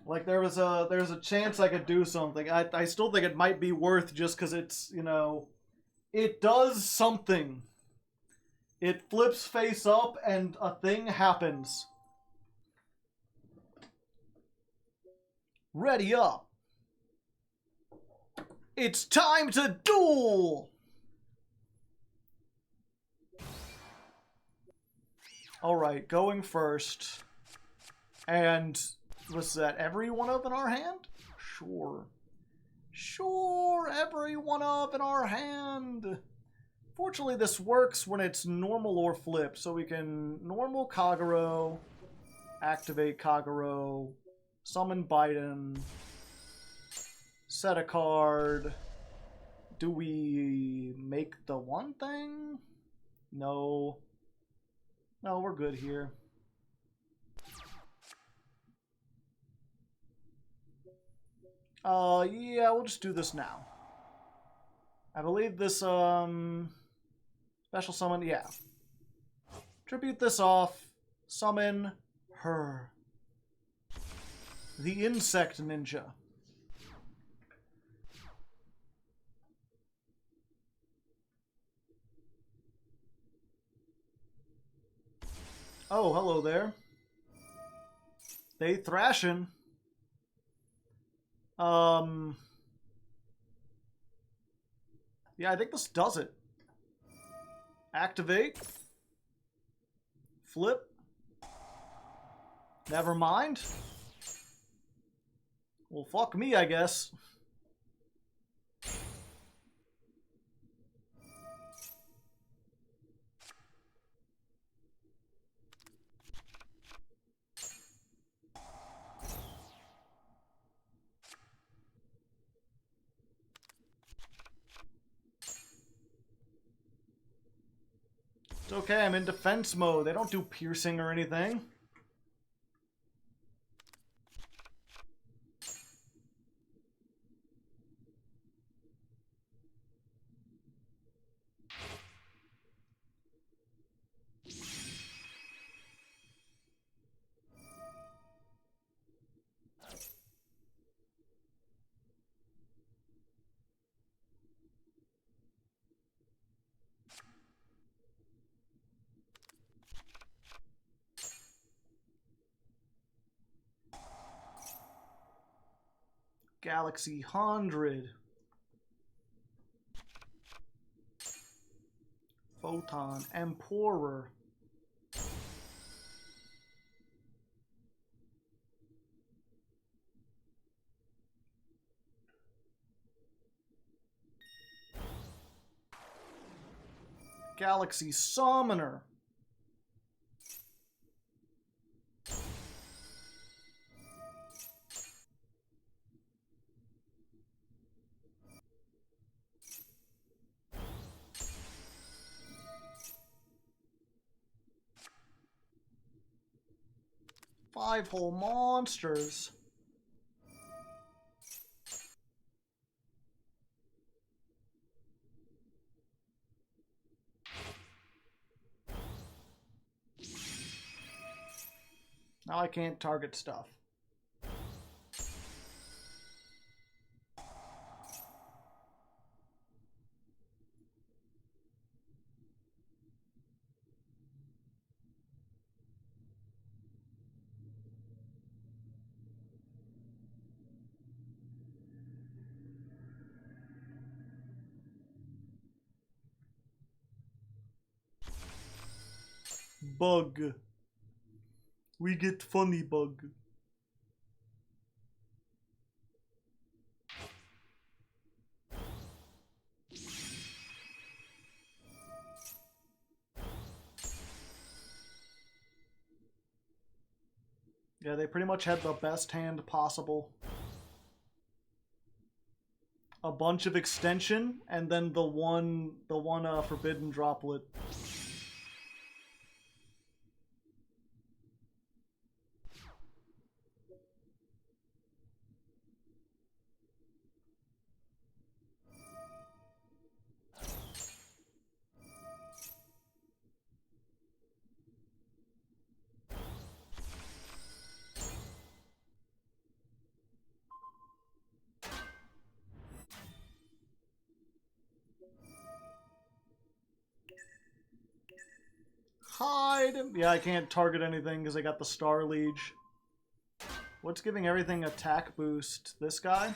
Like, there's a chance I could do something. I still think it might be worth just because it's, you know, it does something. It flips face up and a thing happens. Ready up. It's time to duel! Alright, going first. And was that every one up in our hand? Sure. Sure, every one up in our hand. Fortunately, this works when it's normal or flip, so we can normal Kagero, activate Kagero, summon Biden, set a card. Do we make the one thing? No. No, we're good here. Yeah, we'll just do this now. I believe this, special summon, yeah. Tribute this off. Summon her. The Insect Ninja. Oh, hello there. They thrashing. Yeah, I think this does it. Activate. Flip. Never mind. Well, fuck me, I guess. It's okay, I'm in defense mode. They don't do piercing or anything. Galaxy 100. Photon. Emperor. Galaxy Summoner. Five whole monsters. Now I can't target stuff. Bug. We get funny bug. Yeah, they pretty much had the best hand possible. A bunch of extension, and then the one forbidden droplet. Hide! Yeah, I can't target anything because I got the Star Liege. What's giving everything attack boost? This guy?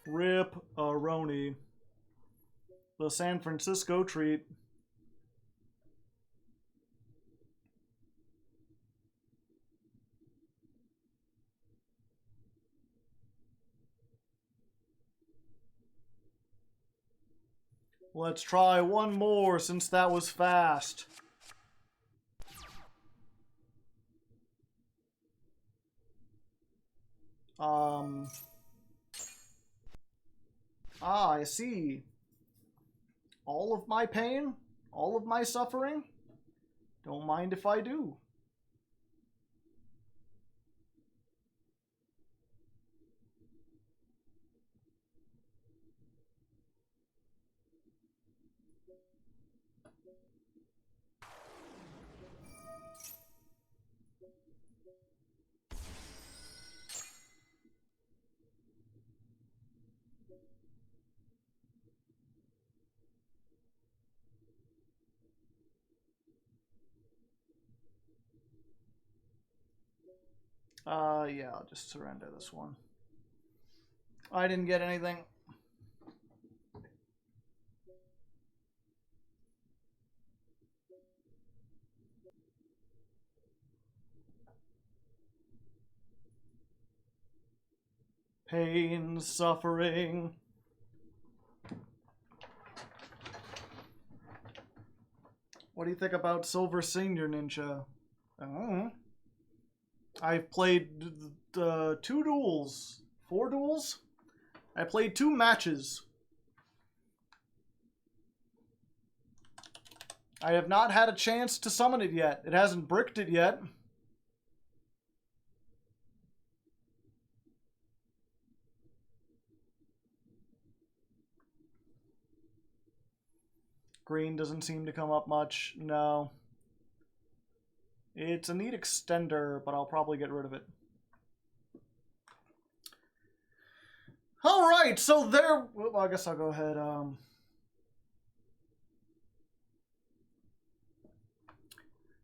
Rip Aroni. The San Francisco treat. Let's try one more since that was fast. I see. All of my pain, all of my suffering. Don't mind if I do. Yeah, I'll just surrender this one. I didn't get anything. Pain, suffering. What do you think about Silver Senior Ninja? I've played 2 duels. 4 duels? I played 2 matches. I have not had a chance to summon it yet. It hasn't bricked it yet. Green doesn't seem to come up much. No. It's a neat extender, but I'll probably get rid of it. Alright, so there... Well, I guess I'll go ahead.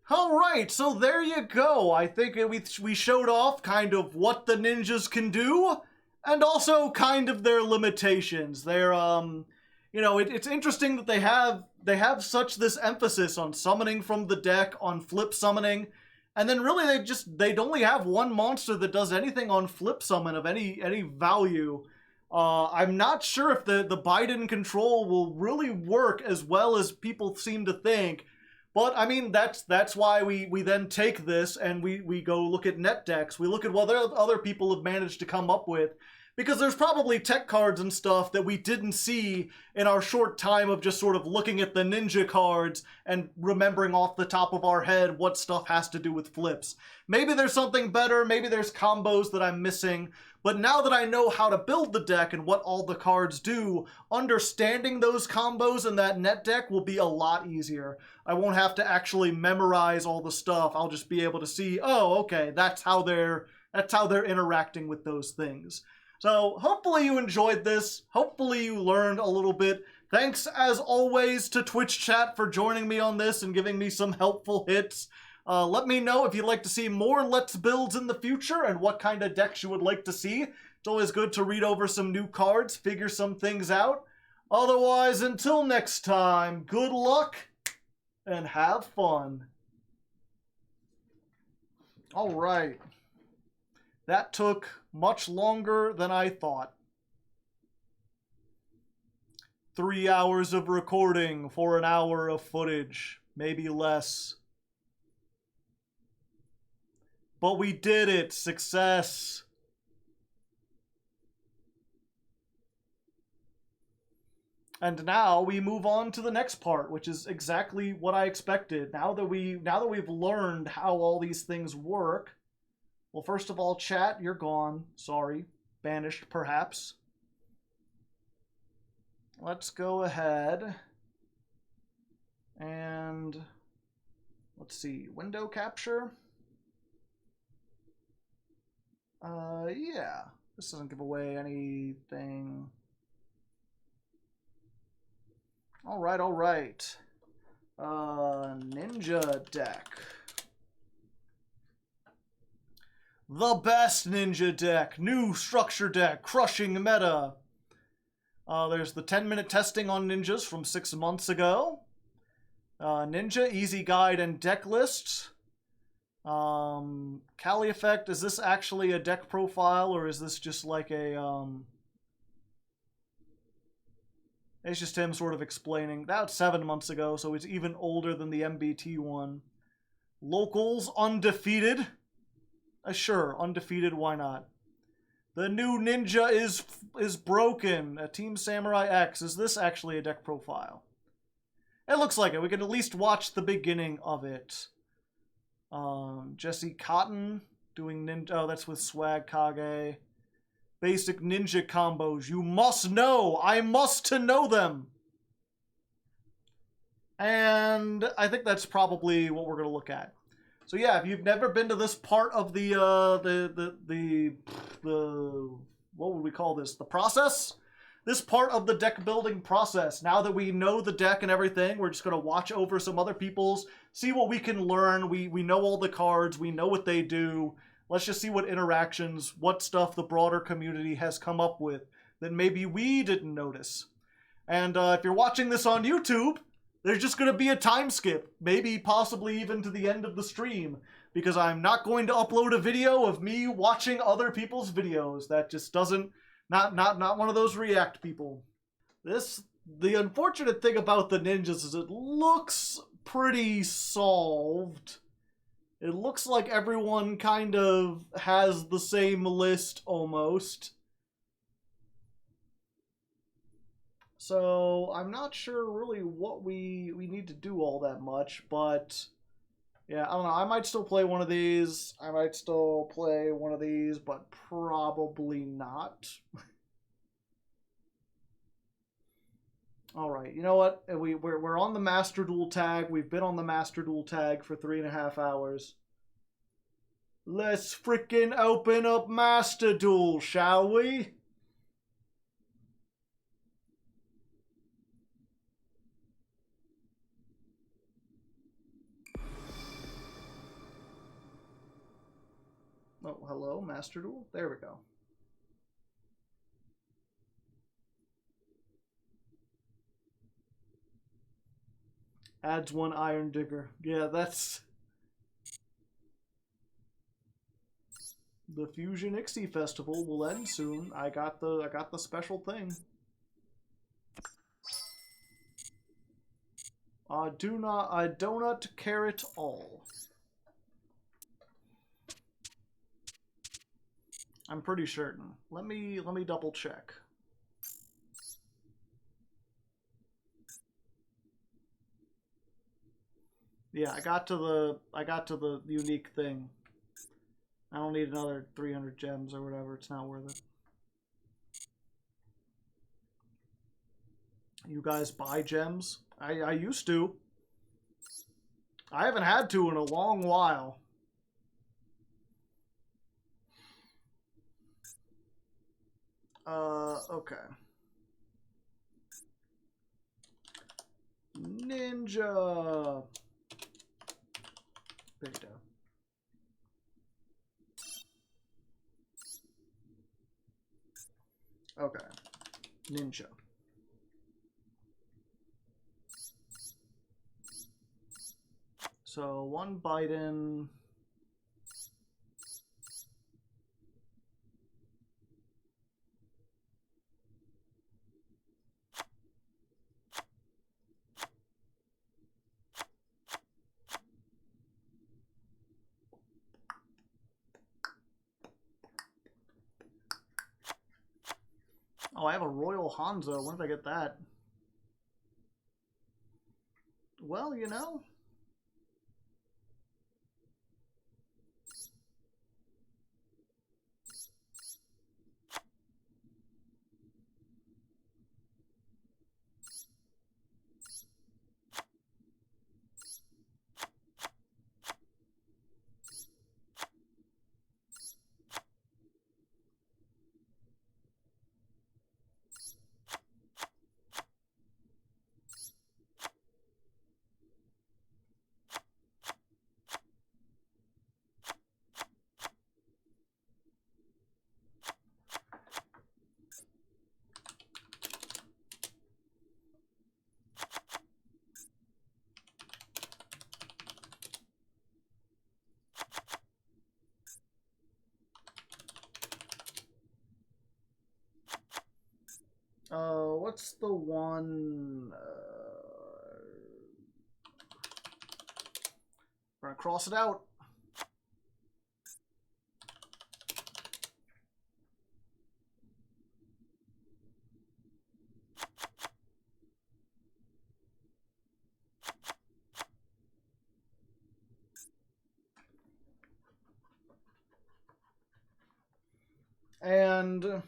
Alright, so there you go. I think we showed off kind of what the ninjas can do, and also kind of their limitations. They're, you know, it's interesting that they have such this emphasis on summoning from the deck, on flip summoning, and then really they'd only have one monster that does anything on flip summon of any value. I'm not sure if the Biden control will really work as well as people seem to think, but I mean that's why we then take this and we go look at net decks. We look at what other people have managed to come up with. Because there's probably tech cards and stuff that we didn't see in our short time of just sort of looking at the ninja cards and remembering off the top of our head what stuff has to do with flips. Maybe there's something better, maybe there's combos that I'm missing, but now that I know how to build the deck and what all the cards do, understanding those combos in that net deck will be a lot easier. I won't have to actually memorize all the stuff. I'll just be able to see, oh, okay, that's how they're interacting with those things. So hopefully you enjoyed this. Hopefully you learned a little bit. Thanks as always to Twitch chat for joining me on this and giving me some helpful hits. Let me know if you'd like to see more Let's Builds in the future and what kind of decks you would like to see. It's always good to read over some new cards, figure some things out. Otherwise, until next time, good luck and have fun. All right. That took much longer than I thought. 3 hours of recording for an hour of footage, maybe less. But we did it. Success. And now we move on to the next part, which is exactly what I expected. Now that we've learned how all these things work. Well, first of all, chat, you're gone. Sorry. Banished, perhaps. Let's go ahead and let's see. Window capture. Yeah. This doesn't give away anything. All right, all right. Ninja deck. The best ninja deck. New structure deck. Crushing meta. There's the 10-minute testing on ninjas from 6 months ago. Ninja, easy guide and deck list. Kali effect. Is this actually a deck profile, or is this just like a, It's just him sort of explaining. That's 7 months ago, so it's even older than the MBT one. Locals, undefeated. Sure, undefeated, why not? The new ninja is broken. A Team Samurai X. Is this actually a deck profile? It looks like it. We can at least watch the beginning of it. Jesse Cotton doing ninja. Oh, that's with Swag Kage. Basic ninja combos. You must know. I must to know them. And I think that's probably what we're going to look at. So yeah, if you've never been to this part of the what would we call this? The process? This part of the deck building process. Now that we know the deck and everything, we're just going to watch over some other people's, see what we can learn. We know all the cards. We know what they do. Let's just see what interactions, what stuff the broader community has come up with that maybe we didn't notice. And if you're watching this on YouTube, there's just going to be a time skip, maybe possibly even to the end of the stream, because I'm not going to upload a video of me watching other people's videos. That just doesn't, not one of those react people. The unfortunate thing about the ninjas is it looks pretty solved. It looks like everyone kind of has the same list almost. So I'm not sure really what we need to do all that much, but yeah, I don't know. I might still play one of these. I might still play one of these, but probably not. All right, you know what? We're on the Master Duel tag. We've been on the Master Duel tag for 3.5 hours. Let's frickin' open up Master Duel, shall we? Oh, hello, Master Duel. There we go. Adds 1 Iron Digger. Yeah, that's... The Fusion Ixie Festival will end soon. I got the special thing. I do not care at all. I'm pretty certain. Let me double check. Yeah, I got to the unique thing. I don't need another 300 gems or whatever. It's not worth it. You guys buy gems? I used to. I haven't had to in a long while. Okay. Ninja beta. Okay. Ninja. So 1 Biden. Oh, I have a Royal Hanzo. When did I get that? Well, you know. one... we're gonna cross it out. And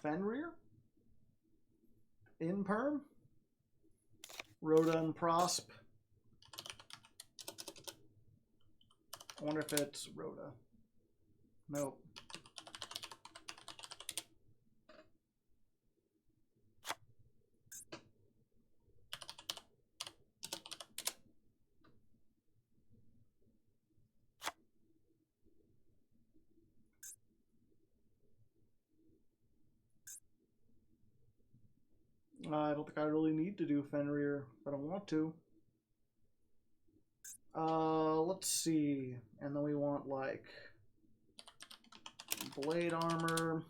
Fenrir, Imperm, Rhoda and Prosp. I wonder if it's Rhoda. Nope. I don't think I really need to do Fenrir, but I want to. Let's see. And then we want, like, blade armor.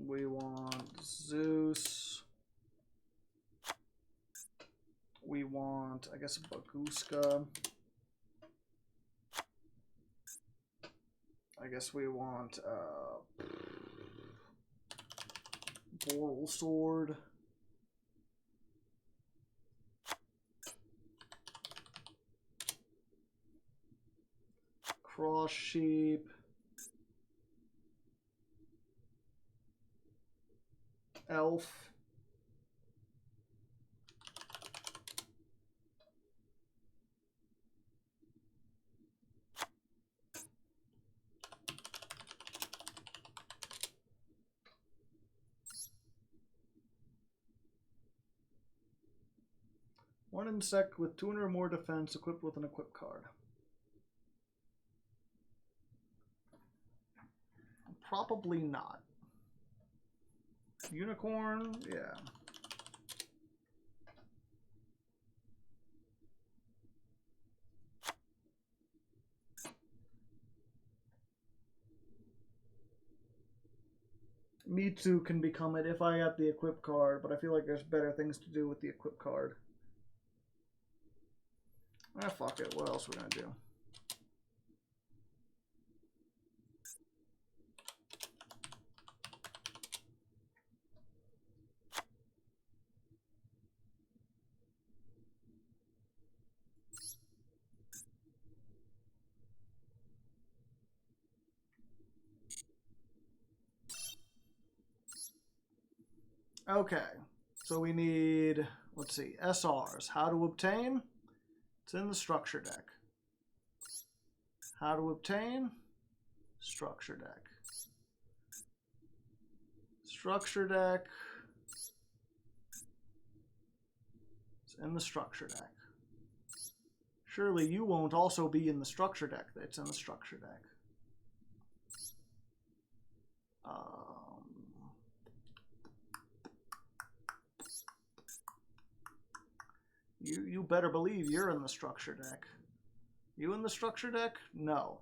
We want Zeus. We want, I guess, Baguska. I guess we want, Boral Sword. Cross Sheep. Elf. One insect with 200 or more defense equipped with an equip card. Probably not. Unicorn, yeah. Mitsu can become it if I have the equip card, but I feel like there's better things to do with the equip card. Ah, fuck it. What else are we gonna do? Okay, so we need, let's see, SRs. How to obtain? It's in the structure deck. How to obtain? Structure deck. Structure deck. It's in the structure deck. Surely you won't also be in the structure deck that's in the structure deck. You better believe you're in the structure deck. You in the structure deck? No.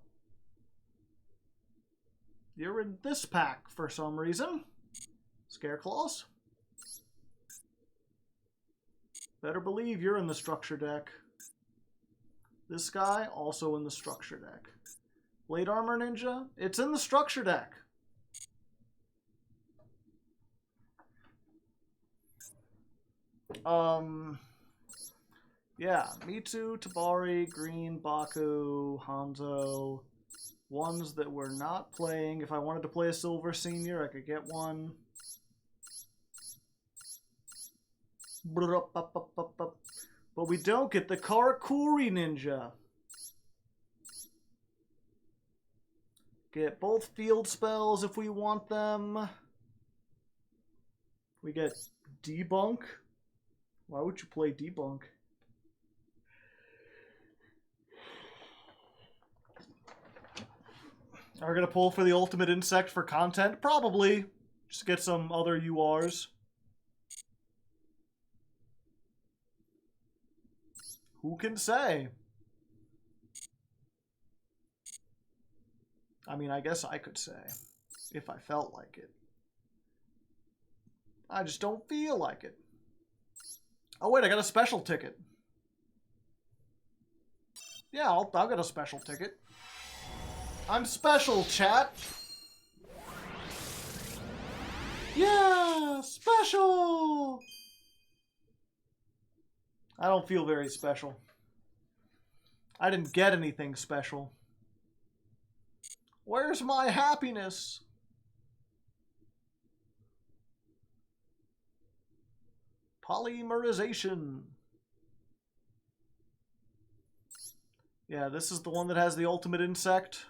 You're in this pack for some reason. Scareclaws. Better believe you're in the structure deck. This guy, also in the structure deck. Blade Armor Ninja, it's in the structure deck. Yeah, Mitsu, Tabari, Green, Baku, Hanzo. Ones that we're not playing. If I wanted to play a Silver Senior, I could get one. But we don't get the Karakuri Ninja. Get both field spells if we want them. We get Debunk. Why would you play Debunk? Are we going to pull for the ultimate insect for content? Probably. Just get some other URs. Who can say? I mean, I guess I could say, if I felt like it. I just don't feel like it. Oh wait, I got a special ticket. Yeah, I'll get a special ticket. I'm special, chat. Yeah, special. I don't feel very special. I didn't get anything special. Where's my happiness? Polymerization. Yeah, this is the one that has the ultimate insect.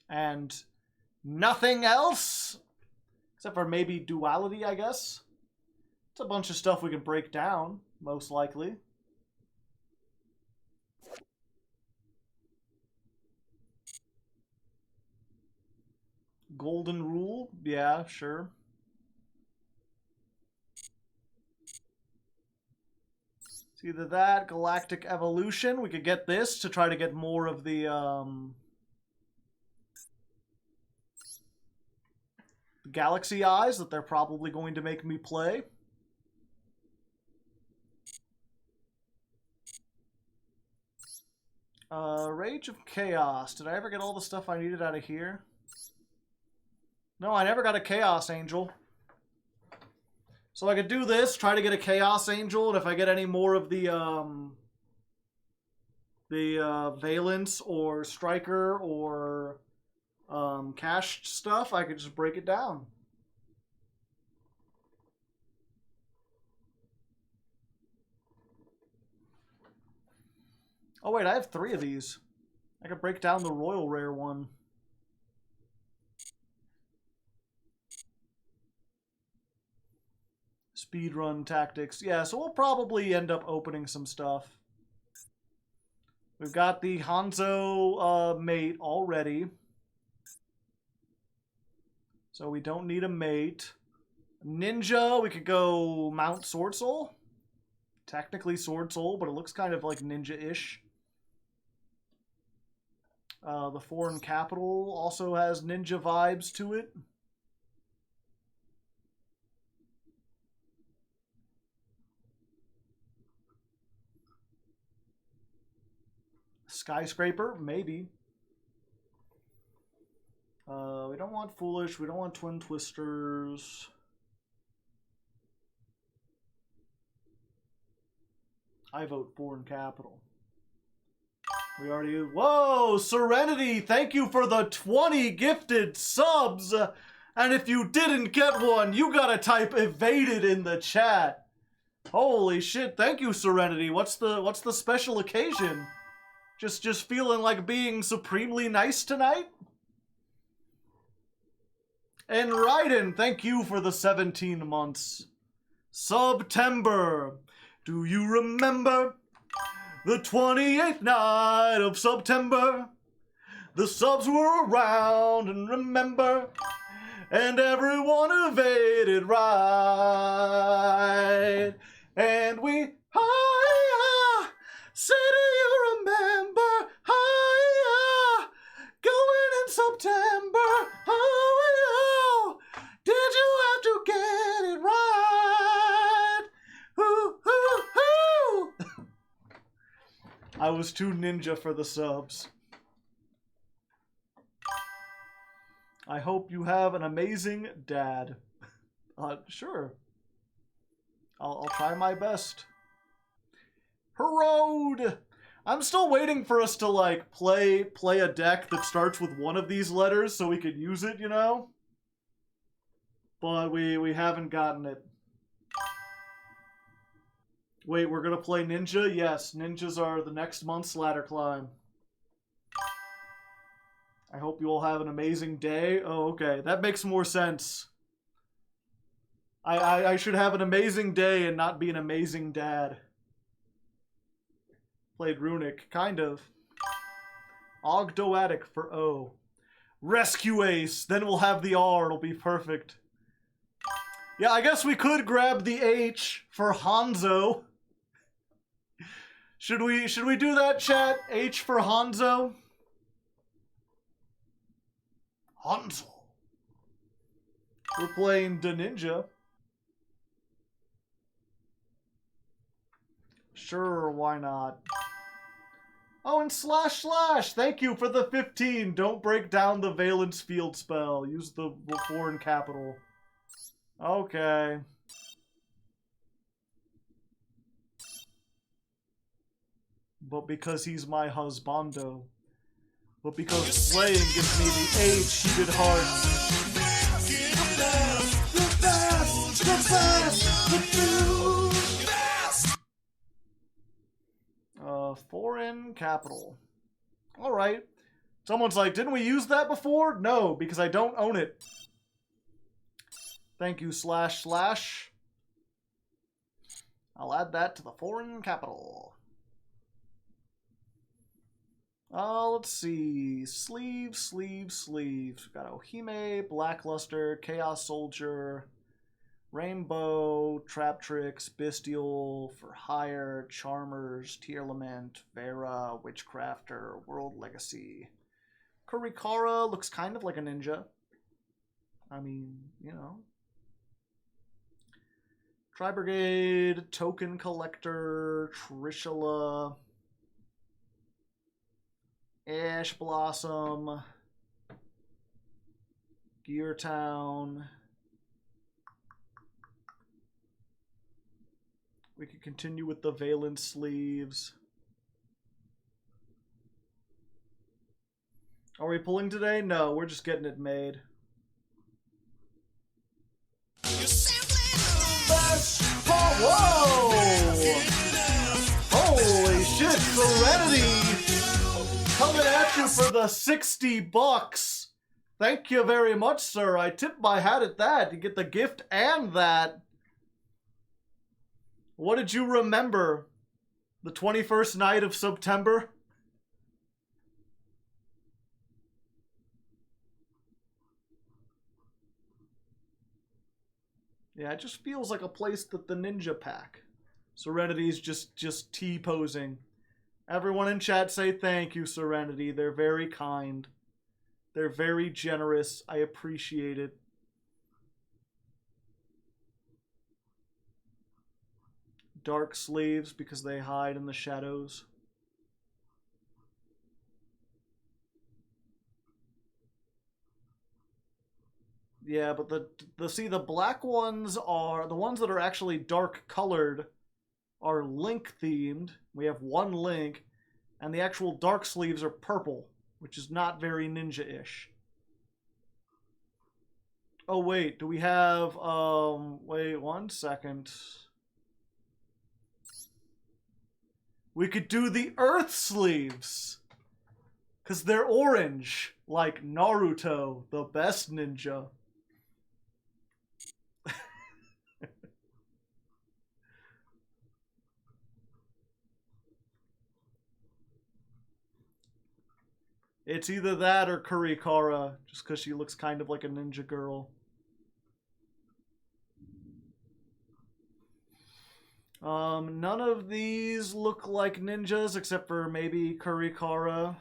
And nothing else? Except for maybe duality, I guess. It's a bunch of stuff we can break down, most likely. Golden rule? Yeah, sure. It's either that, galactic evolution. We could get this to try to get more of the galaxy eyes that they're probably going to make me play. Rage of Chaos. Did I ever get all the stuff I needed out of here? No, I never got a Chaos Angel. So I could do this, try to get a Chaos Angel, and if I get any more of the Valence or Striker or cached stuff, I could just break it down. Oh wait, I have 3 of these. I could break down the Royal Rare one. Speedrun tactics. Yeah, so we'll probably end up opening some stuff. We've got the Hanzo mate already. So we don't need a mate. Ninja, we could go Mount Sword Soul. Technically Sword Soul, but it looks kind of like ninja-ish. The foreign capital also has ninja vibes to it. Skyscraper, maybe. We don't want Foolish. We don't want Twin Twisters. I vote Foreign Capital. We already... Whoa! Serenity! Thank you for the 20 gifted subs! And if you didn't get one, you gotta type evaded in the chat. Holy shit, thank you, Serenity. What's the special occasion? Just feeling like being supremely nice tonight? And Raiden, thank you for the 17 months. September. Do you remember the 28th night of September? The subs were around and remember, and everyone evaded right. And we, hi-ya, say do you remember, hi-ya, going in September, oh, did you have to get it right? Hoo, hoo, hoo. I was too ninja for the subs. I hope you have an amazing dad. Sure. I'll try my best. Herode! I'm still waiting for us to, like, play a deck that starts with one of these letters so we could use it, you know? But we haven't gotten it. Wait, we're gonna play Ninja? Yes, Ninjas are the next month's ladder climb. I hope you all have an amazing day. Oh, okay. That makes more sense. I should have an amazing day and not be an amazing dad. Played Runic, kind of. Ogdoatic for O. Rescue Ace, then we'll have the R, it'll be perfect. Yeah, I guess we could grab the H for Hanzo. Should we do that, chat? H for Hanzo? Hansel. We're playing the ninja. Sure, why not? Oh, and slash slash! Thank you for the 15. Don't break down the Valence field spell. Use the foreign capital. Okay. But because he's my husbando. But because playing gives me the age-heated heart. Foreign capital. Alright. Someone's like, didn't we use that before? No, because I don't own it. Thank you, slash slash. I'll add that to the foreign capital. Let's see. Sleeves, sleeves, sleeves. We've got Ohime, Blackluster, Chaos Soldier, Rainbow, Trap Tricks, Bestial, For Hire, Charmers, Tearlament, Vera, Witchcrafter, World Legacy. Kurikara looks kind of like a ninja. I mean, you know. Tri-Brigade, Token Collector, Trishula, Ash Blossom, Gear Town. We could continue with the Valence sleeves. Are we pulling today? No, we're just getting it made. Whoa! Holy shit, Serenity! Coming at you for the 60 bucks. Thank you very much, sir. I tip my hat at that. You get the gift and that. What did you remember? The 21st night of September? Yeah, it just feels like a place that the ninja pack. Serenity's just T-posing. Everyone in chat say thank you, Serenity. They're very kind. They're very generous. I appreciate it. Dark sleeves because they hide in the shadows. Yeah, but the black ones are the ones that are actually dark colored are Link themed. We have one Link, and the actual dark sleeves are purple, which is not very ninja-ish. Oh wait, do we have wait 1 second. We could do the Earth sleeves. 'Cause they're orange, like Naruto, the best ninja. It's either that or Kurikara, just because she looks kind of like a ninja girl. None of these look like ninjas except for maybe Kurikara.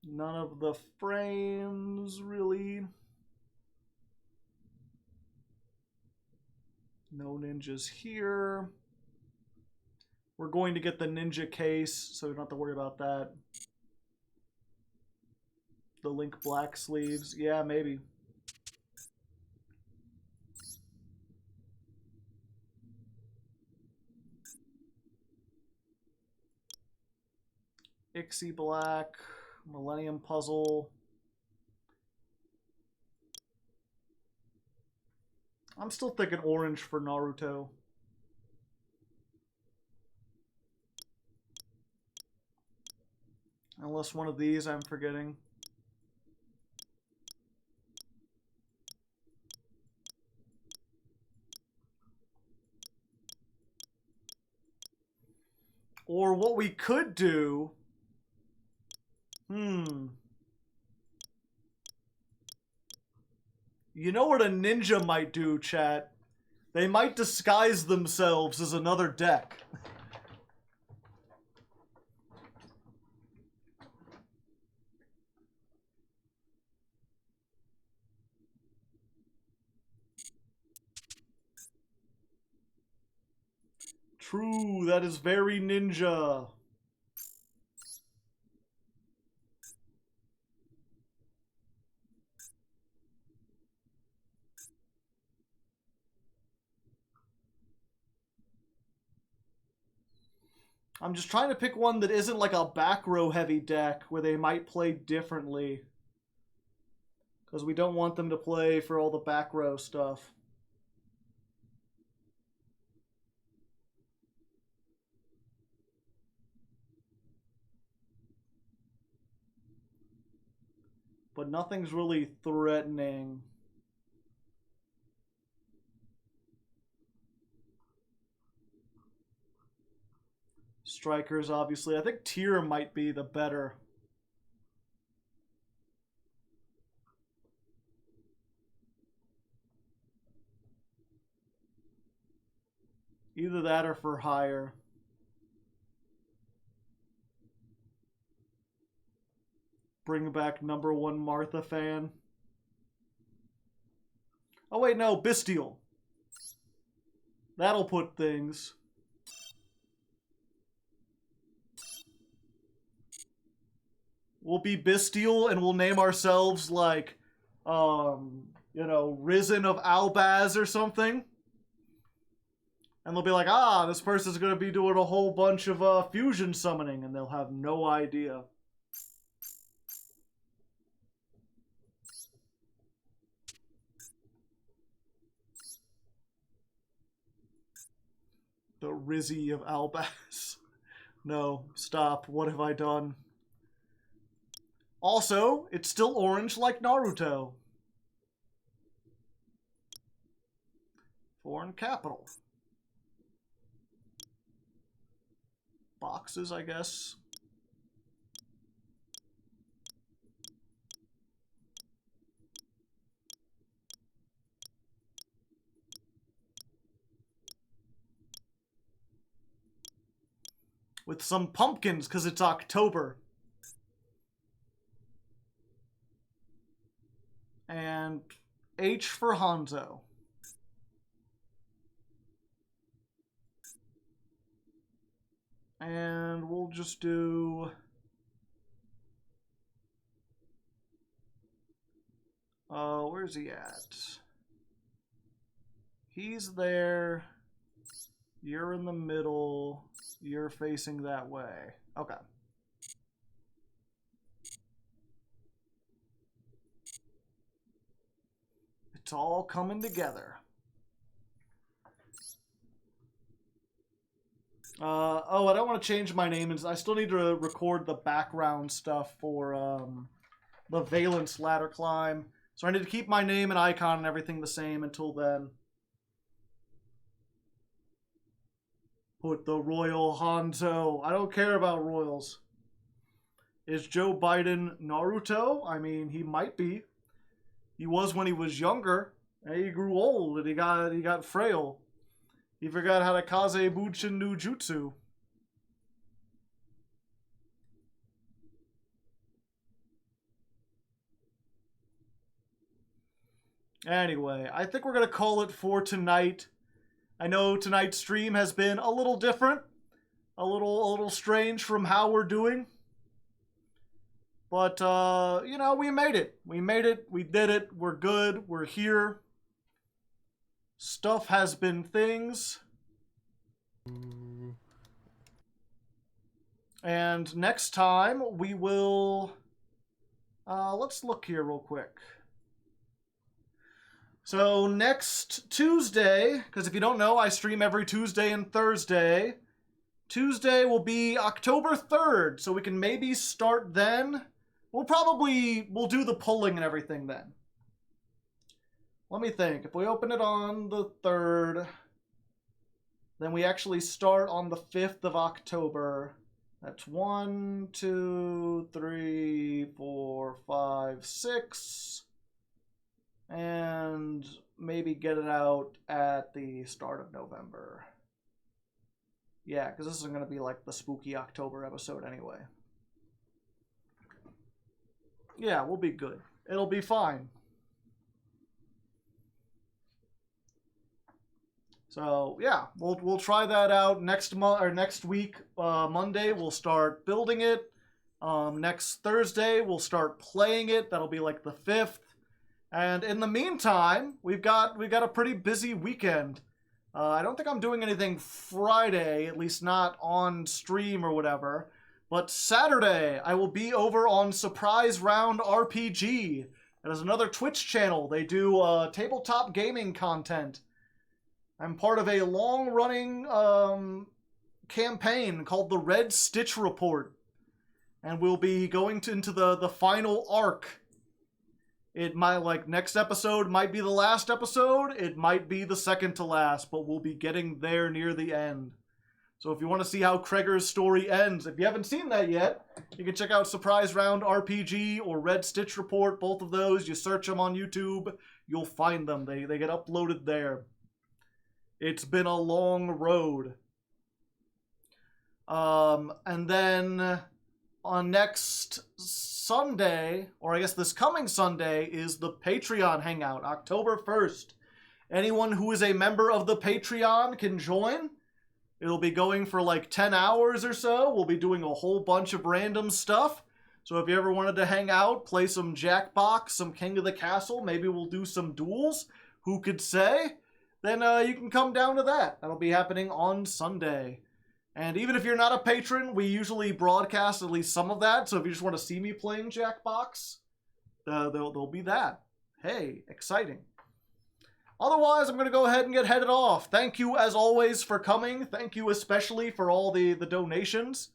None of the frames, really. No ninjas here. We're going to get the ninja case, so we don't have to worry about that. The Link black sleeves. Yeah, maybe. Ixie black. Millennium puzzle. I'm still thinking orange for Naruto. Unless one of these I'm forgetting. Or what we could do... You know what a ninja might do, chat? They might disguise themselves as another deck. True, that is very ninja. I'm just trying to pick one that isn't like a back row heavy deck where they might play differently. Because we don't want them to play for all the back row stuff. But nothing's really threatening. Strikers, obviously. I think Tier might be the better. Either that or for higher. Bring back #1 Martha fan. Oh wait, no, Bestial. That'll put things. We'll be Bestial and we'll name ourselves like, you know, Risen of Albaz or something. And they'll be like, ah, this person's going to be doing a whole bunch of fusion summoning, and they'll have no idea. The Rizzy of Albaz. No, stop. What have I done? Also, it's still orange like Naruto. Foreign capital. Boxes, I guess. With some pumpkins, because it's October. And H for Hanzo. And we'll just do... where's he at? He's there. You're in the middle. You're facing that way. Okay. It's all coming together. Oh, I don't want to change my name. I still need to record the background stuff for the Valence ladder climb. So I need to keep my name and icon and everything the same until then. Put the Royal Hanzo. I don't care about royals. Is Joe Biden Naruto? I mean, he might be. He was when he was younger. And he grew old and he got frail. He forgot how to Kaze Bunshin no Jutsu. Anyway, I think we're going to call it for tonight. I know tonight's stream has been a little different. A little strange from how we're doing. But, you know, we made it. We made it. We did it. We're good. We're here. Stuff has been things. And next time we will... let's look here real quick. So next Tuesday, because if you don't know, I stream every Tuesday and Thursday. Tuesday will be October 3rd, so we can maybe start then. We'll do the polling and everything then. Let me think. If we open it on the 3rd, then we actually start on the 5th of October. That's 1, 2, 3, 4, 5, 6. And maybe get it out at the start of November. Yeah, because this is going to be like the spooky October episode anyway. Yeah, we'll be good. It'll be fine. So yeah, we'll try that out next month or next week. Monday we'll start building it. Next Thursday we'll start playing it. That'll be like the 5th. And in the meantime, we've got a pretty busy weekend. I don't think I'm doing anything Friday, at least not on stream or whatever. But Saturday, I will be over on Surprise Round RPG. That is another Twitch channel. They do tabletop gaming content. I'm part of a long-running campaign called the Red Stitch Report. And we'll be going into the final arc. It might, like, next episode might be the last episode. It might be the second to last, but we'll be getting there near the end. So if you want to see how Kreger's story ends, if you haven't seen that yet, you can check out Surprise Round RPG or Red Stitch Report. Both of those, you search them on YouTube, you'll find them. They get uploaded there. It's been a long road. And then on next Sunday, or I guess this coming Sunday, is the Patreon Hangout, October 1st. Anyone who is a member of the Patreon can join. It'll be going for like 10 hours or so. We'll be doing a whole bunch of random stuff. So if you ever wanted to hang out, play some Jackbox, some King of the Castle, maybe we'll do some duels, who could say? Then you can come down to that. That'll be happening on Sunday. And even if you're not a patron, we usually broadcast at least some of that. So if you just want to see me playing Jackbox, there'll be that. Hey, exciting. Otherwise, I'm going to go ahead and get headed off. Thank you, as always, for coming. Thank you especially for all the donations.